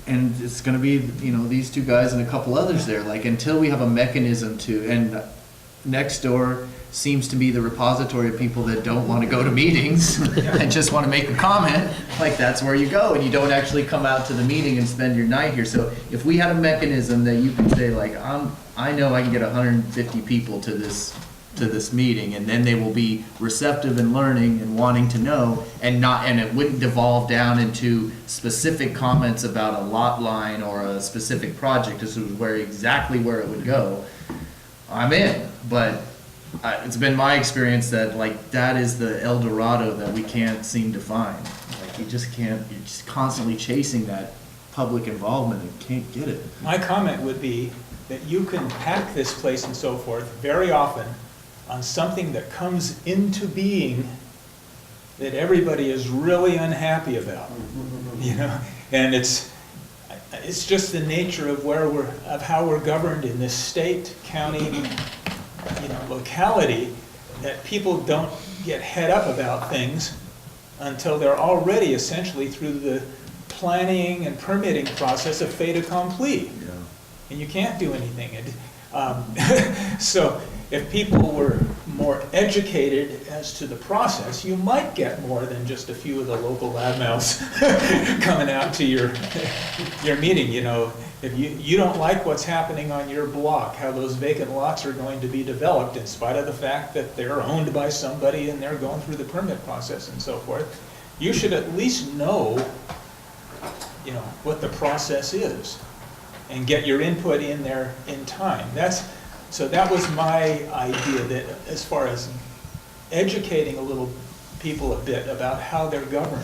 and it's gonna be, you know, these two guys and a couple others there. Like, until we have a mechanism to, and Nextdoor seems to be the repository of people that don't want to go to meetings and just want to make a comment, like that's where you go, and you don't actually come out to the meeting and spend your night here. So if we had a mechanism that you could say, like, I know I can get 150 people to this meeting, and then they will be receptive and learning and wanting to know, and it wouldn't devolve down into specific comments about a lot line or a specific project. This is exactly where it would go. I'm in, but it's been my experience that, like, that is the El Dorado that we can't seem to find. Like, you just can't, you're just constantly chasing that public involvement and can't get it. My comment would be that you can pack this place and so forth very often on something that comes into being that everybody is really unhappy about, you know? And it's just the nature of how we're governed in this state, county, you know, locality, that people don't get head up about things until they're already essentially through the planning and permitting process of fait accompli. Yeah. And you can't do anything. So if people were more educated as to the process, you might get more than just a few of the local loudmouths coming out to your meeting. You know, if you don't like what's happening on your block, how those vacant lots are going to be developed in spite of the fact that they're owned by somebody and they're going through the permit process and so forth, you should at least know, you know, what the process is and get your input in there in time. So that was my idea, that as far as educating people a bit about how they're governed.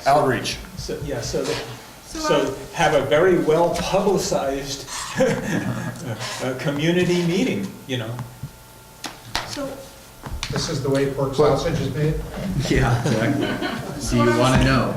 Outreach. So, yeah, so have a very well publicized community meeting, you know. So, This is the way pork sausage is made? Yeah, exactly. So you want to know.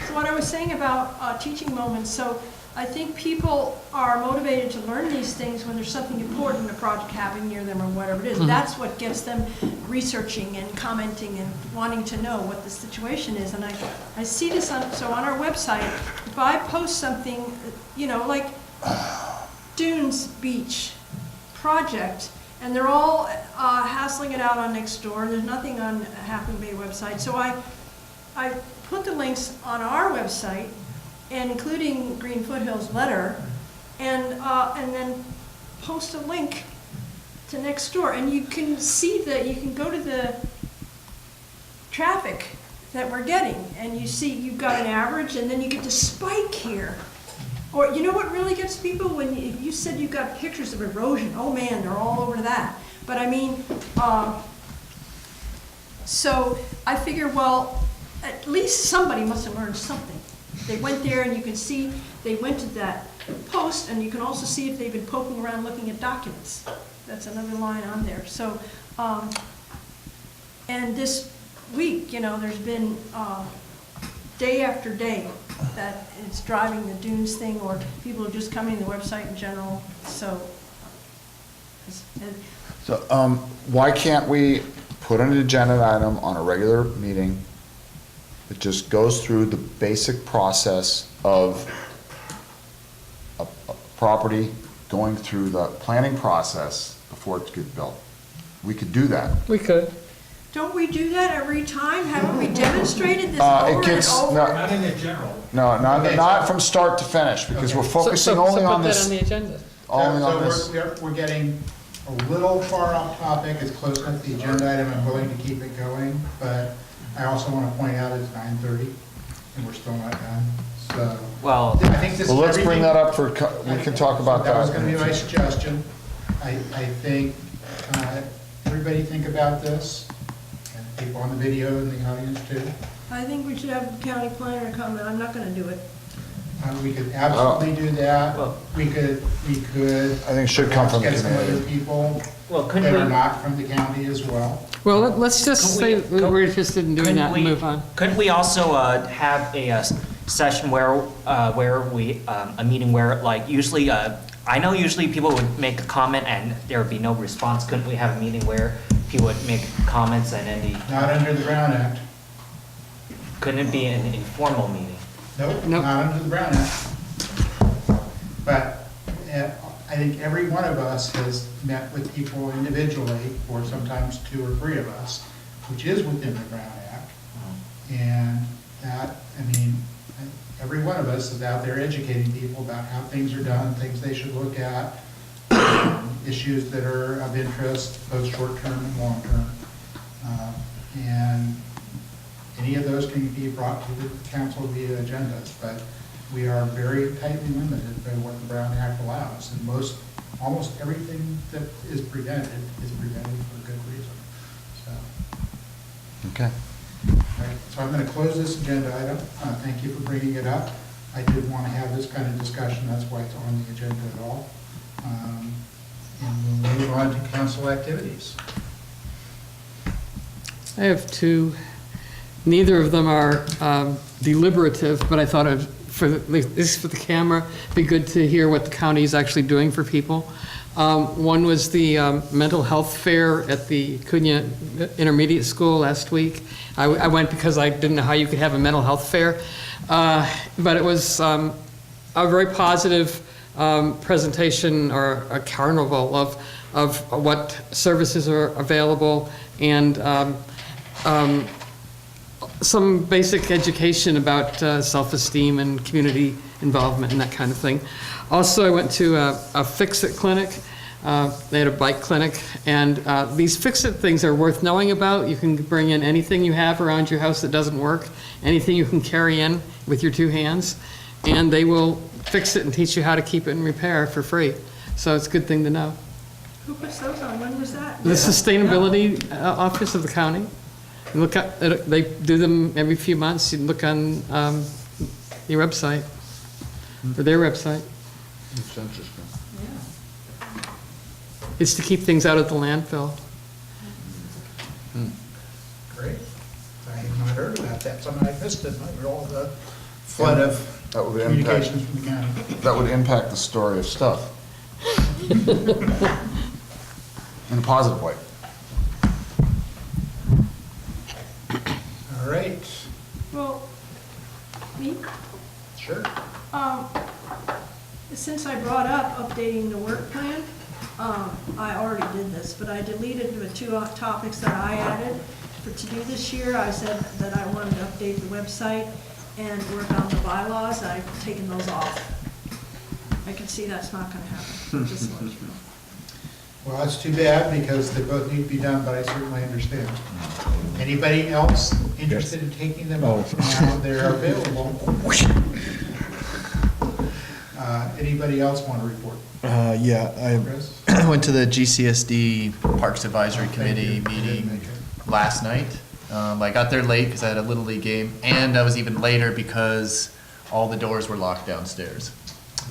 So what I was saying about teaching moments, so I think people are motivated to learn these things when there's something important, a project happening near them or whatever it is. That's what gets them researching and commenting and wanting to know what the situation is. And I see this on our website, if I post something, you know, like Dunes Beach project, and they're all hassling it out on Nextdoor, and there's nothing on Half Moon Bay website. So I put the links on our website, and including Green Foothills letter, and then post a link to Nextdoor, and you can see that you can go to the traffic that we're getting, and you see you've got an average, and then you get the spike here. Or you know what really gets people when you said you've got pictures of erosion? Oh man, they're all over that. But I mean, so I figure, well, at least somebody must have learned something. They went there, and you can see they went to that post, and you can also see if they've been poking around looking at documents. That's another line on there. So, and this week, you know, there's been day after day that it's driving the Dunes thing, or people are just coming to the website in general. So, Why can't we put an agenda item on a regular meeting that just goes through the basic process of a property going through the planning process before it gets built? We could do that. We could. don't we do that every time? Haven't we demonstrated this over and over? Not in a general. No, not from start to finish, because we're focusing only on this. So put that on the agenda. Only on this. We're getting a little far off topic. It's close enough to the agenda item. I'm willing to keep it going, but I also want to point out it's 9:30 and we're still not done. So, Well, I think this is Well, let's bring everything- that up for, we can talk about that. That was going to be my suggestion. I think, everybody think about this, and people on the video and the audience too. I think we should have the county planner comment. I'm not gonna do it. We could absolutely do that. Well- We could. I think it should come from the Get some other community. people Well, that couldn't are we, not from the county as well. Well, let's just say we're interested in doing that and move on. couldn't we also have a session where we, a meeting where, like, usually, I know usually people would make a comment and there would be no response. Couldn't we have a meeting where people would make comments and then Not under the Brown Act. couldn't it be an informal meeting? Nope, Nope. not under the Brown Act. But I think every one of us has met with people individually, or sometimes 2 or 3 of us, which is within the Brown Act. And that, I mean, every one of us is out there educating people about how things are done, things they should look at, issues that are of interest, both short-term and long-term. And any of those can be brought to the council via agendas, but we are very tightly limited by what the Brown Act allows. And almost everything that is prevented for good reason. So, Okay. all right, so I'm going to close this agenda item. Thank you for bringing it up. I did want to have this kind of discussion, that's why it's on the agenda at all. And we'll move on to council activities. I have 2. Neither of them are deliberative, but I thought this for the camera, be good to hear what the county is actually doing for people. One was the mental health fair at the Cunha Intermediate School last week. I went because I didn't know how you could have a mental health fair, but it was a very positive presentation or a carnival of what services are available and some basic education about self-esteem and community involvement and that kind of thing. Also, I went to a Fix-It clinic. They had a bike clinic, and these Fix-It things are worth knowing about. You can bring in anything you have around your house that doesn't work, anything you can carry in with your 2 hands, and they will fix it and teach you how to keep it in repair for free. So it's a good thing to know. Who puts those on? When was that? The Sustainability Office of the county. You look at, they do them every few months. You can look on your website, or their website. It's interesting. It's to keep things out of the landfill. Great. I have not heard about that. Somehow I missed it. I read all the flood of That would communications from the county. That would impact the story of stuff. In a positive way. All right. Well, me? Sure. Since I brought up updating the work plan, I already did this, but I deleted the 2 topics that I added for to do this year. I said that I wanted to update the website and work on the bylaws. I've taken those off. I can see that's not going to happen, so just to let you know. Well, that's too bad because they both need to be done, but I certainly understand. Anybody else interested in taking them up? Now they're available. Anybody else want to report? Yeah, Chris? I went to the GCSD Parks Advisory Thank Committee you. You did meeting make it. last night. I got there late because I had a Little League game, and I was even later because all the doors were locked downstairs.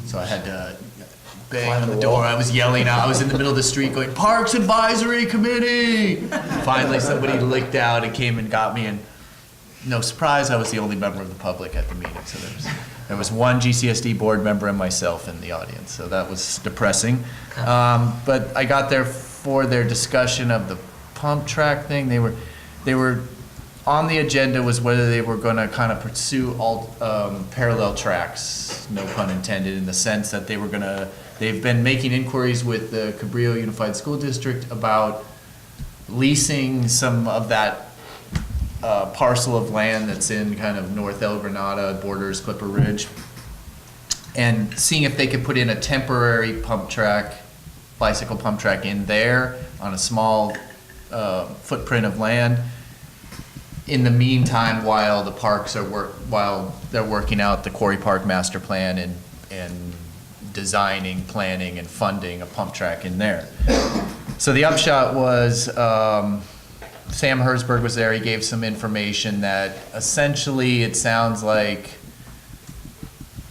So I had to bang on the door. I was yelling out. I was in the middle of the street going, Parks Advisory Committee! Finally, somebody licked out and came and got me, and no surprise, I was the only member of the public at the meeting. So there was one GCSD board member and myself in the audience, so that was depressing. But I got there for their discussion of the pump track thing. They were on the agenda was whether they were going to kind of pursue all parallel tracks, no pun intended, in the sense that they've been making inquiries with the Cabrillo Unified School District about leasing some of that parcel of land that's in kind of North El Granada, borders Clipper Ridge, and seeing if they could put in a temporary pump track bicycle pump track in there on a small footprint of land. In the meantime, while the parks are while they're working out the Quarry Park master plan and designing, planning, and funding a pump track in there. So the upshot was, Sam Herzberg was there. He gave some information that essentially it sounds like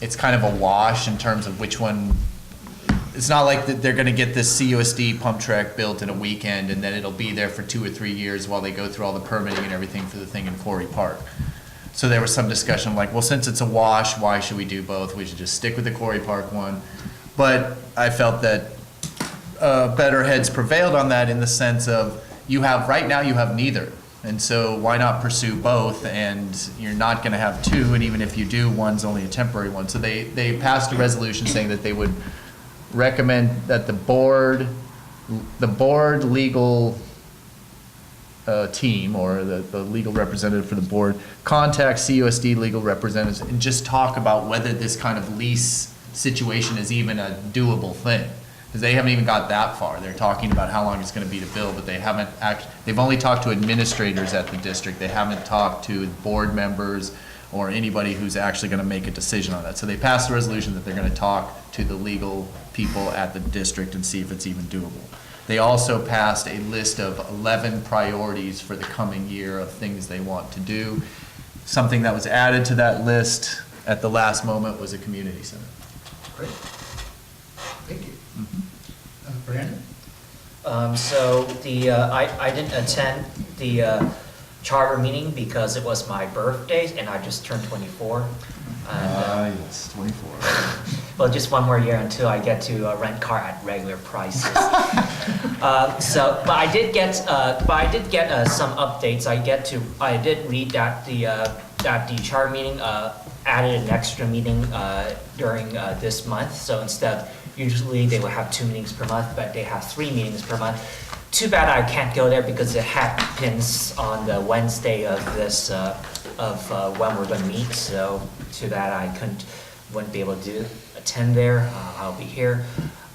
it's kind of a wash in terms of which one. It's not like that they're going to get this CUSD pump track built in a weekend and then it'll be there for 2 or 3 years while they go through all the permitting and everything for the thing in Quarry Park. So there was some discussion like, well, since it's a wash, why should we do both? We should just stick with the Quarry Park one. But I felt that better heads prevailed on that in the sense of right now you have neither. And so why not pursue both? And you're not going to have two. And even if you do, one's only a temporary one. So they passed a resolution saying that they would recommend that the board legal team or the legal representative for the board contact CUSD legal representatives and just talk about whether this kind of lease situation is even a doable thing. Because they haven't even got that far. They're talking about how long it's going to be to build, but they've only talked to administrators at the district. They haven't talked to board members or anybody who's actually going to make a decision on that. So they passed a resolution that they're going to talk to the legal people at the district and see if it's even doable. They also passed a list of 11 priorities for the coming year of things they want to do. Something that was added to that list at the last moment was a community center. Great. Thank you. Brandon? So I didn't attend the charter meeting because it was my birthday and I just turned 24. Yes, 24. Well, just one more year until I get to rent car at regular prices. But I did get some updates. I did read that the charter meeting added an extra meeting during this month. So instead of usually they will have 2 meetings per month, but they have 3 meetings per month. Too bad I can't go there because it happens on the Wednesday of this when we're going to meet. So too bad I wouldn't be able to attend there. I'll be here,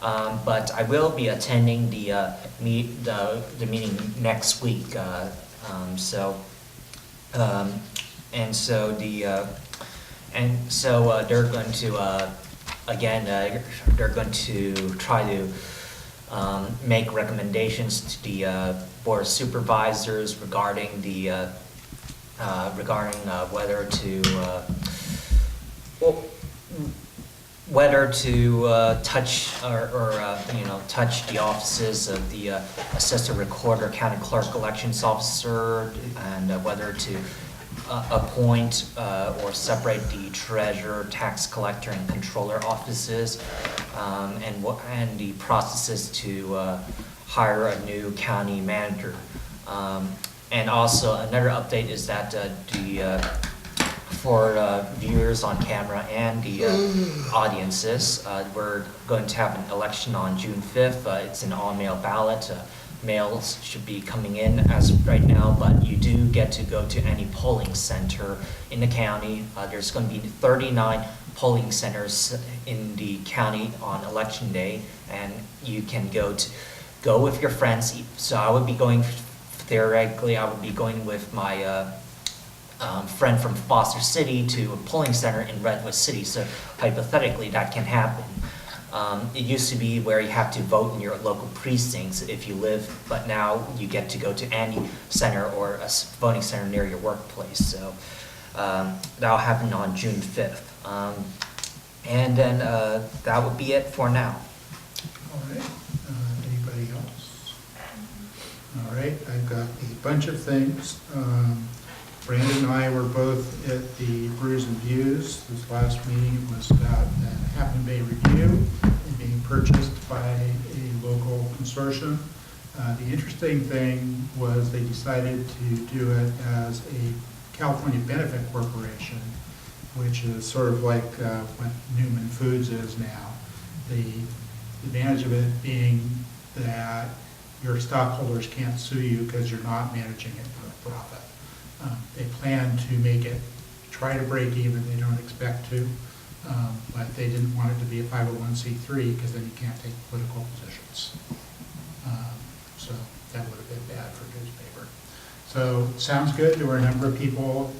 but I will be attending the meeting next week. They're going to they're going to try to make recommendations to the board of supervisors regarding whether to touch touch the offices of the assessor recorder, county clerk, elections officer, and whether to appoint or separate the treasurer, tax collector, and controller offices, and the processes to hire a new county manager. And also another update is that for viewers on camera and the audiences, we're going to have an election on June 5th. It's an all-mail ballot. Mails should be coming in as of right now, but you do get to go to any polling center in the county. There's going to be 39 polling centers in the county on election day, and you can go with your friends. So I would be going, theoretically, I would be going with my friend from Foster City to a polling center in Redwood City. So hypothetically, that can happen. It used to be where you have to vote in your local precincts if you live, but now you get to go to any center or a voting center near your workplace. So that'll happen on June 5th. And then that would be it for now. All right. Anybody else? All right. I've got a bunch of things. Brandon and I were both at the Brews and Views. This last meeting was about the Half Moon Bay review and being purchased by a local consortium. The interesting thing was they decided to do it as a California benefit corporation, which is sort of like what Newman Foods is now. The advantage of it being that your stockholders can't sue you because you're not managing it for a profit. They plan to make it, try to break even, they don't expect to. But they didn't want it to be a 501c3 because then you can't take political positions. So that would have been bad for newspaper. So sounds good. There were a number of people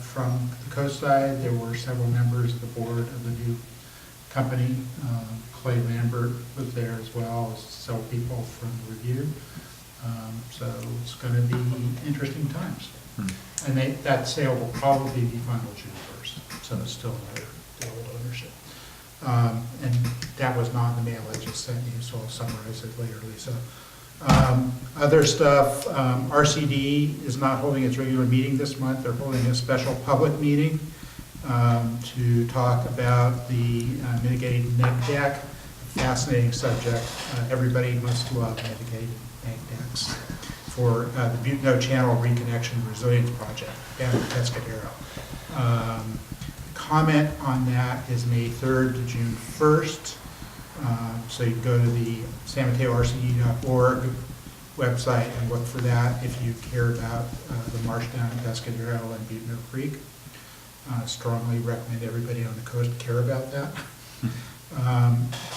from the coast side. There were several members of the board of the new company. Clay Lambert was there as well as several people from the review. So it's going to be interesting times. And that sale will probably be final June 1st. So it's still under the old ownership. And that was not in the mail I just sent you, so I'll summarize it later, Lisa. Other stuff, RCD is not holding its regular meeting this month. They're holding a special public meeting to talk about the mitigated neg deck. Fascinating subject. Everybody must love mitigated neg decks for the Butte Channel Reconnection Resilience Project down in Pescadero. Comment on that is May 3rd to June 1st. So you can go to the sanmataorcd.org website and look for that if you care about the marsh down in Pescadero and Butte Creek. Strongly recommend everybody on the coast care about that.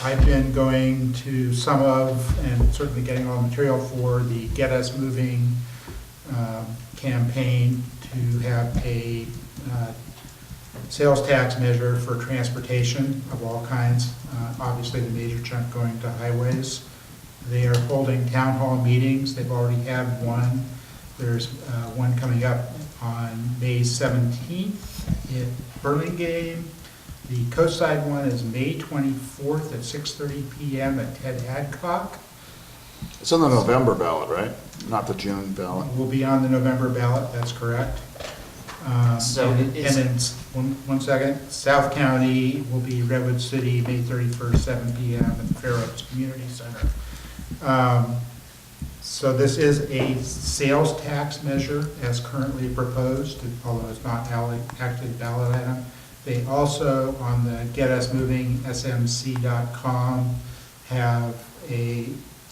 I've been going to some of, and certainly getting all the material for the Get Us Moving campaign to have a sales tax measure for transportation of all kinds, obviously the major chunk going to highways. They are holding town hall meetings. They've already had one. There's one coming up on May 17th in Burlingame. The coastside one is May 24th at 6:30 p.m. at Ted Adcock. It's on the November ballot, right? Not the June ballot. Will be on the November ballot, that's correct. So and is- then, one second, South County will be Redwood City, May 31st, 7 p.m. at the Fair Oaks Community Center. So this is a sales tax measure as currently proposed, although it's not actually a ballot item. They also, on the Get Us Moving smc.com, have a,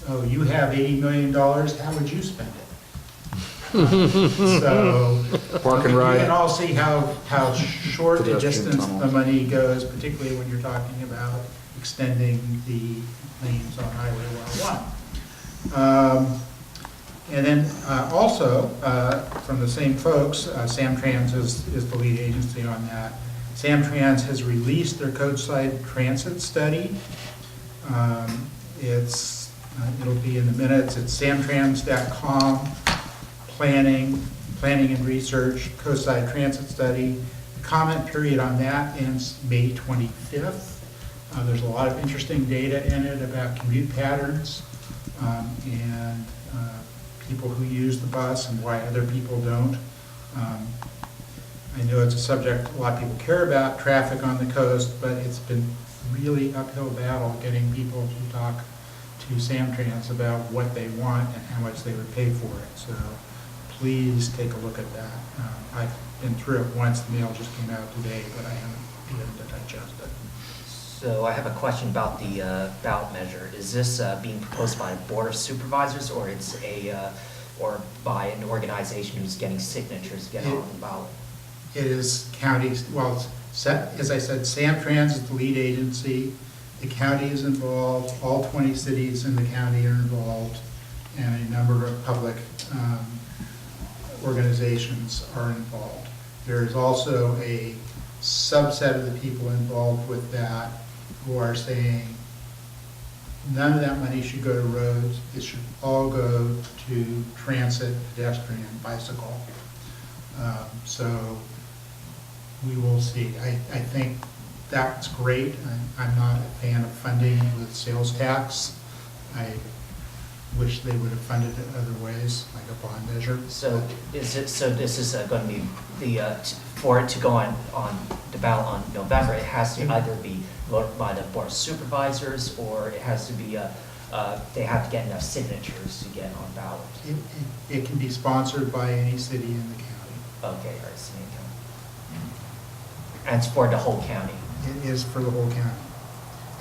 oh, you have $80 million, how would you spend it? So Park and you ride. can all see how short a Pedestrian distance tunnel. the money goes, particularly when you're talking about extending the lanes on Highway 101. And then also, from the same folks, Samtrans is the lead agency on that. Samtrans has released their coastside transit study. It'll be in the minutes. It's samtrans.com, planning and research, coastside transit study. The comment period on that ends May 25th. There's a lot of interesting data in it about commute patterns and people who use the bus and why other people don't. I know it's a subject a lot of people care about, traffic on the coast, but it's been really uphill battle getting people to talk to Samtrans about what they want and how much they would pay for it. So please take a look at that. I've been through it once, the mail just came out today, but I haven't been able to digest it. So I have a question about the ballot measure. Is this being proposed by a board of supervisors, or it's or by an organization who's getting signatures to get on the ballot? It is counties, well, as I said, Samtrans is the lead agency. The county is involved, all 20 cities in the county are involved, and a number of public organizations are involved. There is also a subset of the people involved with that who are saying none of that money should go to roads, it should all go to transit, pedestrian, bicycle. So we will see. I think that's great. I'm not a fan of funding with sales tax. I wish they would have funded it other ways, like a bond measure. So this is going to be for it to go on the ballot on November, it has to either be voted by the board of supervisors, or it has to be they have to get enough signatures to get on ballot. It can be sponsored by any city in the county. Okay, all right, city and county. And it's for the whole county. It is for the whole county.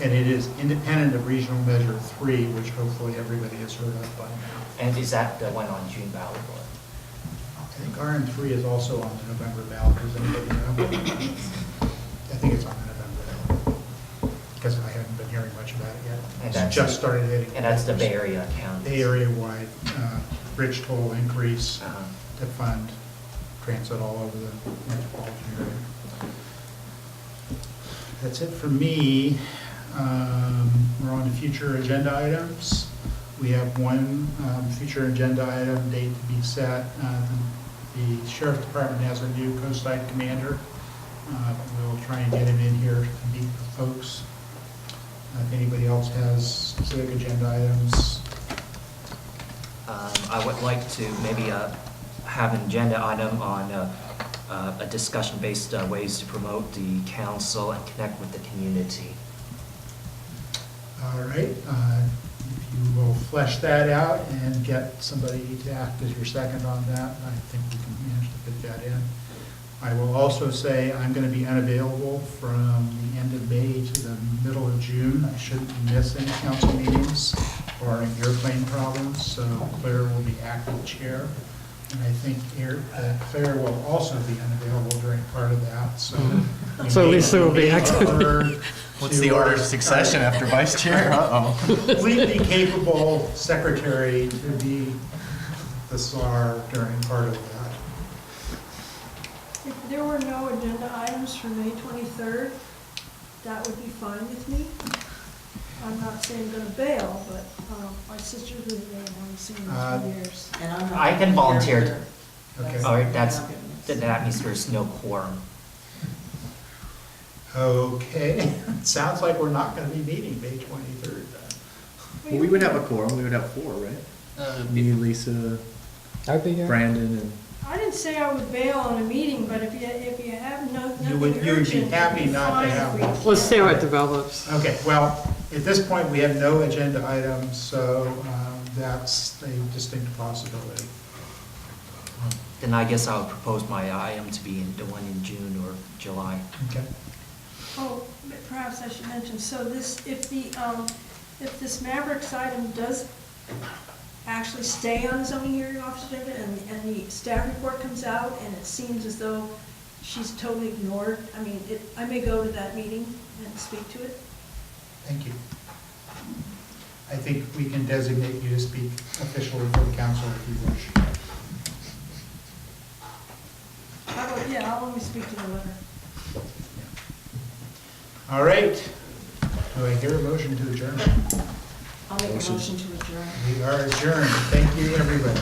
And it is independent of Regional Measure 3, which hopefully everybody has heard of by now. And is that the one on June ballot? Or? I think RM3 is also on the November ballot. Does anybody know? I think it's on the November ballot. because I haven't been hearing much about it yet. And It's that's- just started hitting. And that's the Bay Area county. Bay Area-wide bridge toll increase Uh-huh. to fund transit all over the metropolitan area. That's it for me. We're on to future agenda items. We have one future agenda item date to be set. The sheriff department has a new coastside commander. We'll try and get him in here to meet with folks. If anybody else has specific agenda items. I would like to maybe have an agenda item on a discussion-based ways to promote the council and connect with the community. All right, if you will flesh that out and get somebody to act as your second on that, I think we can manage to fit that in. I will also say I'm going to be unavailable from the end of May to the middle of June. I shouldn't miss any council meetings barring airplane problems, so Claire will be acting chair. And I think Claire will also be unavailable during part of that, so. So Lisa will be active. What's the order of succession after vice chair? Uh-oh. Completely capable secretary to be the SAR during part of that. If there were no agenda items for May 23rd, that would be fine with me. I'm not saying I'm going to bail, but my sister's with me and I haven't seen her in 2 years. And I'm not I can volunteer. Okay. All right, that means there's no quorum. Okay, sounds like we're not going to be meeting May 23rd then. Well, we would have a quorum, we would have 4, right? Me, Lisa, I'd be here. Brandon, and I didn't say I would bail on a meeting, but if you have nothing would be urgent, happy it'd be not to fine have if we- one. Let's see how it develops. Okay, well, at this point, we have no agenda items, so that's a distinct possibility. Then I guess I'll propose my item to be the one in June or July. Okay. Oh, but perhaps I should mention, so this, if this Mavericks item does actually stay on the zoning hearing officer agenda and the staff report comes out and it seems as though she's totally ignored, I mean, I may go to that meeting and speak to it. Thank you. I think we can designate you to speak officially for the council if you wish. I'll only speak to the letter. All right. Do I hear a motion to adjourn? I'll make a motion to adjourn. We are adjourned. Thank you, everybody.